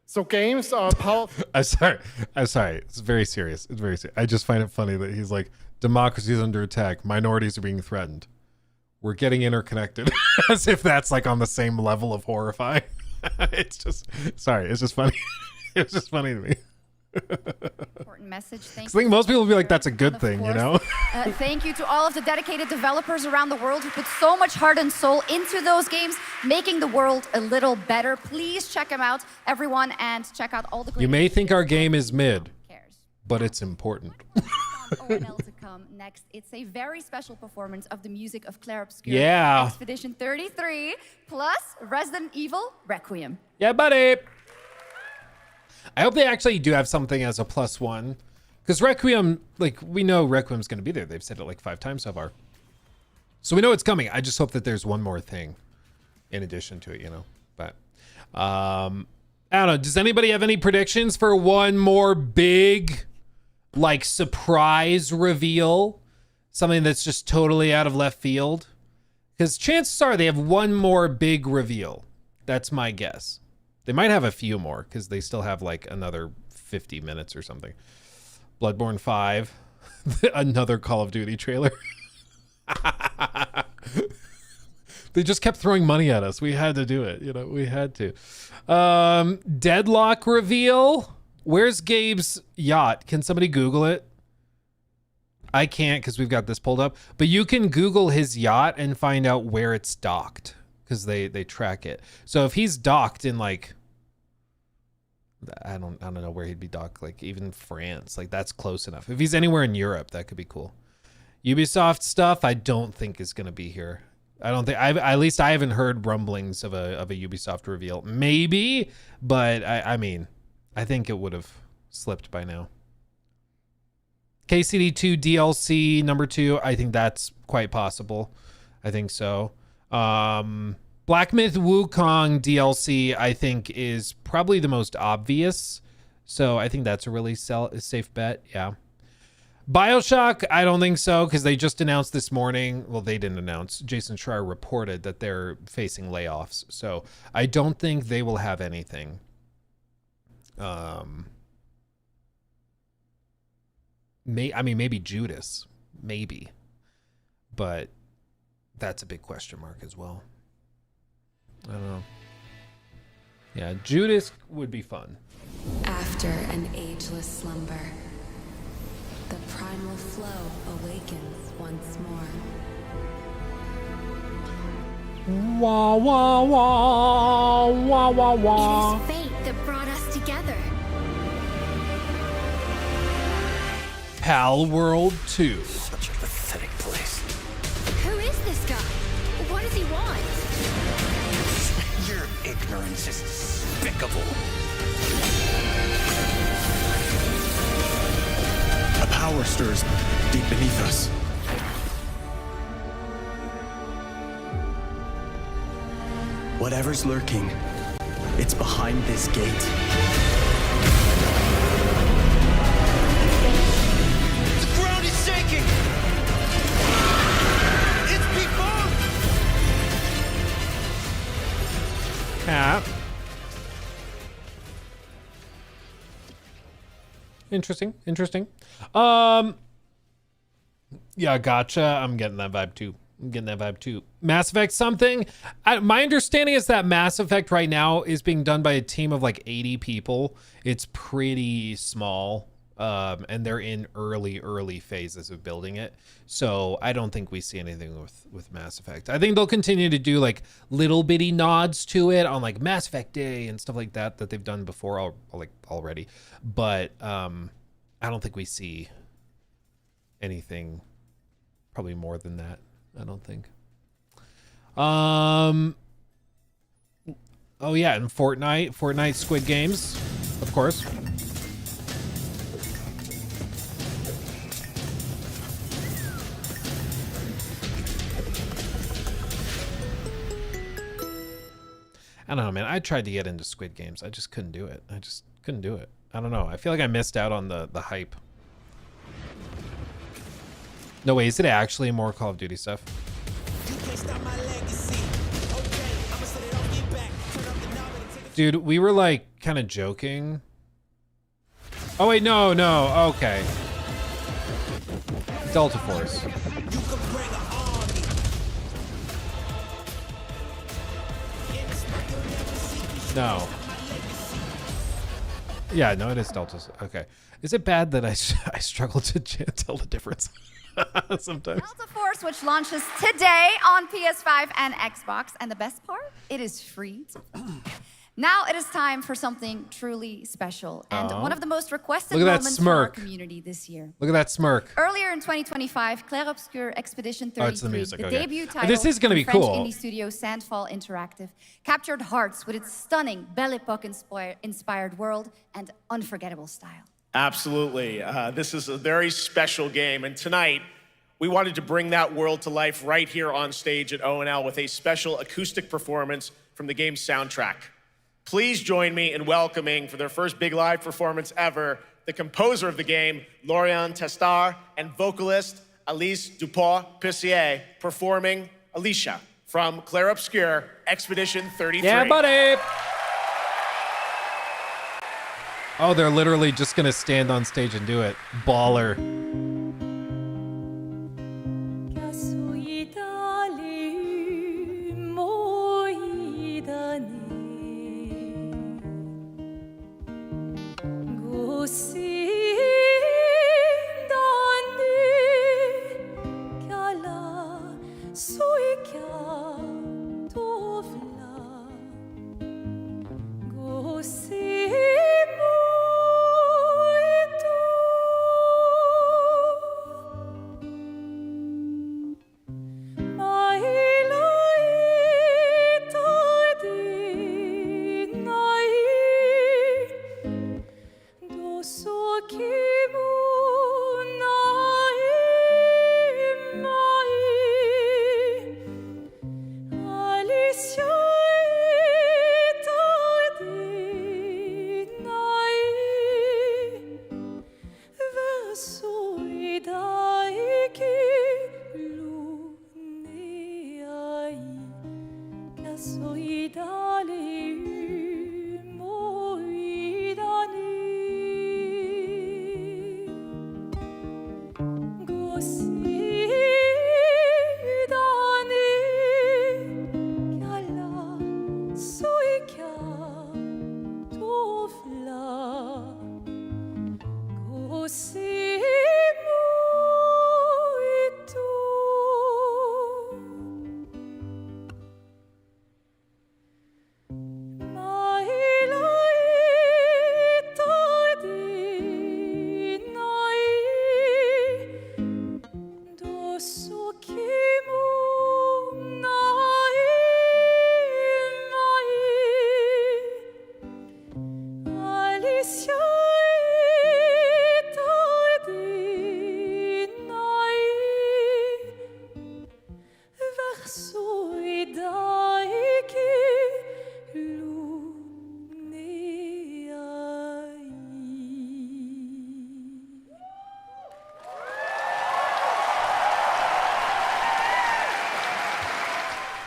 So games are powerful. I'm sorry. It's very serious. It's very serious. I just find it funny that he's like, democracy is under attack. Minorities are being threatened. We're getting interconnected. As if that's like on the same level of horrifying. It's just, sorry. It's just funny. It's just funny to me. Important message. Thank I think most people will be like, that's a good thing, you know? Thank you to all of the dedicated developers around the world who put so much heart and soul into those games, making the world a little better. Please check them out, everyone, and check out all the great. You may think our game is mid, but it's important. ONL to come next. It's a very special performance of the music of Claire Obscure. Yeah. Expedition 33 plus Resident Evil Requiem. Yeah, buddy. I hope they actually do have something as a +1, because Requiem, like, we know Requiem's going to be there. They've said it like 5 times so far. So we know it's coming. I just hope that there's one more thing in addition to it, you know. But I don't know. Does anybody have any predictions for one more big, like, surprise reveal? Something that's just totally out of left field? Because chances are they have one more big reveal. That's my guess. They might have a few more because they still have like another 50 minutes or something. Bloodborne 5, another Call of Duty trailer. They just kept throwing money at us. We had to do it. You know, we had to. Deadlock reveal. Where's Gabe's yacht? Can somebody Google it? I can't because we've got this pulled up. But you can Google his yacht and find out where it's docked because they track it. So if he's docked in like, I don't know where he'd be docked. Like even France, like that's close enough. If he's anywhere in Europe, that could be cool. Ubisoft stuff, I don't think is going to be here. I don't think at least I haven't heard rumblings of a Ubisoft reveal. Maybe, but I mean, I think it would have slipped by now. KCD2 DLC number 2, I think that's quite possible. I think so. Black Myth Wukong DLC, I think is probably the most obvious. So I think that's a really safe bet. Yeah. Bioshock, I don't think so because they just announced this morning. Well, they didn't announce. Jason Schreier reported that they're facing layoffs. So I don't think they will have anything. Maybe Judas. Maybe. But that's a big question mark as well. I don't know. Yeah, Judas would be fun. After an ageless slumber, the primal flow awakens once more. Wah, wah, wah, wah, wah, wah. It is fate that brought us together. Pal World 2. Such a pathetic place. Who is this guy? What does he want? Your ignorance is despicable. A power stirs deep beneath us. Whatever's lurking, it's behind this gate. The ground is shaking! It's people! Cat. Interesting. Yeah, gotcha. I'm getting that vibe too. Mass Effect something. My understanding is that Mass Effect right now is being done by a team of like 80 people. It's pretty small. And they're in early phases of building it. So I don't think we see anything with Mass Effect. I think they'll continue to do like little bitty nods to it on like Mass Effect Day and stuff like that they've done before already. But I don't think we see anything probably more than that. I don't think. Oh yeah, and Fortnite Squid Games, of course. I don't know, man. I tried to get into Squid Games. I just couldn't do it. I don't know. I feel like I missed out on the hype. No way, is it actually more Call of Duty stuff? Dude, we were like kind of joking. Oh wait, no, okay. Delta Force. No. Yeah, no, it is Delta. Okay. Is it bad that I struggle to tell the difference sometimes? Delta Force, which launches today on PS5 and Xbox. And the best part, it is free to play. Now it is time for something truly special and one of the most requested moments for our community this year. Look at that smirk. Earlier in 2025, Clair Obscur Expedition 33, it's the music, okay. debut title This is gonna be from French cool. indie studio Sandfall Interactive, captured hearts with its stunning Belle Epoque inspired world and unforgettable style. Absolutely. This is a very special game, and tonight we wanted to bring that world to life right here on stage at ONL with a special acoustic performance from the game's soundtrack. Please join me in welcoming, for their first big live performance ever, the composer of the game, Lauriane Testard, and vocalist Alice Dupont-Pissier, performing Alicia from Clair Obscur Expedition 33. Yeah, buddy! Oh, they're literally just gonna stand on stage and do it. Baller.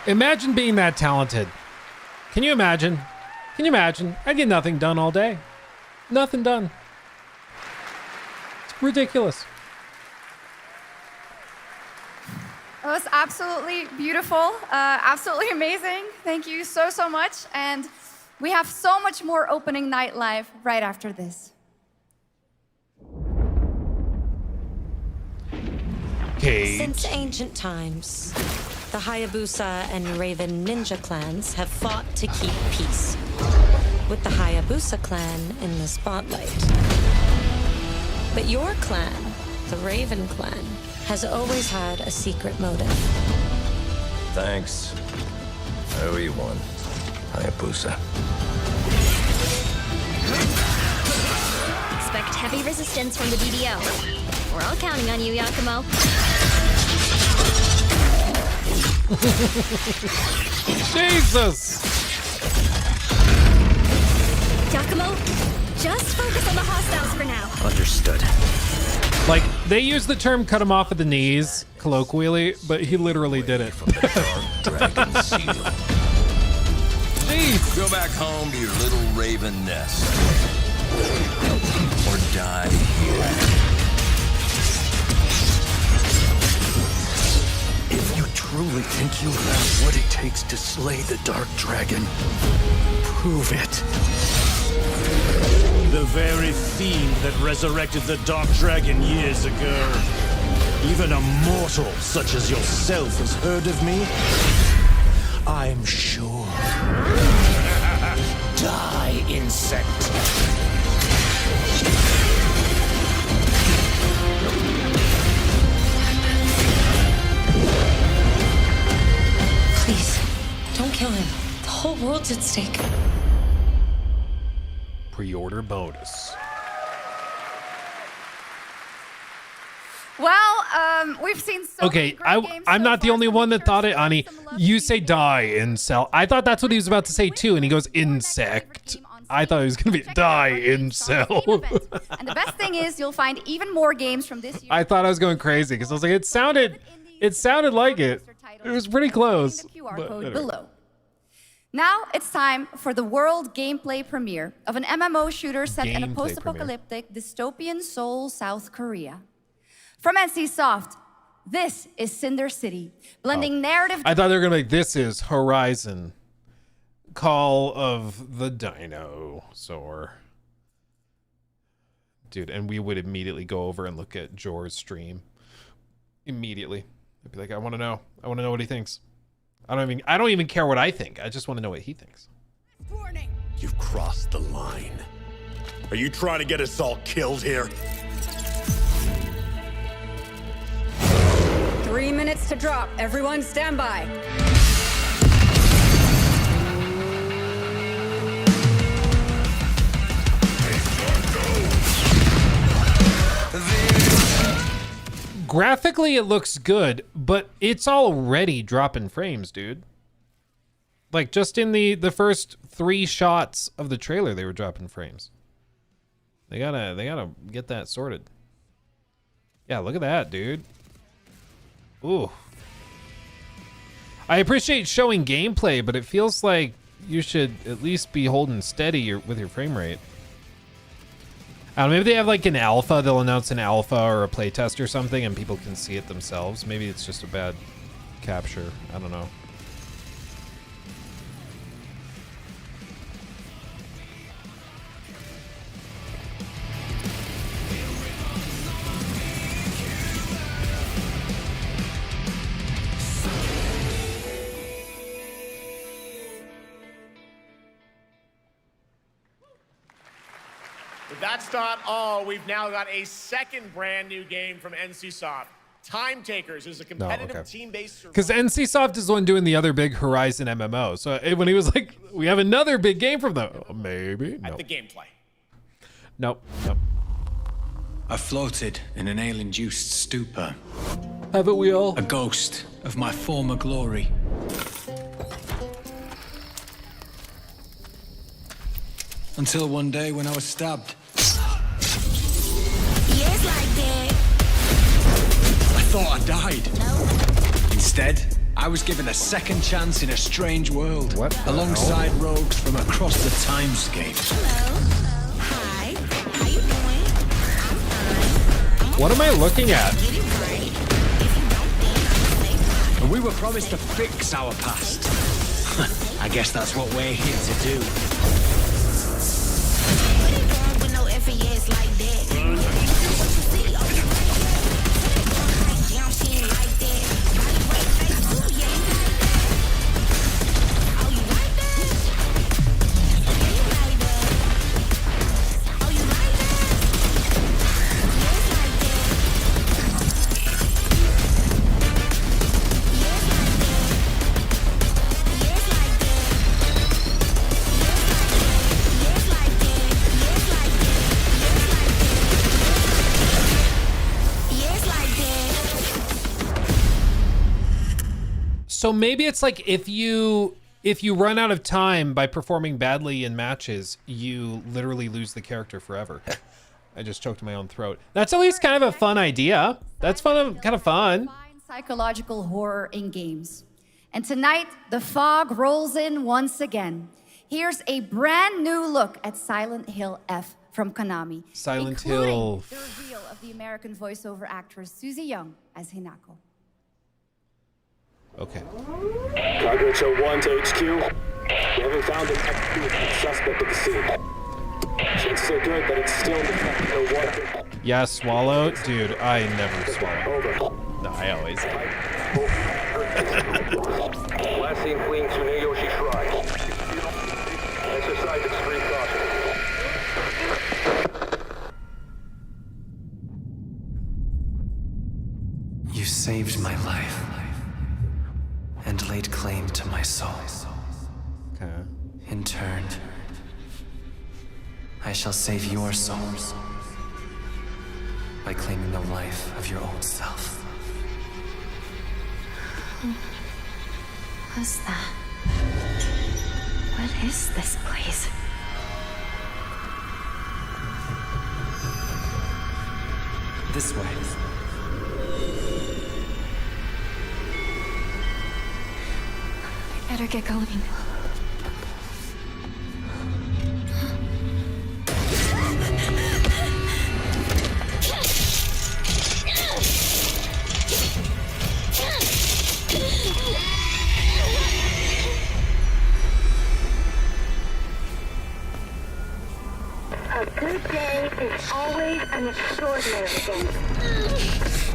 Imagine being that talented. Can you imagine? Can you imagine? I get nothing done all day. Nothing done. It's ridiculous. It was absolutely beautiful, absolutely amazing. Thank you so, so much. And we have so much more opening night live right after this. Kate. Since ancient times, the Hayabusa and Raven ninja clans have fought to keep peace, with the Hayabusa clan in the spotlight. But your clan, the Raven clan, has always had a secret motive. Thanks. I owe you one, Hayabusa. Expect heavy resistance from the DDO. We're all counting on you, Yakumo. Jesus! Yakumo, just focus on the hostiles for now. Understood. Like, they use the term cut him off at the knees, colloquially, but he literally did it. Jeez. Go back home to your little raven nest. Or die here. If you truly think you have what it takes to slay the Dark Dragon, prove it. The very fiend that resurrected the Dark Dragon years ago. Even a mortal such as yourself has heard of me? I'm sure. Die, insect. Please, don't kill him. The whole world's at stake. Pre-order bonus. Well, we've seen so Okay, I'm not the only one that thought it, Ani. You say die, incel. I thought that's what he was about to say too, and he goes insect. I thought it was gonna be die, incel. And the best thing is you'll find even more games from this year. I thought I was going crazy because I was like, it sounded like it. It was pretty close. QR but code anyway. below. Now it's time for the world gameplay premiere of an MMO shooter set in a Gameplay post-apocalyptic dystopian Seoul, South Korea. From NCSoft, this is Cinder City, blending narrative. I thought they were gonna be like, this is Horizon, Call of the Dinosaur. Dude, and we would immediately go over and look at Jor's stream. Immediately. I'd be like, I want to know what he thinks. I don't even care what I think. I just want to know what he thinks. You've crossed the line. Are you trying to get us all killed here? 3 minutes to drop. Everyone stand by. Graphically, it looks good, but it's already dropping frames, dude. Like just in the first 3 shots of the trailer, they were dropping frames. They gotta get that sorted. Yeah, look at that, dude. Ooh. I appreciate showing gameplay, but it feels like you should at least be holding steady with your frame rate. I don't know, maybe they have like an alpha, they'll announce an alpha or a playtest or something and people can see it themselves. Maybe it's just a bad capture. I don't know. But that's not all. We've now got a second brand new game from NCSoft. Time Takers is a competitive team-based survival. Because NCSoft is the one doing the other big Horizon MMO. So when he was like, we have another big game from them. Oh, maybe. At the gameplay. Nope. I floated in an ale-induced stupor. Haven't we all? A ghost of my former glory. Until one day when I was stabbed. Yes, like that. I thought I died. Instead, I was given a second chance in a strange world. Alongside rogues from across the timescape. Hi. How you doing? What am I looking at? And we were promised to fix our past. I guess that's what we're here to do. With no FES like that. So maybe it's like if you run out of time by performing badly in matches, you literally lose the character forever. I just choked my own throat. That's at least kind of a fun idea. That's kind of fun. Psychological horror in games. And tonight, the fog rolls in once again. Here's a brand new look at Silent Hill F from Konami. Silent including Hill. the reveal of the American voiceover actress Susie Young as Hinako. Okay. Cargo 1 to HQ. We haven't found an active suspect at the scene. Shit's so good, but it's still no water. Yeah, swallow? Dude, I never swallow. No, I always. Last seen fleeing Tsuneyoshi Shrine. Exercise extreme caution. You saved my life and laid claim to my soul. Okay. In turn, I shall save your souls by claiming the life of your old self. Who was that? What is this place? This way. Better get going. A good day is always an extraordinary day.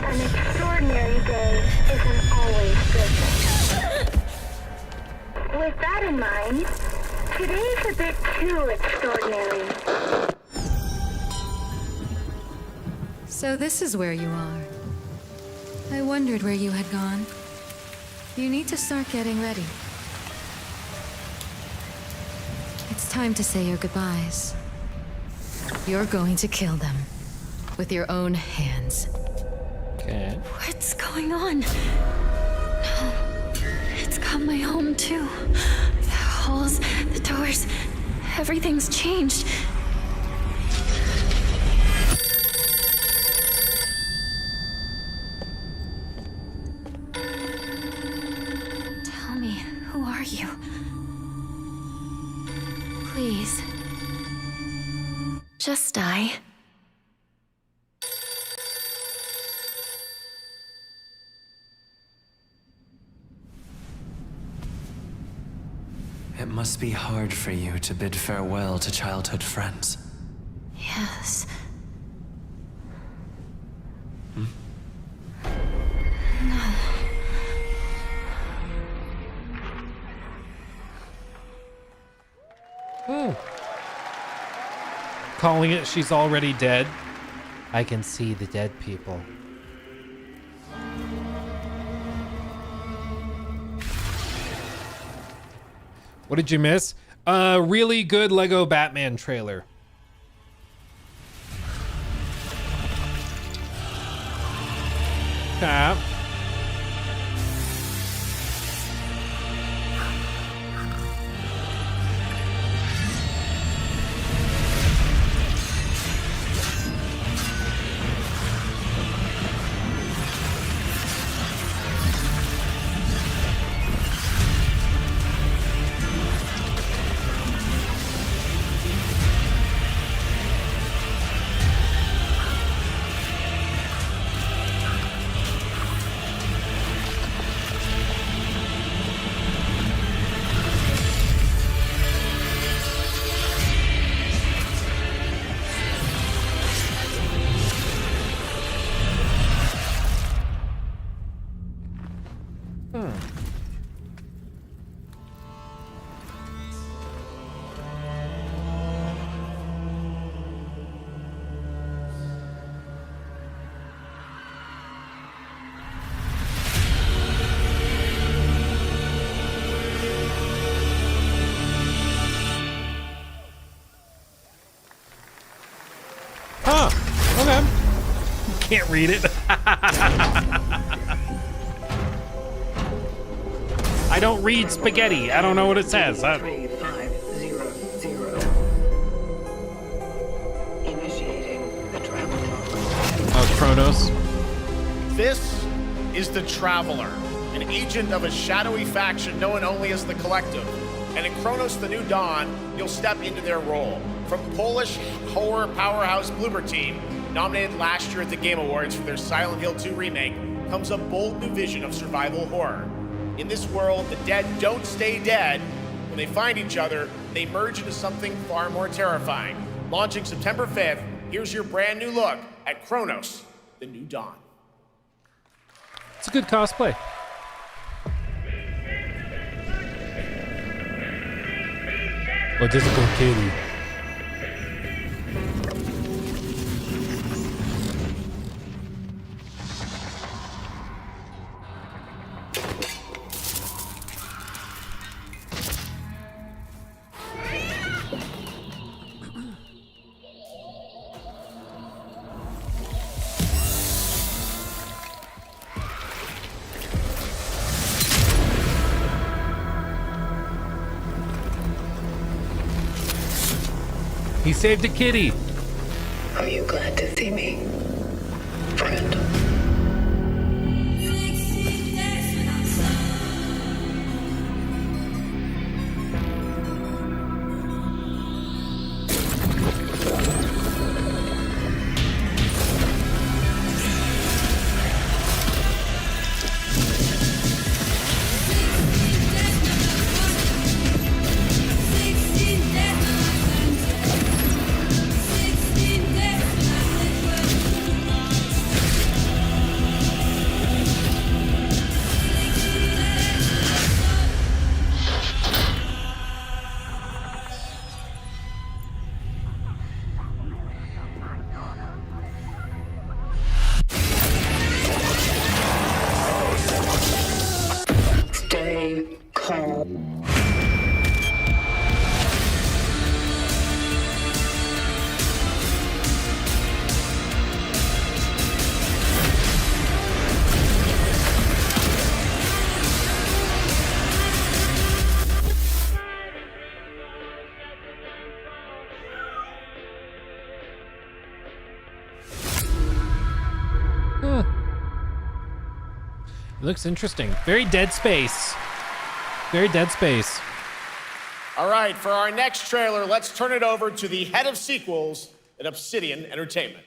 An extraordinary day isn't always good. With that in mind, today's a bit too extraordinary. So this is where you are. I wondered where you had gone. You need to start getting ready. It's time to say your goodbyes. You're going to kill them with your own hands. Okay. What's going on? No. It's got my home too. years, everything's changed. Tell me, who are you? Please. Just die. It must be hard for you to bid farewell to childhood friends. Yes. Calling it she's already dead. I can see the dead people. What did you miss? A really good Lego Batman trailer. Cap. Can't read it. I don't read spaghetti. I don't know what it says. 3500. Initiating the travel log. Oh, Kronos. This is the Traveler, an agent of a shadowy faction known only as the Collective. And in Kronos the New Dawn, you'll step into their role. From Polish horror powerhouse Bloober Team, nominated last year at the Game Awards for their Silent Hill 2 remake, comes a bold new vision of survival horror. In this world, the dead don't stay dead. When they find each other, they merge into something far more terrifying. Launching September 5th, here's your brand new look at Kronos, the New Dawn. It's a good cosplay. Oh, this is going kitty. He saved a kitty. Are you glad to see me, friend? It looks interesting. Very Dead Space. Very Dead Space. All right, for our next trailer, let's turn it over to the head of sequels at Obsidian Entertainment.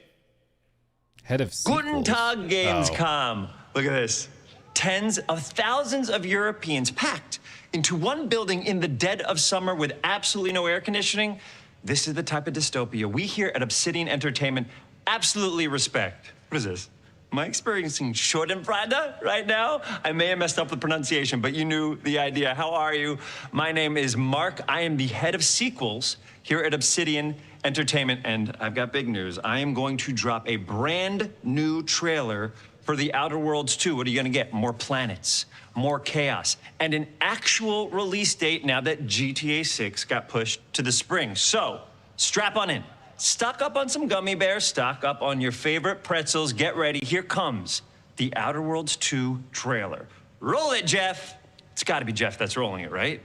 Head of sequels. Guten Tag, Gamescom. Look at this. Tens of thousands of Europeans packed into one building in the dead of summer with absolutely no air conditioning. This is the type of dystopia we here at Obsidian Entertainment absolutely respect. What is this? Am I experiencing Schadenfreude right now? I may have messed up the pronunciation, but you knew the idea. How are you? My name is Mark. I am the head of sequels here at Obsidian Entertainment, and I've got big news. I am going to drop a brand new trailer for The Outer Worlds 2. What are you gonna get? More planets, more chaos, and an actual release date now that GTA 6 got pushed to the spring. So, strap on in. Stock up on some gummy bears, stock up on your favorite pretzels. Get ready, here comes The Outer Worlds 2 trailer. Roll it, Jeff. It's gotta be Jeff that's rolling it, right?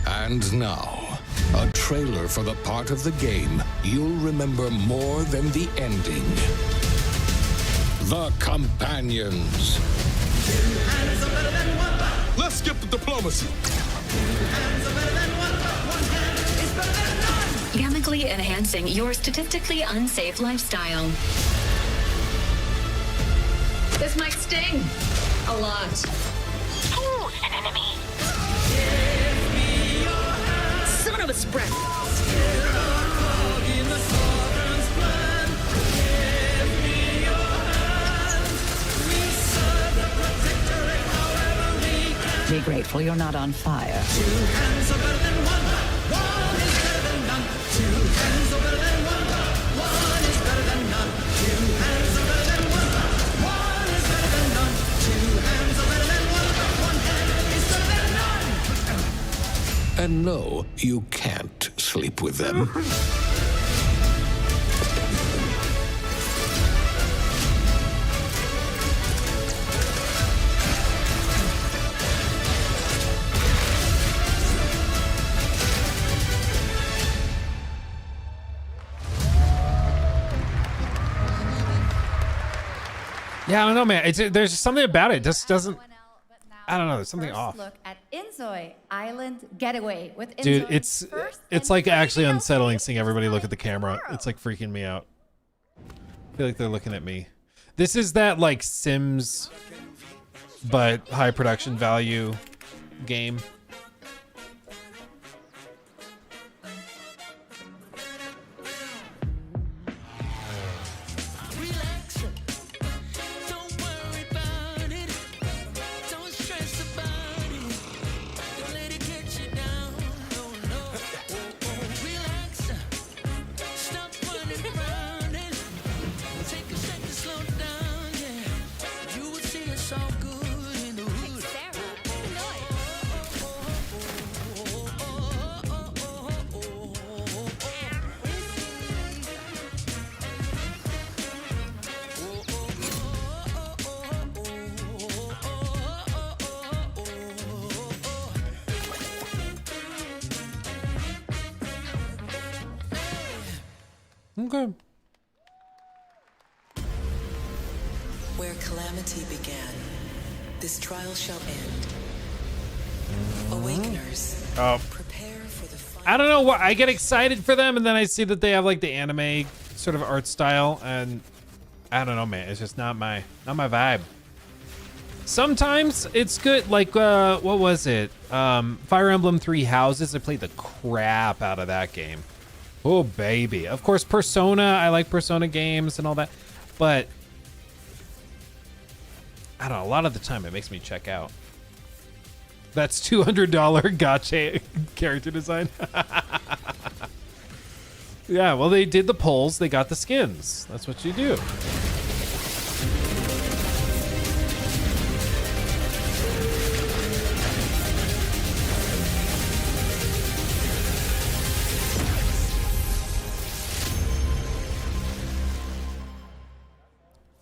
And now, a trailer for the part of the game you'll remember more than the ending. The Companions. Let's skip the diplomacy. Chemically enhancing your statistically unsafe lifestyle. This might sting a lot. Who's an enemy? Son of a spread. Be grateful you're not on fire. And no, you can't sleep with them. Yeah, I don't know, man. There's just something about it. It just doesn't. I don't know. There's something off. Look at Inzoi Island Getaway with Inzoi. Dude, it's like actually unsettling seeing everybody look at the camera. It's like freaking me out. I feel like they're looking at me. This is that like Sims, but high production value game. Okay. Where calamity began, this trial shall end. Awakeners, prepare for the I don't know what I get excited for them, and then I see that they have like the anime sort of art style, and I don't know, man. It's just not my vibe. Sometimes it's good, like what was it? Fire Emblem 3 Houses. I played the crap out of that game. Oh baby. Of course, Persona. I like Persona games and all that, but I don't know. A lot of the time, it makes me check out. That's $200 gacha character design. Yeah, well, they did the polls. They got the skins. That's what you do.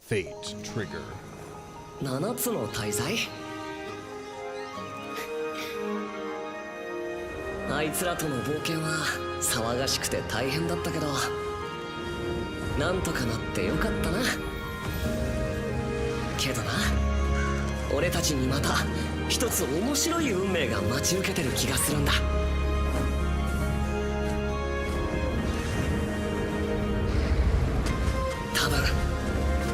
Fate trigger. 7つの大罪あいつらとの冒険は騒がしくて大変だったけどなんとかなってよかったなけどな、俺たちにまた一つ面白い運命が待ち受けてる気がするんだ。多分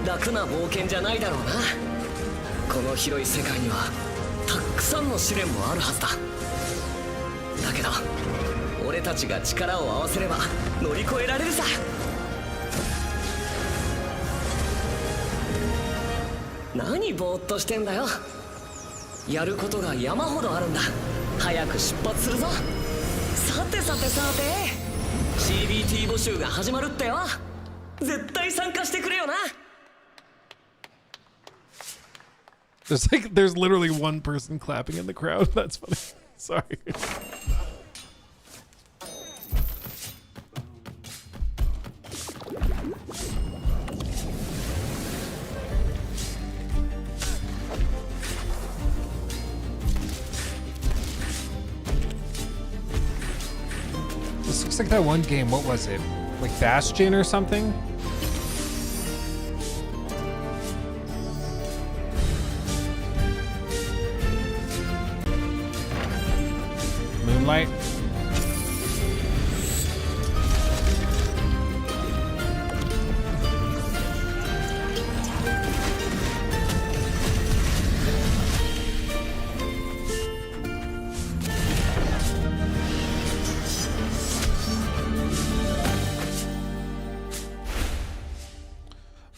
楽な冒険じゃないだろうな。この広い世界にはたくさんの試練もあるはずだ。だけど俺たちが力を合わせれば乗り越えられるさ。何ぼーっとしてんだよ。やることが山ほどあるんだ。早く出発するぞ。さてさてさて CBT 募集が始まるってよ。絶対参加してくれよな。There's literally one person clapping in the crowd. That's funny. Sorry. This looks like that one game. What was it? Like Bastion or something? Moonlight?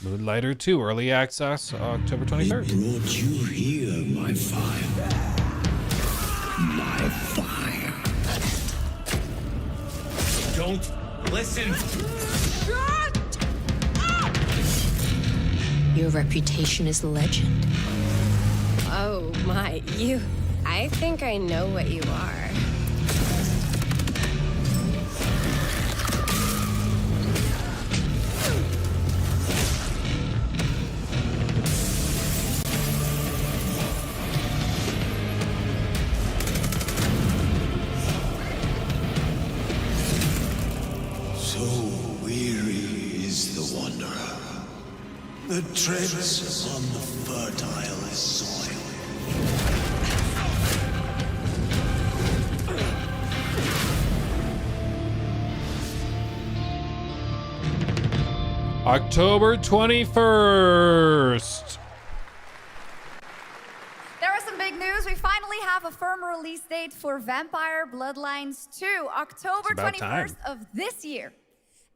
Moonlighter 2 early access October 23rd. He brought you here, my fire. My fire. Don't listen. Shut up! Your reputation is legend. Oh my, you... I think I know what you are. The treads on the fertile soil. October 21st. There are some big news. We finally have a firm release date for Vampire Bloodlines 2, October 21st of this year.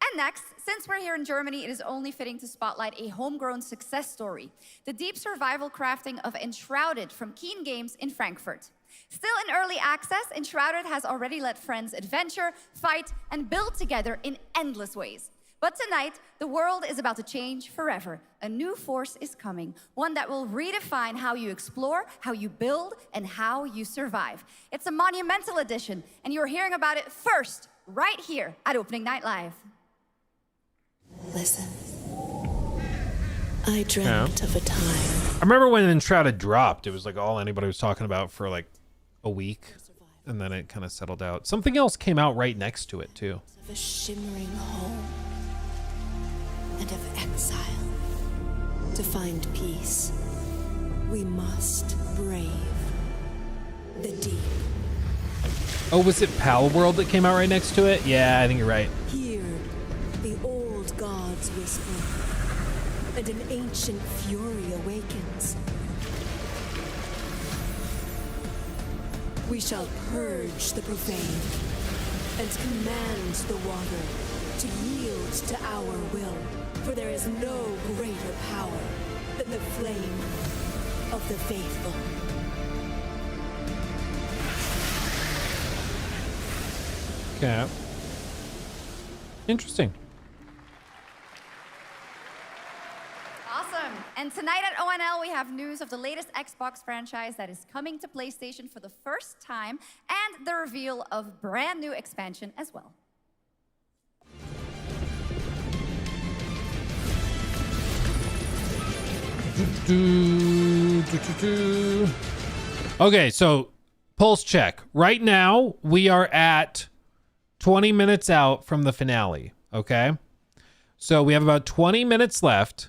And next, since we're here in Germany, it is only fitting to spotlight a homegrown success story, the deep survival crafting of Enshrouded from Keen Games in Frankfurt. Still in early access, Enshrouded has already let friends adventure, fight, and build together in endless ways. But tonight, the world is about to change forever. A new force is coming, one that will redefine how you explore, how you build, and how you survive. It's a monumental edition, and you're hearing about it first, right here at Opening Night Live. Listen. I dreamt of a time. I remember when Enshrouded dropped, it was like all anybody was talking about for like a week, and then it kind of settled out. Something else came out right next to it too. Of a shimmering home and of exile. To find peace, we must brave the deep. Oh, was it Pal World that came out right next to it? Yeah, I think you're right. Here, the old gods whisper, and an ancient fury awakens. We shall purge the profane and command the water to yield to our will, for there is no greater power than the flame of the faithful. Okay. Interesting. Awesome. And tonight at ONL, we have news of the latest Xbox franchise that is coming to PlayStation for the first time, and the reveal of brand new expansion as well. Okay, so pulse check. Right now, we are at 20 minutes out from the finale, okay? So we have about 20 minutes left.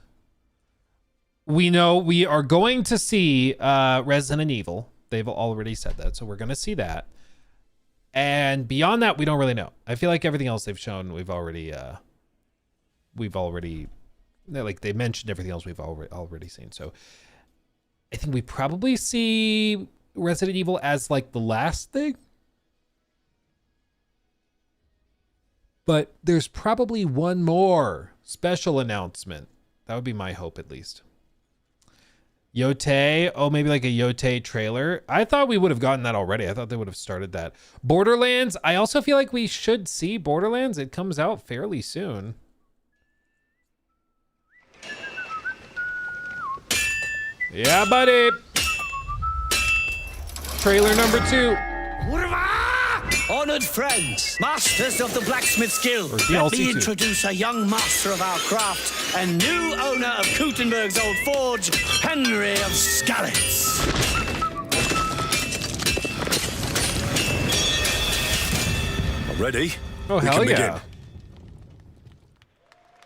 we know we are going to see Resident Evil. They've already said that, so we're going to see that. And beyond that, we don't really know. I feel like everything else they've shown, we've already like they mentioned everything else we've already seen. So I think we probably see Resident Evil as like the last thing. But there's probably one more special announcement. That would be my hope, at least. Yotei. Oh, maybe like a Yotei trailer. I thought we would have gotten that already. I thought they would have started that. Borderlands. I also feel like we should see Borderlands. It comes out fairly soon. Yeah, buddy. Trailer number 2. Honored friends, masters of the blacksmith's guild, let me introduce a young master of our craft and new owner of Gutenberg's old forge, Henry of Skalitz. Ready? Oh, we hell can yeah. begin.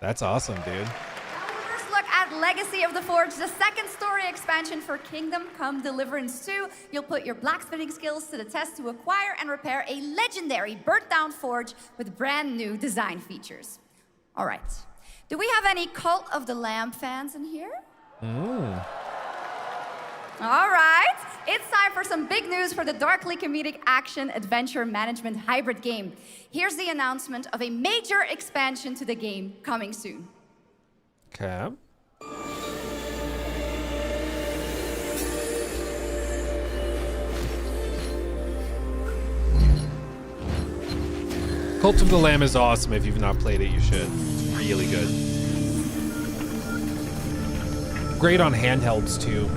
That's awesome, dude. First look at Legacy of the Forge, the second story expansion for Kingdom Come Deliverance 2. You'll put your blacksmithing skills to the test to acquire and repair a legendary burnt-down forge with brand new design features. All right. Do we have any Cult of the Lamb fans in here? All right. It's time for some big news for the darkly comedic action adventure management hybrid game. Here's the announcement of a major expansion to the game coming soon. Okay. Cult of the Lamb is awesome. If you've not played it, you should. Really good. Great on handhelds, too.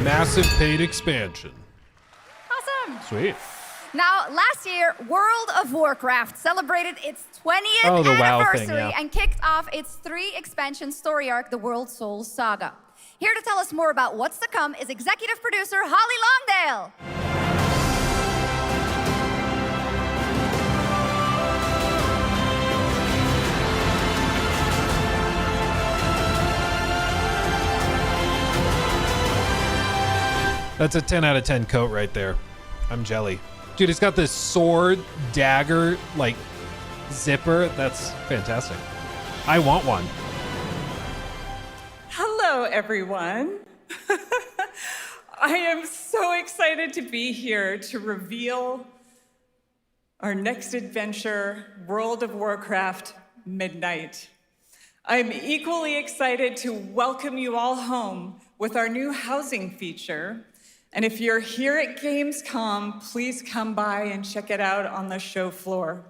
Massive paid expansion. Awesome. Sweet. Now, last year, World of Warcraft celebrated its 20th Oh, the WoW anniversary thing, yeah. and kicked off its 3 expansion story arc, the World Souls Saga. Here to tell us more about what's to come is executive producer Holly Longdale. That's a 10 out of 10 coat right there. I'm jelly. Dude, it's got this sword, dagger, like, zipper. That's fantastic. I want one. Hello, everyone. I am so excited to be here to reveal our next adventure, World of Warcraft Midnight. I'm equally excited to welcome you all home with our new housing feature. And if you're here at Gamescom, please come by and check it out on the show floor.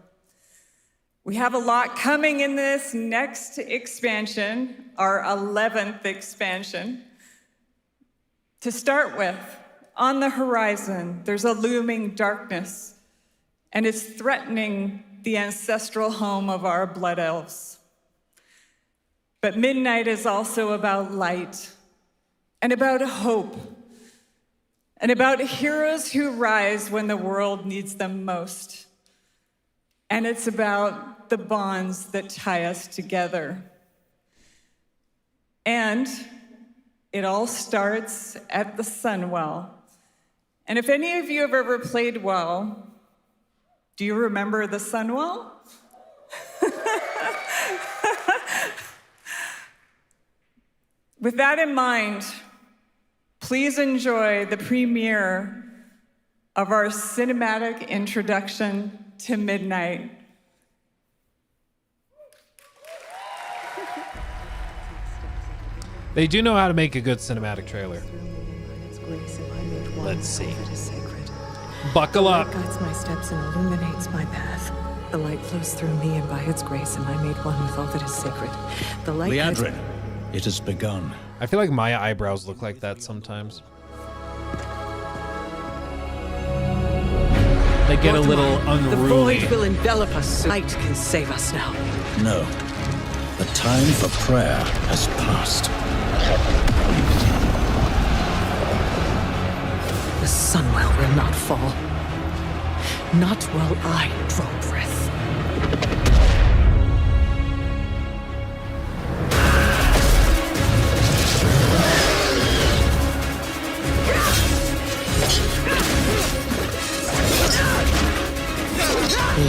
We have a lot coming in this next expansion, our 11th expansion. To start with, on the horizon, there's a looming darkness, and it's threatening the ancestral home of our blood elves. But Midnight is also about light, and about hope, and about heroes who rise when the world needs them most. And it's about the bonds that tie us together. And it all starts at the Sunwell. And if any of you have ever played WoW, do you remember the Sunwell? With that in mind, please enjoy the premiere of our cinematic introduction to Midnight. They do know how to make a good cinematic trailer. Let's see. Buckle up. The light guides my steps and illuminates my path. The light flows through me, and by its grace am I made one with all that is sacred. The light Liadrin, it has begun. I feel like my eyebrows look like that sometimes. They get a little unruly. The void will envelop us. Light can save us now. No. The time for prayer has passed. The sunwell will not fall. Not while I draw breath.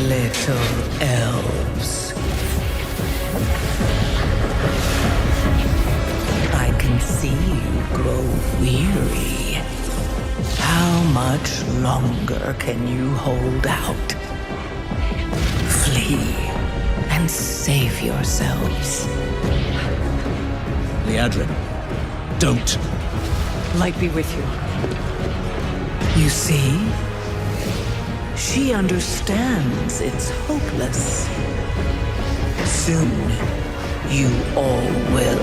Little elves. I can see you grow weary. How much longer can you hold out? Flee and save yourselves. Liadrin, don't. Light be with you. You see? She understands it's hopeless. Soon, you all will.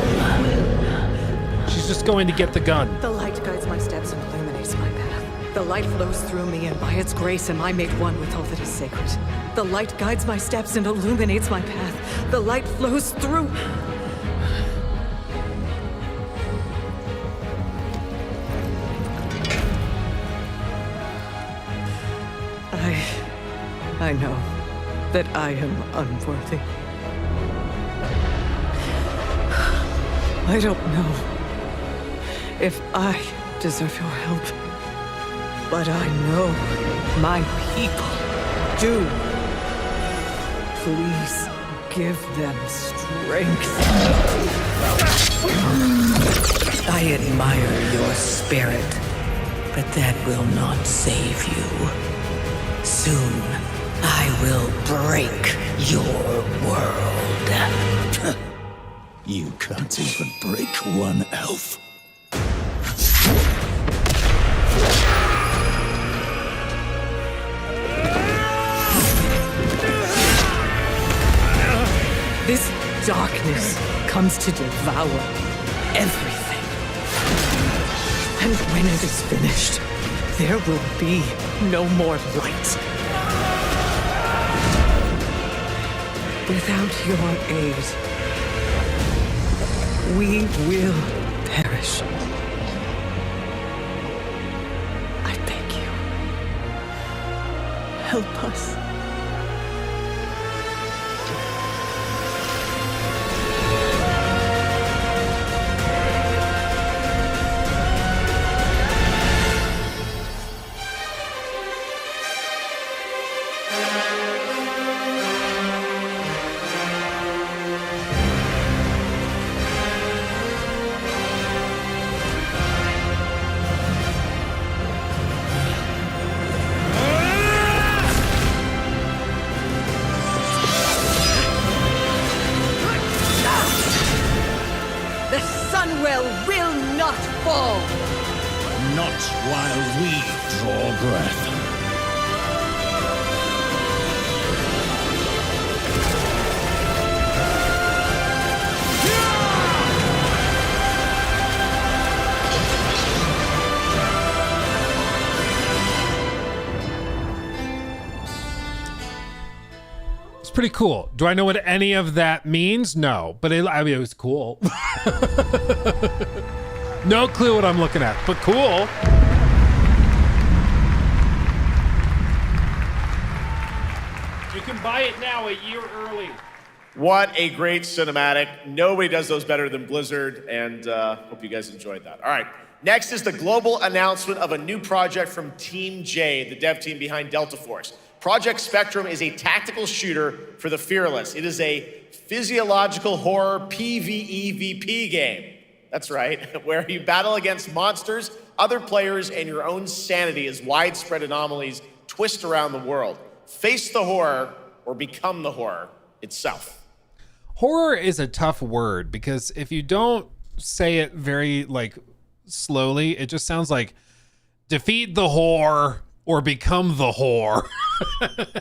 She's just going to get the gun. The light guides my steps and illuminates my path. The light flows through me, and by its grace am I made one with all that is sacred. The light guides my steps and illuminates my path. The light flows through... I know that I am unworthy. I don't know if I deserve your help, but I know my people do. Please give them strength. I admire your spirit, but that will not save you. Soon, I will break your world. You can't even break one elf. This darkness comes to devour everything. And when it is finished, there will be no more light. Without your aid, we will perish. I beg you, help us. Not while we draw breath. It's pretty cool. Do I know what any of that means? No, but I mean, it was cool. No clue what I'm looking at, but cool. You can buy it now a year early. What a great cinematic. Nobody does those better than Blizzard, and hope you guys enjoyed that. All right, next is the global announcement of a new project from Team J, the dev team behind Delta Force. Project Spectrum is a tactical shooter for the fearless. It is a physiological horror PvEVP game. That's right, where you battle against monsters, other players, and your own sanity as widespread anomalies twist around the world. Face the horror or become the horror itself. Horror is a tough word because if you don't say it very like slowly, it just sounds like defeat the whore or become the whore.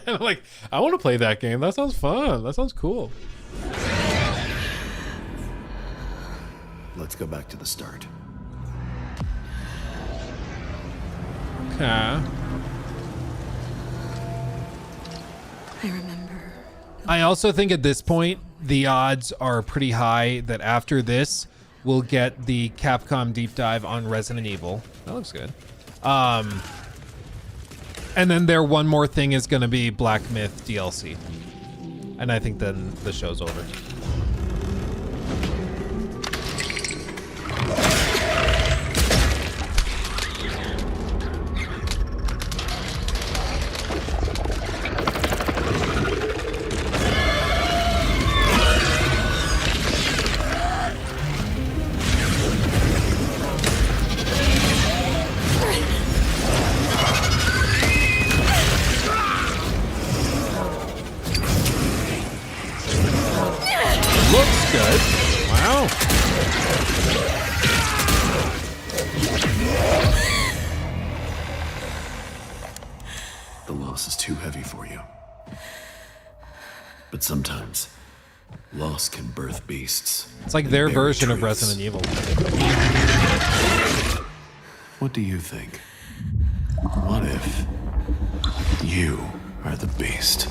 And like, I want to play that game. That sounds fun. That sounds cool. Let's go back to the start. Okay. I remember. I also think at this point, the odds are pretty high that after this, we'll get the Capcom deep dive on Resident Evil. That looks good. And then their one more thing is going to be Black Myth DLC. And I think then the show's over. Looks good. Wow. The loss is too heavy for you. But sometimes, loss can birth beasts. It's like their version of Resident Evil. What do you think? What if you are the beast?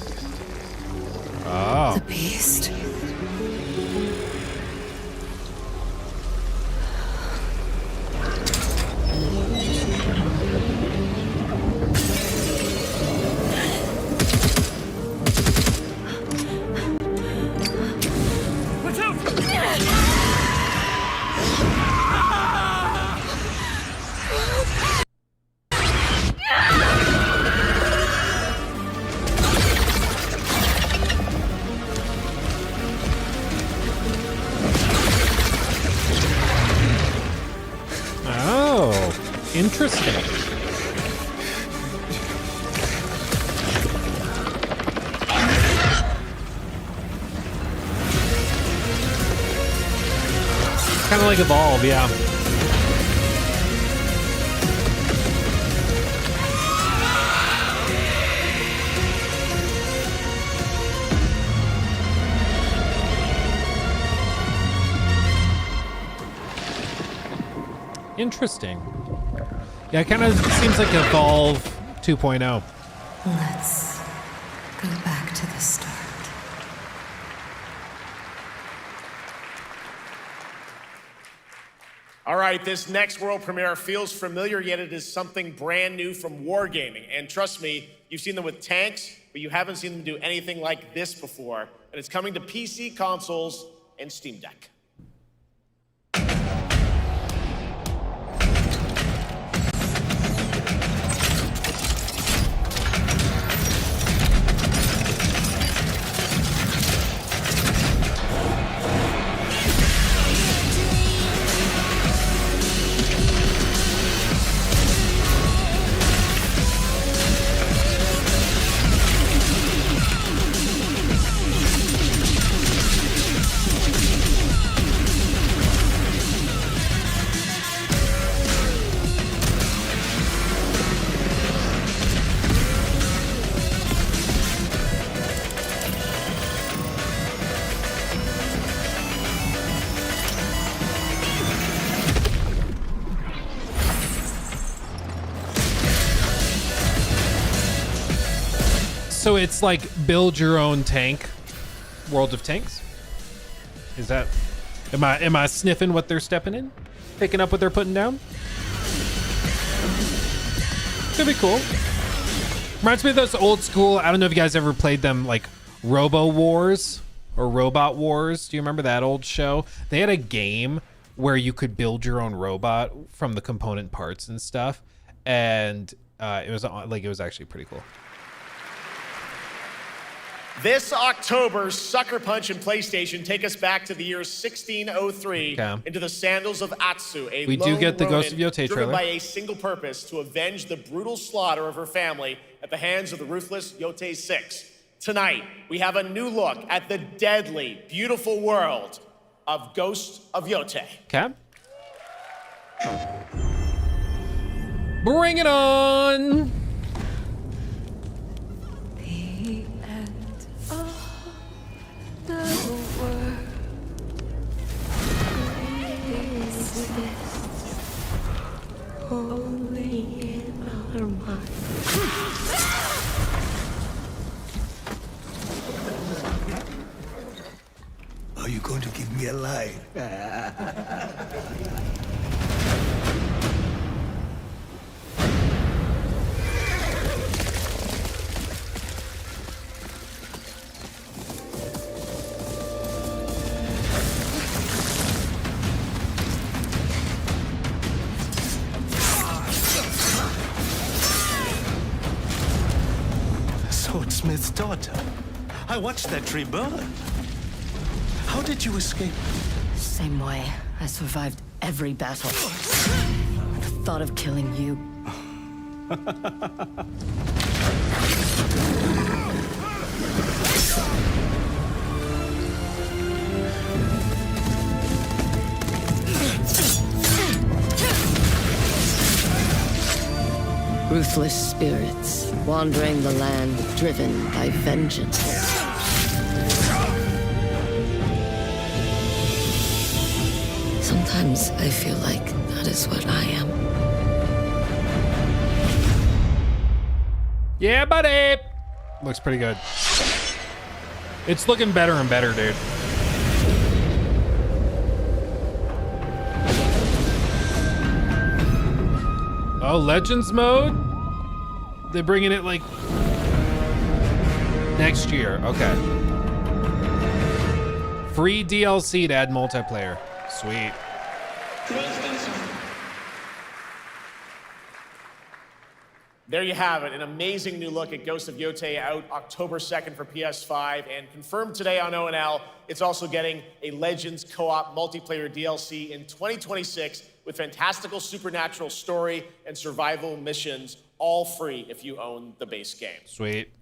Oh. The beast? Watch out! Oh, interesting. Kind of like Evolve, yeah. Interesting. Yeah, it kind of seems like Evolve 2.0. Let's go back to the start. All right, this next world premiere feels familiar, yet it is something brand new from Wargaming. And trust me, you've seen them with tanks, but you haven't seen them do anything like this before. And it's coming to PC, consoles, and Steam Deck. So it's like build your own tank, World of Tanks. Is that? Am I sniffing what they're stepping in? Picking up what they're putting down? Could be cool. Reminds me of those old school. I don't know if you guys ever played them, like Robo Wars or Robot Wars. Do you remember that old show? They had a game where you could build your own robot from the component parts and stuff, and it was actually pretty cool. This October, Sucker Punch and PlayStation take us back to the year 1603 into the sandals of Atsu, a We lone do get the Ronin Ghost of Yotei driven trailer. by a single purpose, to avenge the brutal slaughter of her family at the hands of the ruthless Yotei 6. Tonight, we have a new look at the deadly, beautiful world of Ghost of Yotei. Okay. Bring it on. The end of the world is this, only in our minds. Are you going to give me a line? Swordsmith's daughter. I watched that tree burn. How did you escape? Same way. I survived every battle. The thought of killing you. Ruthless spirits wandering the land, driven by vengeance. Sometimes I feel like that is what I am. Yeah, buddy. Looks pretty good. It's looking better and better, dude. Oh, Legends mode? They're bringing it like next year. Okay. Free DLC to add multiplayer. Sweet. There you have it, an amazing new look at Ghost of Yotei, out October 2nd for PS5, and confirmed today on ONL, it's also getting a Legends co-op multiplayer DLC in 2026 with fantastical supernatural story and survival missions, all free if you own the base game. Sweet.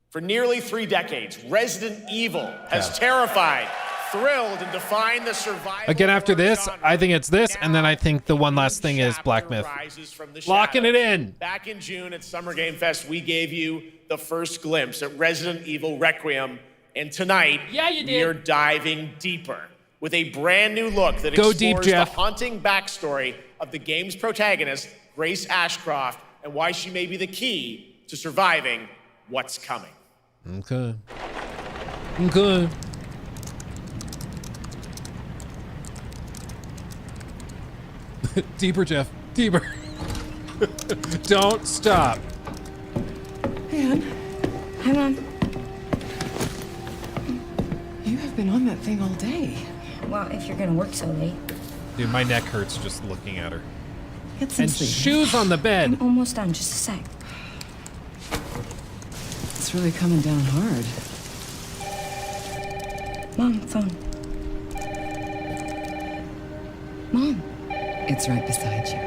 For nearly 3 decades, Resident Evil has terrified, thrilled, and defined the survival. Again, after this, I think it's this, and then I think the one last thing is Black Myth. Locking it in. Back in June at Summer Game Fest, we gave you the first glimpse at Resident Evil Requiem, and tonight, we are diving deeper with a brand new look that explores the haunting backstory of the game's protagonist, Grace Ashcroft, and why she may be the key to surviving what's coming. Okay. Okay. Deeper, Jeff. Deeper. Don't stop. Hey, hon. Hi, Mom. You have been on that thing all day. Well, if you're gonna work so late. Dude, my neck hurts just looking at her. Get some And sleep. shoes on the bed. I'm almost done. Just a sec. It's really coming down hard. Mom, phone. Mom. It's right beside you.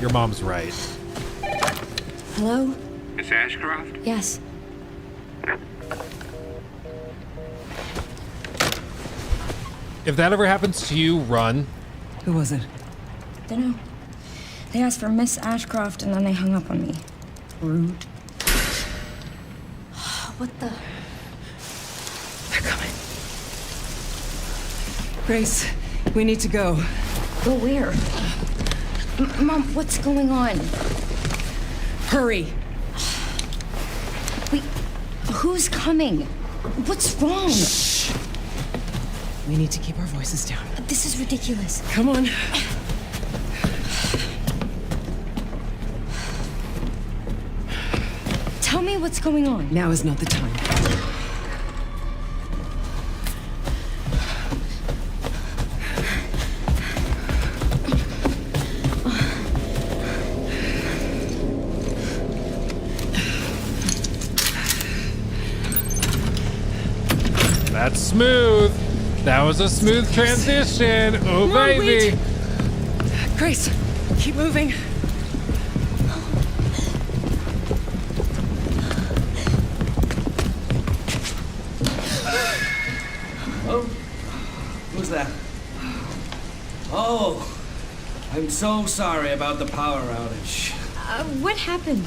Your mom's right. Hello? Miss Ashcroft? Yes. If that ever happens to you, run. Who was it? Dunno. They asked for Miss Ashcroft and then they hung up on me. Rude. What the? They're coming. Grace, we need to go. Go where? Mom, what's going on? Hurry. Wait, who's coming? What's wrong? Shh. We need to keep our voices down. This is ridiculous. Come on. Tell me what's going on. Now is not the time. That's smooth. That was a smooth transition. Oh, Come on, baby. wait. Grace, keep moving. that? Oh, I'm so sorry about the power outage. What happened?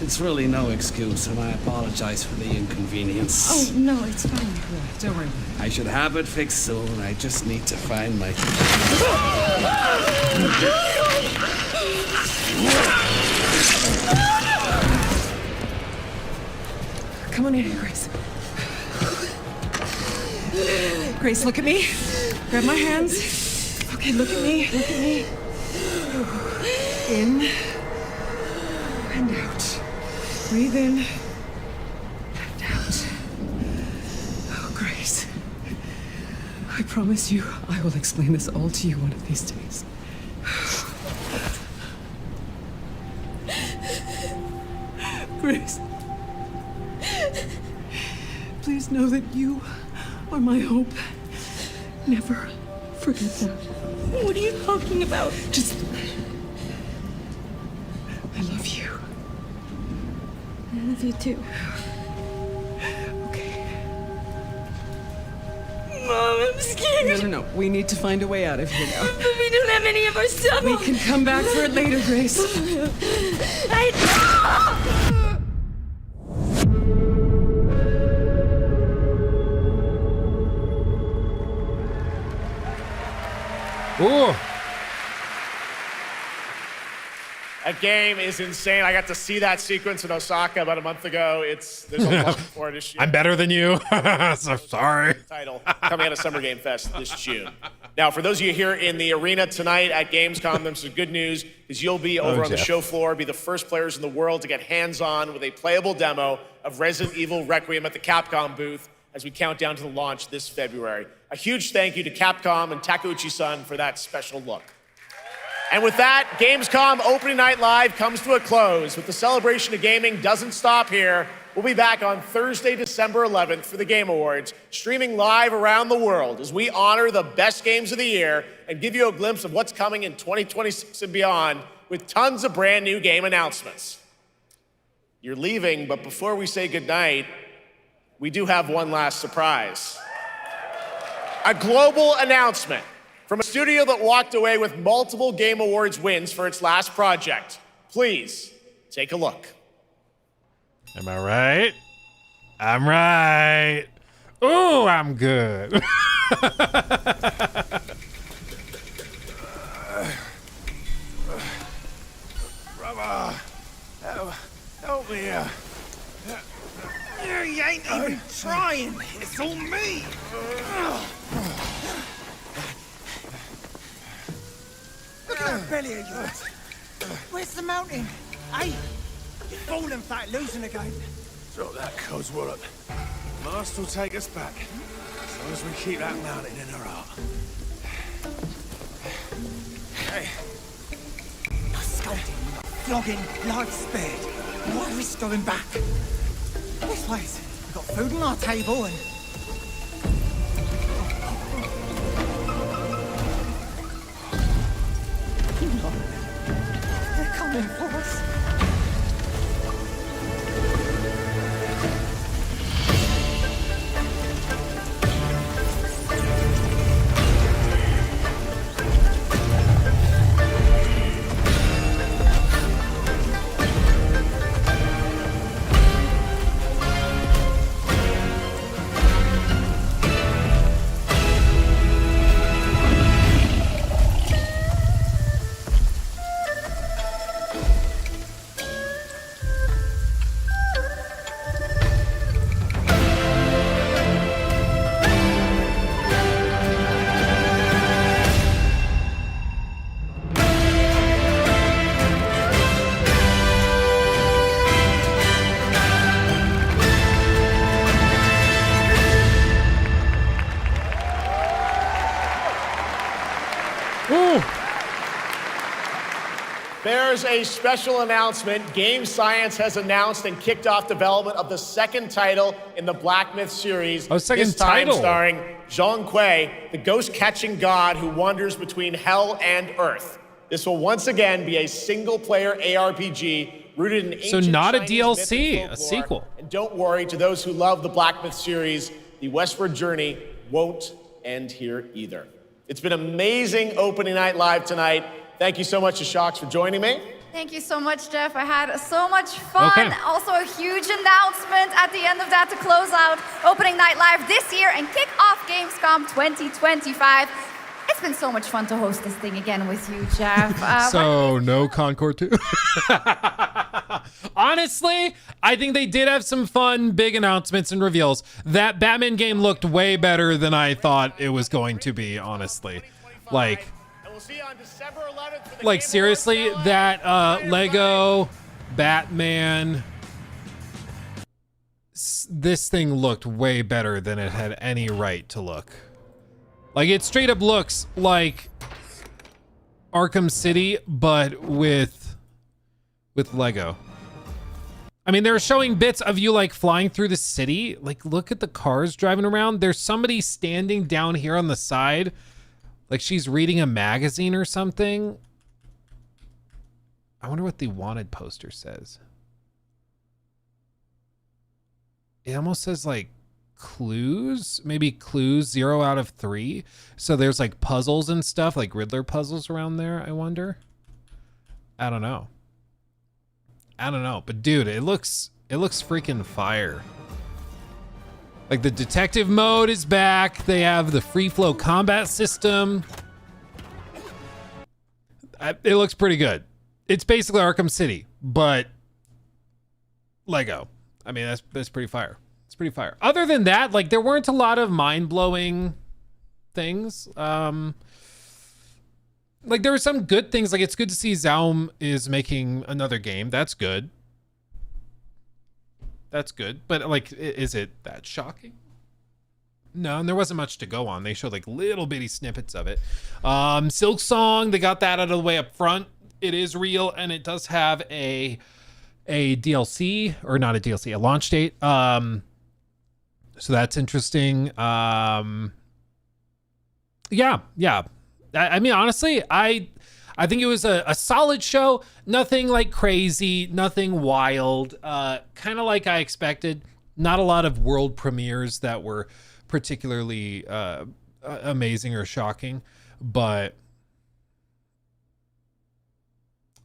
It's really no excuse, and I apologize for the inconvenience. Oh, no, it's fine. Don't worry. I should have it fixed soon. I just need to find my... Come on in here, Grace. Grace, look at me. Grab my hands. Okay, look at me. Look at me. In and out. Breathe in and out. Oh, Grace. I promise you, I will explain this all to you one of these days. Grace. Please know that you are my hope. Never forget that. What are you talking about? Just... I love you. I love you too. Okay. Mom, I'm scared. No. We need to find a way out of here now. But we don't have any of our stuff. We can come back for it later, Grace. Ooh. That game is insane. I got to see that sequence in Osaka about a month ago. There's a lot for this year. I'm better than you. So sorry. Title coming out of Summer Game Fest this June. Now, for those of you here in the arena tonight at Gamescom, there's some good news is you'll be over on the show floor, be the first players in the world to get hands-on with a playable demo of Resident Evil Requiem at the Capcom booth as we count down to the launch this February. A huge thank you to Capcom and Takeuchi-san for that special look. And with that, Gamescom Opening Night Live comes to a close. But the celebration of gaming doesn't stop here. We'll be back on Thursday, December 11th for the Game Awards, streaming live around the world as we honor the best games of the year and give you a glimpse of what's coming in 2026 and beyond with tons of brand new game announcements. You're leaving, but before we say goodnight, we do have one last surprise. A global announcement from a studio that walked away with multiple Game Awards wins for its last project. Please, take a look. Am I right? I'm right. Ooh, I'm good. Brother, help me here. You ain't even trying. It's all me. Look at that belly of yours. Where's the mountain? Hey, you're falling fat, losing again. Drop that coswallop. Master will take us back, as long as we keep that mountain in our heart. Hey. You're scolding, you're flogging, life spared. Why risk going back? This place, we've got food on our table and... They're coming for us. There's a special announcement. Game Science has announced and kicked off development of the second title in the Black Myth series. Oh, second this time title. starring Zhong Kuei, the ghost-catching god who wanders between hell and earth. This will once again be a single-player ARPG rooted in ancient So not a Chinese DLC, myth and a folklore. sequel. And don't worry, to those who love the Black Myth series, the westward journey won't end here either. It's been amazing opening night live tonight. Thank you so much to Shocks for joining me. Thank you so much, Jeff. I had so much fun. Okay. Also, a huge announcement at the end of that to close out opening night live this year and kick off Gamescom 2025. It's been so much fun to host this thing again with you, Jeff. So no Concord 2. Honestly, I think they did have some fun, big announcements and reveals. That Batman game looked way better than I thought it was going to be, honestly. Like seriously, that Lego Batman, this thing looked way better than it had any right to look. Like, it straight up looks like Arkham City, but with Lego. I mean, they're showing bits of you like flying through the city. Like, look at the cars driving around. There's somebody standing down here on the side. Like she's reading a magazine or something. I wonder what the wanted poster says. It almost says like clues, maybe clues 0 out of 3. So there's like puzzles and stuff, like Riddler puzzles around there, I wonder. I don't know. But dude, it looks freaking fire. Like the detective mode is back. They have the free flow combat system. It looks pretty good. It's basically Arkham City, but Lego. I mean, that's pretty fire. It's pretty fire. Other than that, like there weren't a lot of mind-blowing things. Like there were some good things. Like it's good to see Zaum is making another game. That's good. That's good. But like, is it that shocking? No, and there wasn't much to go on. They showed like little bitty snippets of it. Silk Song, they got that out of the way up front. It is real, and it does have a DLC, or not a DLC, a launch date. So that's interesting. Yeah. I mean, honestly, I think it was a solid show. Nothing like crazy, nothing wild. Kind of like I expected. Not a lot of world premieres that were particularly amazing or shocking, but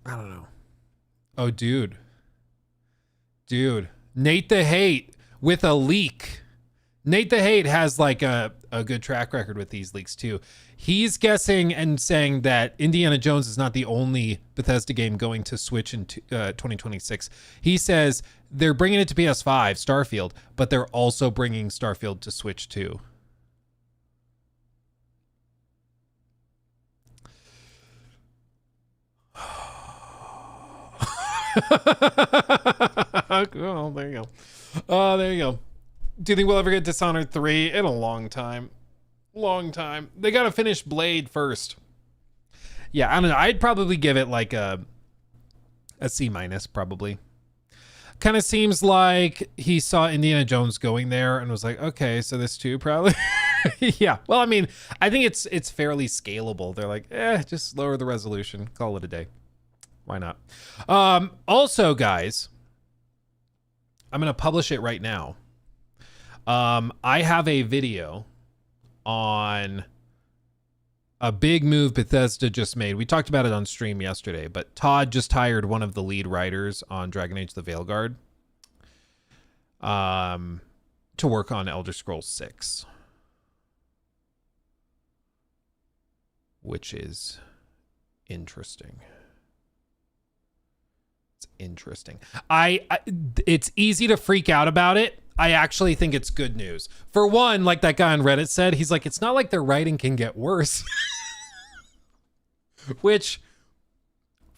I don't know. Oh, dude, Nate the Hate with a leak. Nate the Hate has like a good track record with these leaks too. He's guessing and saying that Indiana Jones is not the only Bethesda game going to Switch in 2026. He says they're bringing it to PS5, Starfield, but they're also bringing Starfield to Switch too. Oh, there you go. Oh, there you go. Do you think we'll ever get Dishonored 3? In a long time. They gotta finish Blade first. Yeah, I don't know. I'd probably give it like a C- probably. Kind of seems like he saw Indiana Jones going there and was like, okay, so this too probably. Yeah. Well, I mean, I think it's fairly scalable. They're like, just lower the resolution, call it a day. Why not? Also, guys, I'm gonna publish it right now. I have a video on a big move Bethesda just made. We talked about it on stream yesterday, but Todd just hired one of the lead writers on Dragon Age the Veilguard to work on Elder Scrolls 6, which is interesting. It's interesting. It's easy to freak out about it. I actually think it's good news. For one, like that guy on Reddit said, he's like, it's not like their writing can get worse. Which,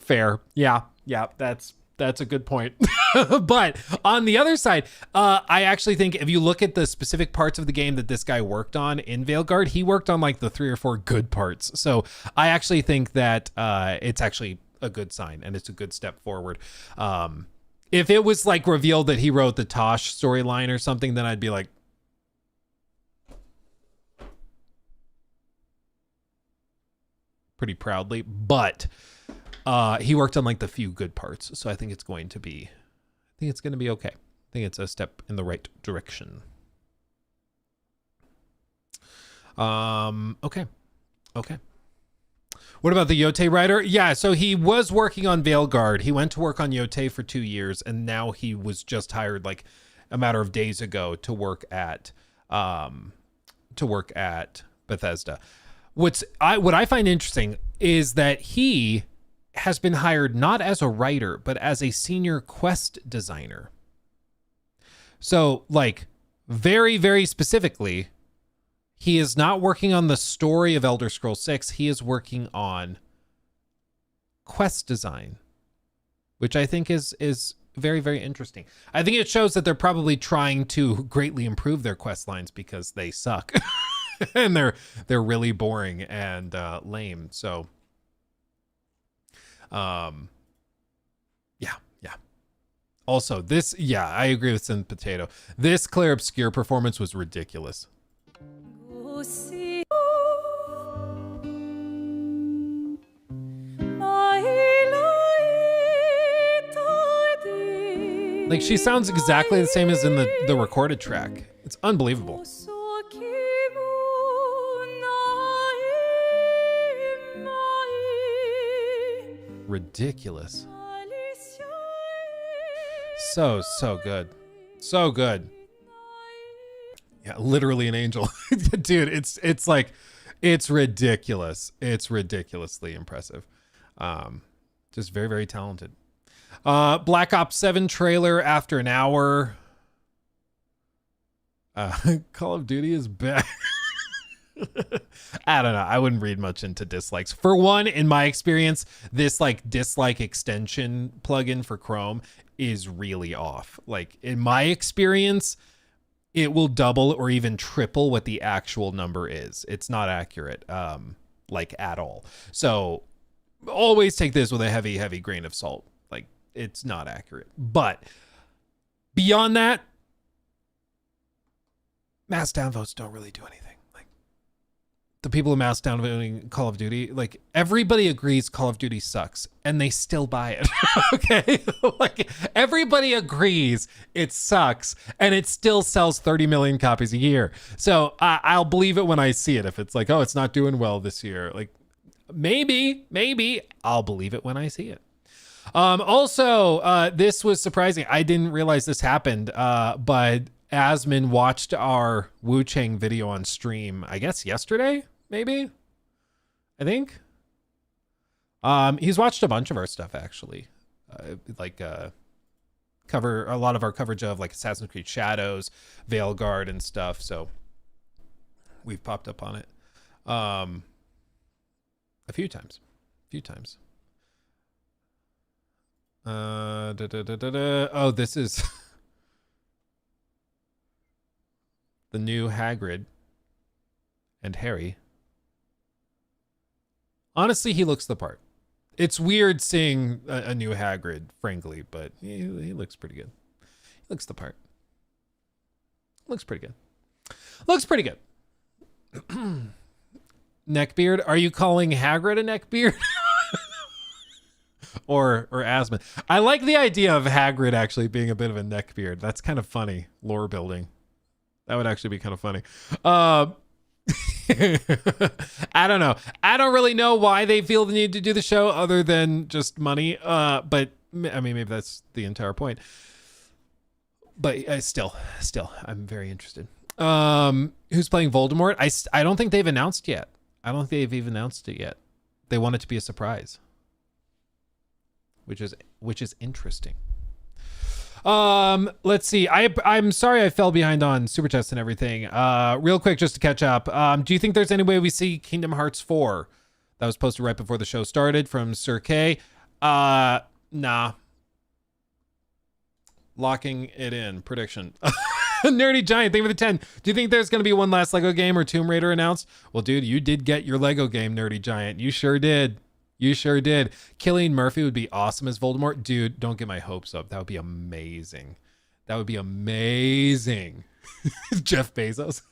fair. Yeah, that's a good point. But on the other side, I actually think if you look at the specific parts of the game that this guy worked on in Veilguard, he worked on like the 3 or 4 good parts. So I actually think that it's actually a good sign and it's a good step forward. If it was like revealed that he wrote the Tosh storyline or something, then I'd be like, pretty proudly, but he worked on like the few good parts. So I think it's going to be okay. I think it's a step in the right direction. Okay. What about the Yotei writer? Yeah, so he was working on Veilguard. He went to work on Yotei for 2 years, and now he was just hired like a matter of days ago to work at Bethesda. What I find interesting is that he has been hired not as a writer, but as a senior quest designer. So, like, very, very specifically, he is not working on the story of Elder Scrolls 6. He is working on quest design, which I think is very, very interesting. I think it shows that they're probably trying to greatly improve their quest lines because they suck. And they're really boring and lame. So, yeah. Also, I agree with Sin Potato. This Claire Obscure performance was ridiculous. Like, she sounds exactly the same as in the recorded track. It's unbelievable. Ridiculous. So good. So good. Yeah, literally an angel. Dude, it's like, it's ridiculous. It's ridiculously impressive. Just very, very talented. Black Ops 7 trailer after an hour. Call of Duty is back. I don't know. I wouldn't read much into dislikes. For one, in my experience, this like dislike extension plugin for Chrome is really off. Like, in my experience, it will double or even triple what the actual number is. It's not accurate, like, at all. So always take this with a heavy, heavy grain of salt. Like, it's not accurate. But beyond that, mass downvotes don't really do anything. Like, the people who mass downvoting Call of Duty, like, everybody agrees Call of Duty sucks and they still buy it. Okay? Like, everybody agrees it sucks and it still sells 30 million copies a year. So I'll believe it when I see it. If it's like, oh, it's not doing well this year, like, maybe I'll believe it when I see it. Also, this was surprising. I didn't realize this happened, but Asmin watched our Wu Chang video on stream, I guess yesterday, maybe, I think. He's watched a bunch of our stuff, actually, cover a lot of our coverage of like Assassin's Creed Shadows, Veilguard and stuff. So we've popped up on it a few times. Oh, this is the new Hagrid and Harry. Honestly, he looks the part. It's weird seeing a new Hagrid, frankly, but he looks pretty good. He looks the part. Looks pretty good. Neckbeard? Are you calling Hagrid a neckbeard? or Asmin? I like the idea of Hagrid actually being a bit of a neckbeard. That's kind of funny. Lore building. That would actually be kind of funny. I don't know. I don't really know why they feel the need to do the show other than just money. But I mean, maybe that's the entire point. But still, I'm very interested. Who's playing Voldemort? I don't think they've announced yet. I don't think they've even announced it yet. They want it to be a surprise, which is interesting. Let's see. I'm sorry I fell behind on Super Chats and everything. Real quick, just to catch up. Do you think there's any way we see Kingdom Hearts 4? That was posted right before the show started from Sir K. Nah. Locking it in. Prediction. Nerdy Giant, thank you for the 10. Do you think there's going to be one last Lego game or Tomb Raider announced? Well, dude, you did get your Lego game, Nerdy Giant. You sure did. Cillian Murphy would be awesome as Voldemort. Dude, don't get my hopes up. That would be amazing. Jeff Bezos.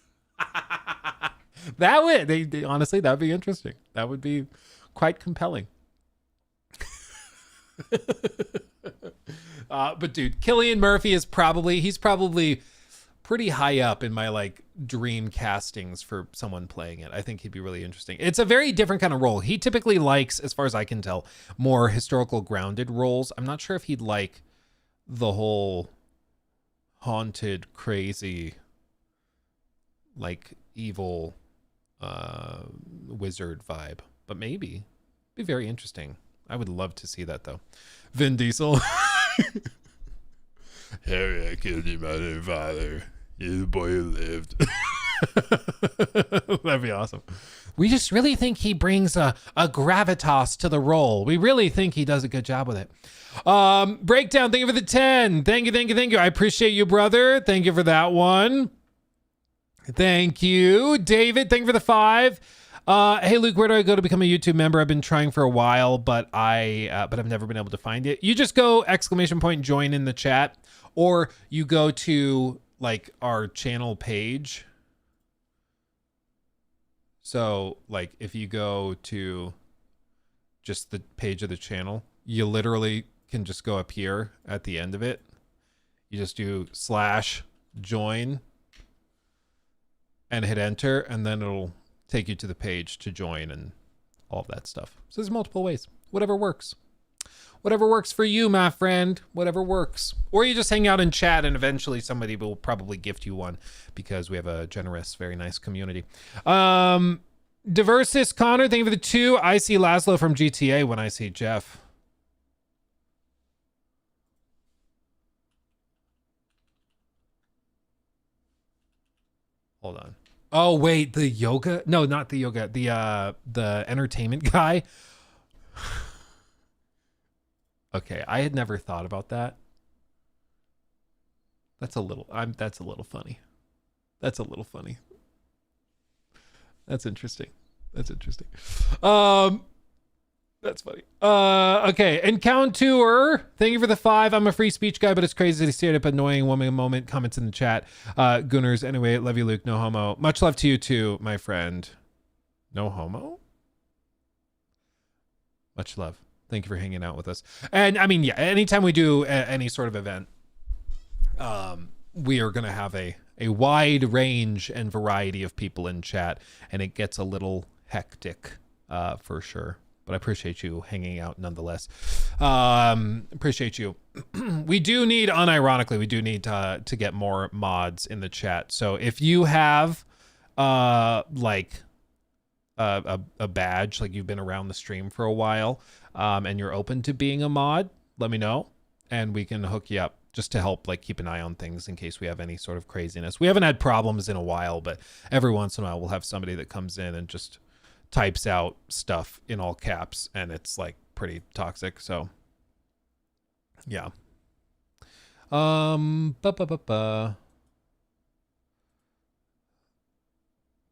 That would, honestly, that would be interesting. That would be quite compelling. But dude, Cillian Murphy is probably pretty high up in my like dream castings for someone playing it. I think he'd be really interesting. It's a very different kind of role. He typically likes, as far as I can tell, more historical grounded roles. I'm not sure if he'd like the whole haunted, crazy, like evil wizard vibe, but maybe be very interesting. I would love to see that though. Vin Diesel. Harry, I killed your mother and father. You're the boy who lived. That'd be awesome. We just really think he brings a gravitas to the role. We really think he does a good job with it. Breakdown, thank you for the 10. Thank you. I appreciate you, brother. Thank you for that one. Thank you. David, thank you for the 5. Hey Luke, where do I go to become a YouTube member? I've been trying for a while, but I've never been able to find it. You just go ! Join in the chat, or you go to like our channel page. So like if you go to just the page of the channel, you literally can just go up here at the end of it. You just do /join and hit enter, and then it'll take you to the page to join and all of that stuff. So there's multiple ways. Whatever works. Whatever works for you, my friend. Whatever works. Or you just hang out and chat, and eventually somebody will probably gift you one because we have a generous, very nice community. Diversis Connor, thank you for the 2. I see Laszlo from GTA when I see Jeff. Hold on. Oh wait, the yoga? No, not the yoga. The entertainment guy. Okay, I had never thought about that. That's a little funny. That's a little funny. That's interesting. That's funny. Okay, Encounter, thank you for the 5. I'm a free speech guy, but it's crazy to see it up annoying woman moment comments in the chat. Gunners, anyway, love you, Luke. No homo. Much love to you too, my friend. No homo? Much love. Thank you for hanging out with us. And I mean, yeah, anytime we do any sort of event, we are going to have a wide range and variety of people in chat, and it gets a little hectic for sure. But I appreciate you hanging out nonetheless. Appreciate you. We do need, unironically, to get more mods in the chat. So if you have like a badge, like you've been around the stream for a while, and you're open to being a mod, let me know and we can hook you up just to help like keep an eye on things in case we have any sort of craziness. We haven't had problems in a while, but every once in a while we'll have somebody that comes in and just types out stuff in all caps, and it's like pretty toxic. So yeah.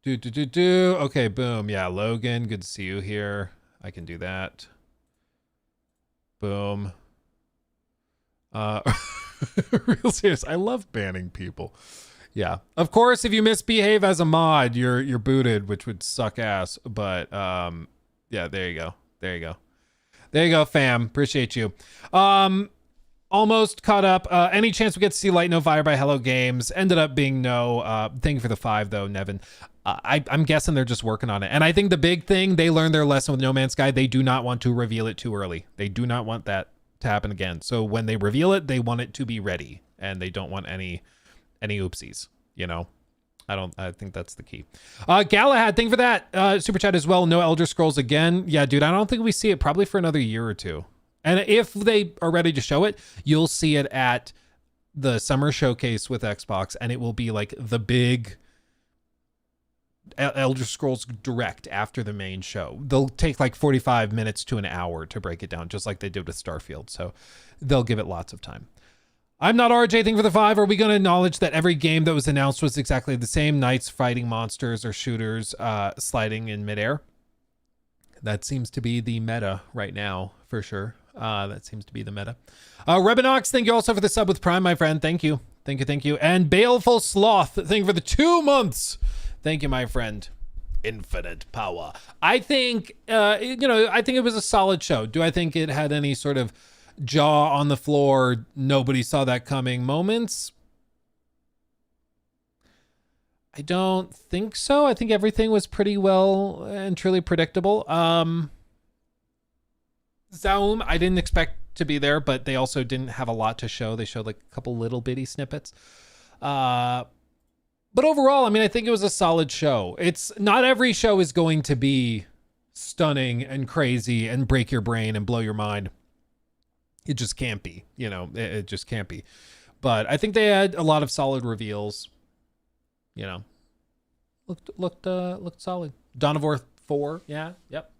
Okay, boom. Yeah, Logan, good to see you here. I can do that. Boom. Real serious. I love banning people. Yeah. Of course, if you misbehave as a mod, you're booted, which would suck ass. But yeah, there you go, fam. Appreciate you. Almost caught up. Any chance we get to see Light No Fire by Hello Games? Ended up being no. Thank you for the 5 though, Nevin. I'm guessing they're just working on it. And I think the big thing, they learned their lesson with No Man's Sky. They do not want to reveal it too early. They do not want that to happen again. So when they reveal it, they want it to be ready, and they don't want any oopsies, you know? I think that's the key. Galahad, thank you for that. Super chat as well. No Elder Scrolls again. Yeah, dude, I don't think we see it probably for another year or two. And if they are ready to show it, you'll see it at the summer showcase with Xbox, and it will be like the big Elder Scrolls Direct after the main show. They'll take like 45 minutes to an hour to break it down, just like they did with Starfield. So they'll give it lots of time. I'm not RJ, thank you for the 5. Are we going to acknowledge that every game that was announced was exactly the same? Knights fighting monsters or shooters sliding in midair? That seems to be the meta right now, for sure. That seems to be the meta. Rebinox, thank you also for the sub with Prime, my friend. Thank you. And Baleful Sloth, thank you for the 2 months. Thank you, my friend. Infinite power. I think, I think it was a solid show. Do I think it had any sort of jaw on the floor, nobody saw that coming moments? I don't think so. I think everything was pretty well and truly predictable. Zaum, I didn't expect to be there, but they also didn't have a lot to show. They showed like a couple little bitty snippets. But overall, I mean, I think it was a solid show. It's not every show is going to be stunning and crazy and break your brain and blow your mind. It just can't be, you know, it just can't be. But I think they had a lot of solid reveals. You know, looked solid. Dawn of War 4, yeah, yep.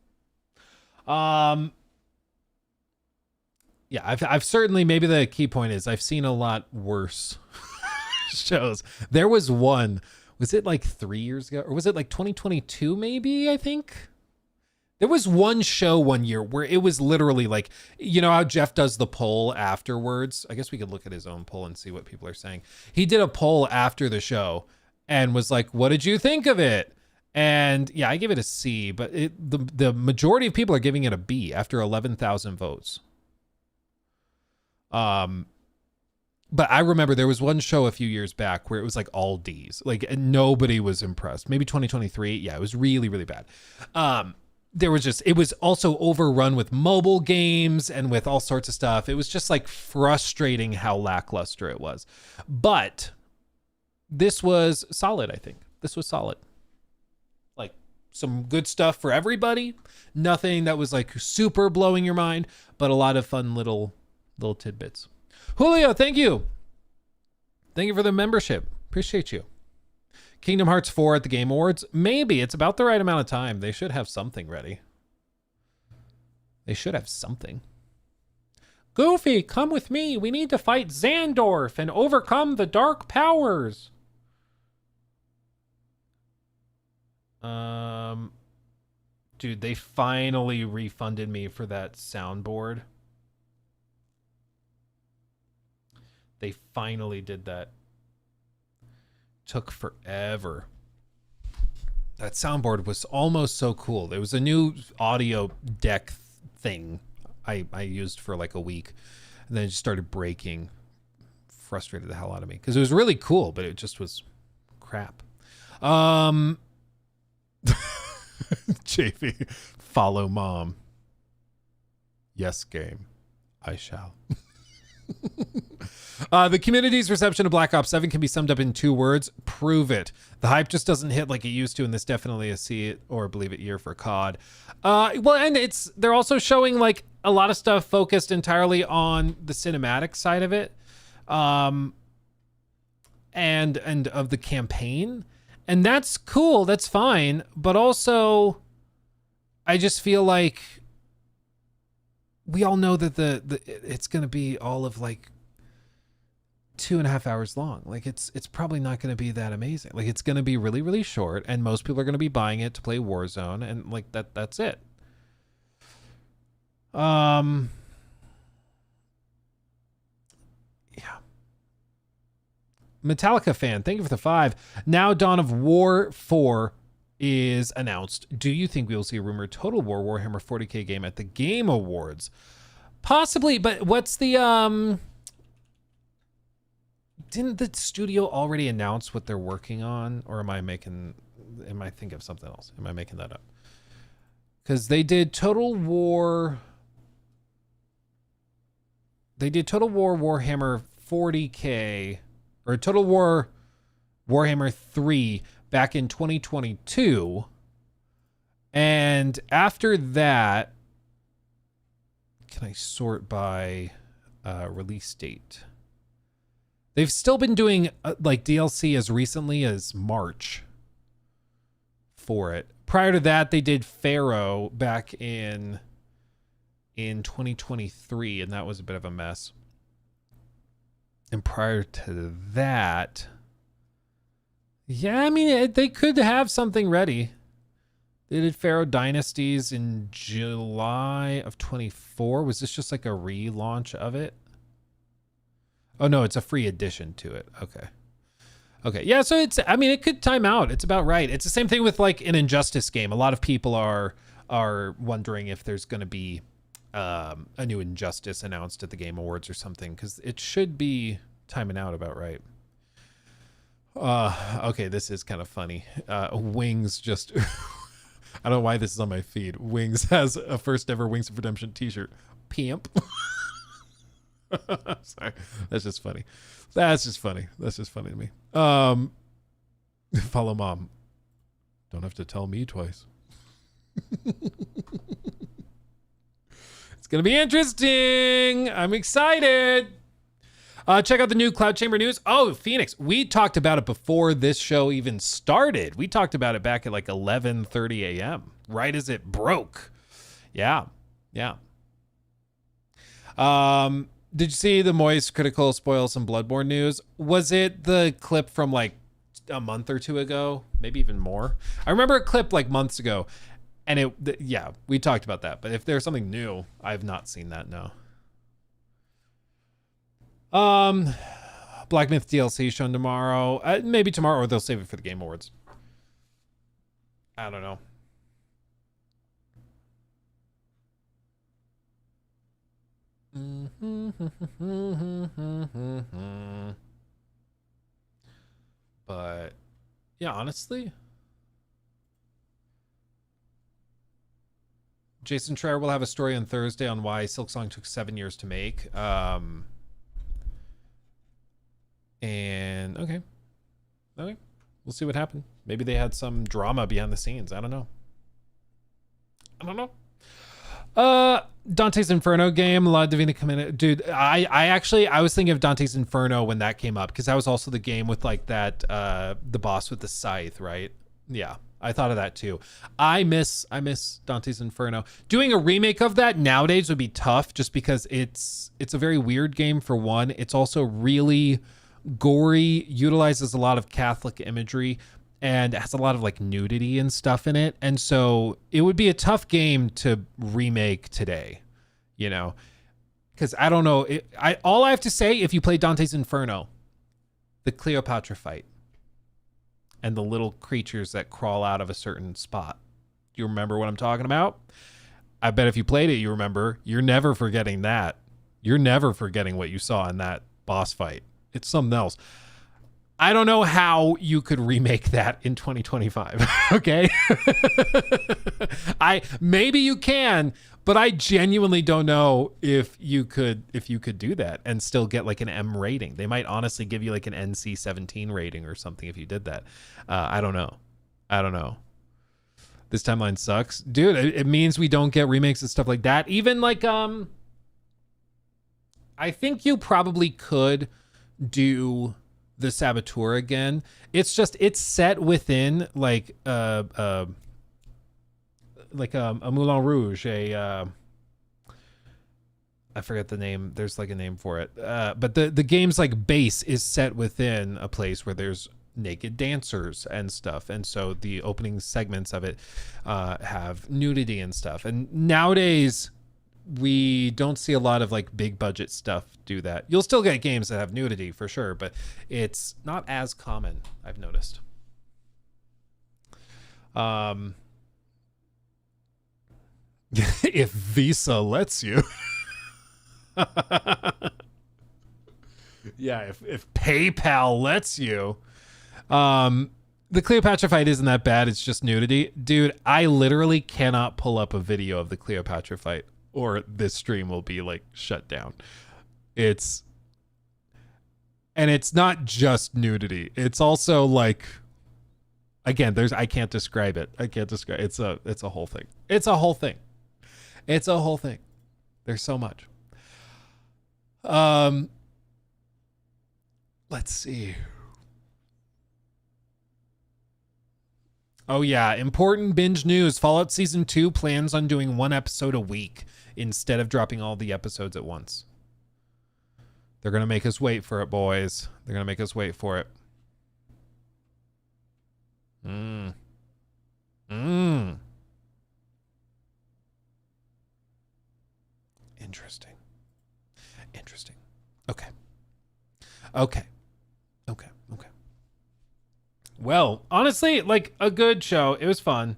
Yeah, I've certainly, maybe the key point is I've seen a lot worse shows. There was one, was it like 3 years ago, or was it like 2022 maybe, I think? There was one show one year where it was literally like, you know how Jeff does the poll afterwards? I guess we could look at his own poll and see what people are saying. He did a poll after the show and was like, what did you think of it? And yeah, I give it a C, but the majority of people are giving it a B after 11,000 votes. But I remember there was one show a few years back where it was like all D's, like nobody was impressed. Maybe 2023. Yeah, it was really, really bad. There was just, it was also overrun with mobile games and with all sorts of stuff. It was just like frustrating how lackluster it was. But this was solid, I think. This was solid. Like some good stuff for everybody. Nothing that was like super blowing your mind, but a lot of fun little tidbits. Julio, thank you. Thank you for the membership. Appreciate you. Kingdom Hearts 4 at the Game Awards. Maybe. It's about the right amount of time. They should have something ready. They should have something. Goofy, come with me. We need to fight Xandorf and overcome the dark powers. Dude, they finally refunded me for that soundboard. They finally did that. Took forever. That soundboard was almost so cool. There was a new audio deck thing I used for like a week, and then it just started breaking. Frustrated the hell out of me because it was really cool, but it just was crap. JV, follow mom. Yes, game. I shall. The community's reception of Black Ops 7 can be summed up in 2 words. Prove it. The hype just doesn't hit like it used to, and this definitely a see it or believe it year for COD. Well, and they're also showing like a lot of stuff focused entirely on the cinematic side of it, and of the campaign, and that's cool. That's fine, but also, I just feel like we all know that it's gonna be all of like 2.5 hours long. Like it's probably not going to be that amazing. Like it's going to be really, really short, and most people are going to be buying it to play Warzone, and like that's it. Yeah. Metallica fan, thank you for the 5. Now Dawn of War 4 is announced. Do you think we will see a rumored Total War Warhammer 40K game at the Game Awards? Possibly, but what's the didn't the studio already announce what they're working on, or am I thinking of something else? Am I making that up? Because they did Total War Warhammer 40K, or Total War Warhammer 3 back in 2022, and after that, can I sort by release date? They've still been doing like DLC as recently as March for it. Prior to that, they did Pharaoh back in 2023, and that was a bit of a mess. And prior to that, yeah, I mean, they could have something ready. They did Pharaoh Dynasties in July of 24. Was this just like a relaunch of it? Oh no, it's a free addition to it. Okay. Yeah, so I mean, it could time out. It's about right. It's the same thing with like an Injustice game. A lot of people are wondering if there's going to be a new Injustice announced at the Game Awards or something, because it should be timing out about right. Okay, this is kind of funny. Wings just I don't know why this is on my feed. Wings has a first ever Wings of Redemption t-shirt. Pimp. Sorry. That's just funny. That's just funny. That's just funny to me. Follow mom. Don't have to tell me twice. It's gonna be interesting. I'm excited. Check out the new Cloud Chamber news. Oh, Phoenix. We talked about it before this show even started. We talked about it back at like 11:30 a.m. right as it broke. Yeah. Yeah. Did you see the Moist Critical Spoil Some Bloodborne news? Was it the clip from like a month or two ago? Maybe even more. I remember a clip like months ago, and yeah, we talked about that. But if there's something new, I've not seen that, no. Black Myth DLC shown tomorrow. Maybe tomorrow, or they'll save it for the Game Awards. I don't know. But yeah, honestly, Jason Schreier will have a story on Thursday on why Silksong took 7 years to make. And okay, we'll see what happened. Maybe they had some drama behind the scenes. I don't know. Dante's Inferno game, La Divina Commedia. Dude, I was thinking of Dante's Inferno when that came up, because that was also the game with like that the boss with the scythe, right? Yeah, I thought of that too. I miss Dante's Inferno. Doing a remake of that nowadays would be tough, just because it's a very weird game for one. It's also really gory, utilizes a lot of Catholic imagery, and has a lot of like nudity and stuff in it. And so it would be a tough game to remake today, you know, because I don't know. All I have to say, if you play Dante's Inferno, the Cleopatra fight and the little creatures that crawl out of a certain spot. Do you remember what I'm talking about? I bet if you played it, you remember. You're never forgetting that. You're never forgetting what you saw in that boss fight. It's something else. I don't know how you could remake that in 2025. Okay. Maybe you can, but I genuinely don't know if you could do that and still get like an M rating. They might honestly give you like an NC-17 rating or something if you did that. I don't know. This timeline sucks. Dude, it means we don't get remakes and stuff like that. Even like, I think you probably could do the Saboteur again. It's just, it's set within like a Moulin Rouge, I forget the name. There's like a name for it. But the game's like base is set within a place where there's naked dancers and stuff. And so the opening segments of it have nudity and stuff. And nowadays we don't see a lot of like big budget stuff do that. You'll still get games that have nudity for sure, but it's not as common, I've noticed. If Visa lets you. Yeah, if PayPal lets you. The Cleopatra fight isn't that bad. It's just nudity. Dude, I literally cannot pull up a video of the Cleopatra fight, or this stream will be like shut down. It's not just nudity. It's also like, again, I can't describe it. It's a whole thing. It's a whole thing. There's so much. Let's see. Oh yeah, important binge news. Fallout Season 2 plans on doing 1 episode a week instead of dropping all the episodes at once. They're going to make us wait for it, boys. They're going to make us wait for it. Interesting. Okay. Well, honestly, like a good show. It was fun.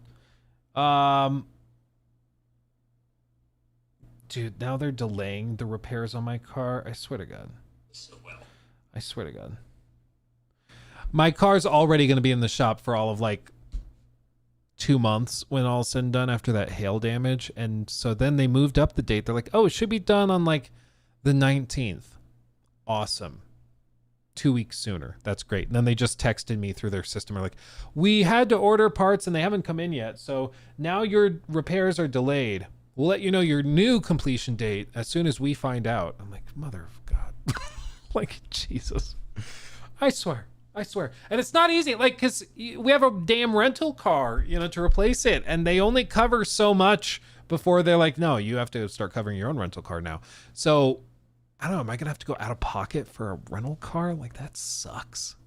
Dude, now they're delaying the repairs on my car. I swear to God. My car's already going to be in the shop for all of like 2 months when all's said and done after that hail damage. And so then they moved up the date. They're like, oh, it should be done on like the 19th. Awesome. 2 weeks sooner. That's great. And then they just texted me through their system. They're like, we had to order parts and they haven't come in yet. So now your repairs are delayed. We'll let you know your new completion date as soon as we find out. I'm like, mother of God. Like, Jesus. I swear. And it's not easy. Like, because we have a damn rental car, you know, to replace it. And they only cover so much before they're like, no, you have to start covering your own rental car now. So I don't know. Am I going to have to go out of pocket for a rental car? Like, that sucks.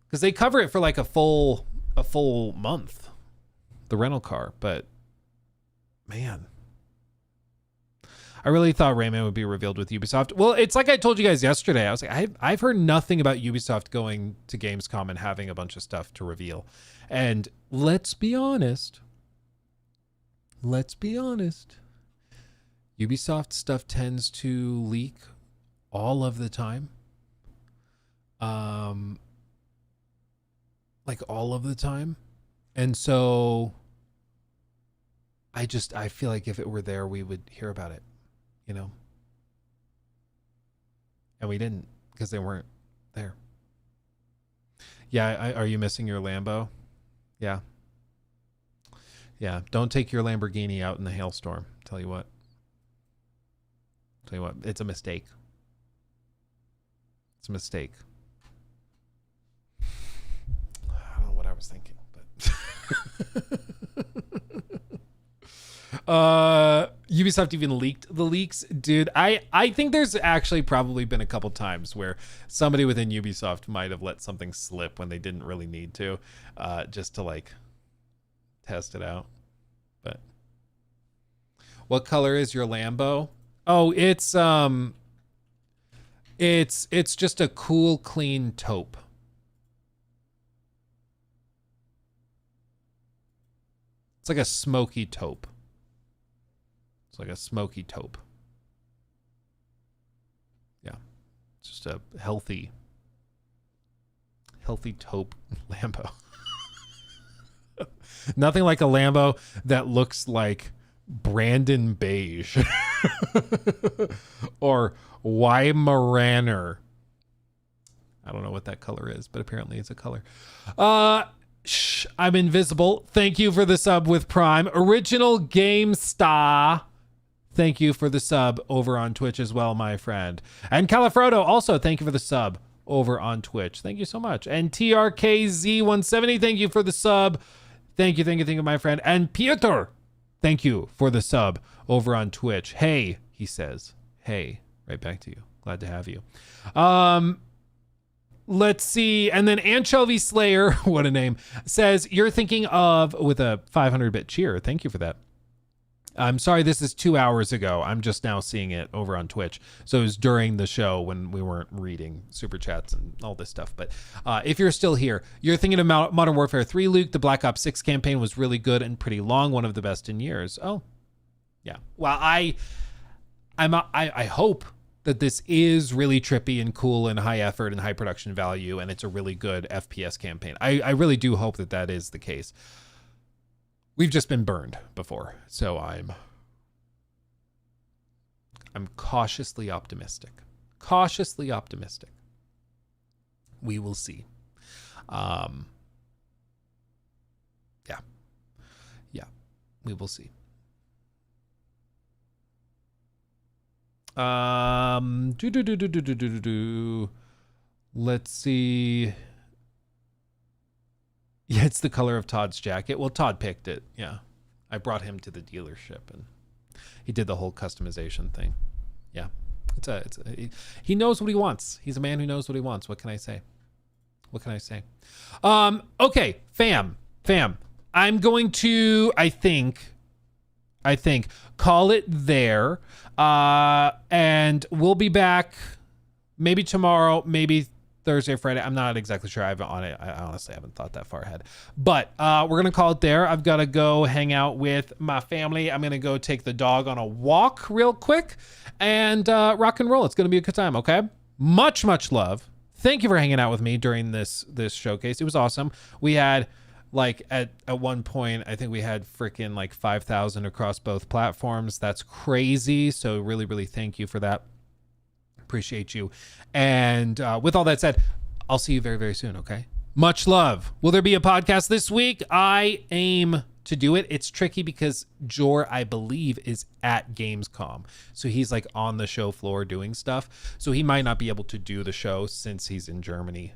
Because they cover it for like a full month, the rental car. But man, I really thought Rayman would be revealed with Ubisoft. Well, it's like I told you guys yesterday. I was like, I've heard nothing about Ubisoft going to Gamescom and having a bunch of stuff to reveal. And let's be honest. Ubisoft stuff tends to leak all of the time. Like all of the time. And so I feel like if it were there, we would hear about it, you know? And we didn't because they weren't there. Yeah, are you missing your Lambo? Yeah. Yeah, don't take your Lamborghini out in the hailstorm. Tell you what, it's a mistake. It's a mistake. I don't know what I was thinking, but Ubisoft even leaked the leaks. Dude, I think there's actually probably been a couple times where somebody within Ubisoft might have let something slip when they didn't really need to, just to like test it out. But what color is your Lambo? Oh, it's just a cool, clean taupe. It's like a smoky taupe. It's like a smoky taupe. Yeah. It's just a healthy taupe Lambo. Nothing like a Lambo that looks like Brandon Beige or Weimaraner. I don't know what that color is, but apparently it's a color. I'm invisible. Thank you for the sub with Prime. Original Game Star. Thank you for the sub over on Twitch as well, my friend. And Califrodo, also thank you for the sub over on Twitch. Thank you so much. And TRKZ170, thank you for the sub. Thank you, my friend. And Piotr, thank you for the sub over on Twitch. Hey, he says. Hey, right back to you. Glad to have you. Let's see. And then Anchovy Slayer, what a name, says, you're thinking of, with a 500-bit cheer. Thank you for that. I'm sorry, this is 2 hours ago. I'm just now seeing it over on Twitch. So it was during the show when we weren't reading super chats and all this stuff. But if you're still here, you're thinking about Modern Warfare 3, Luke. The Black Ops 6 campaign was really good and pretty long, one of the best in years. Oh, yeah. Well, I hope that this is really trippy and cool and high effort and high production value, and it's a really good FPS campaign. I really do hope that that is the case. We've just been burned before, so I'm cautiously optimistic. Cautiously optimistic. We will see. Yeah, we will see. Let's see. Yeah, it's the color of Todd's jacket. Well, Todd picked it. Yeah. I brought him to the dealership and he did the whole customization thing. Yeah. He knows what he wants. He's a man who knows what he wants. What can I say? Okay, fam. I'm going to, I think, call it there. And we'll be back maybe tomorrow, maybe Thursday, Friday. I'm not exactly sure. I honestly haven't thought that far ahead. But we're going to call it there. I've got to go hang out with my family. I'm going to go take the dog on a walk real quick and rock and roll. It's going to be a good time, okay? Much love. thank you for hanging out with me during this showcase. It was awesome. We had like at one point, I think we had freaking like 5,000 across both platforms. That's crazy. So really, really thank you for that. Appreciate you. And with all that said, I'll see you very, very soon. Okay. Much love. Will there be a podcast this week? I aim to do it. It's tricky because Jor, I believe, is at Gamescom. So he's like on the show floor doing stuff. So he might not be able to do the show since he's in Germany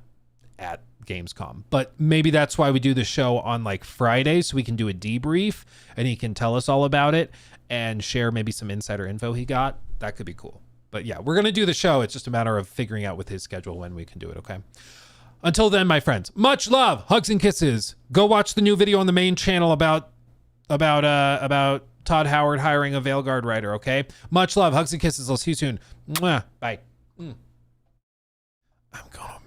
at Gamescom. But maybe that's why we do the show on like Friday, so we can do a debrief and he can tell us all about it and share maybe some insider info he got. That could be cool. But yeah, we're going to do the show. It's just a matter of figuring out with his schedule when we can do it, okay? Until then, my friends, much love, hugs and kisses. Go watch the new video on the main channel about Todd Howard hiring a Veilguard writer, okay? Much love, hugs and kisses. I'll see you soon. Mwah. Bye. I'm going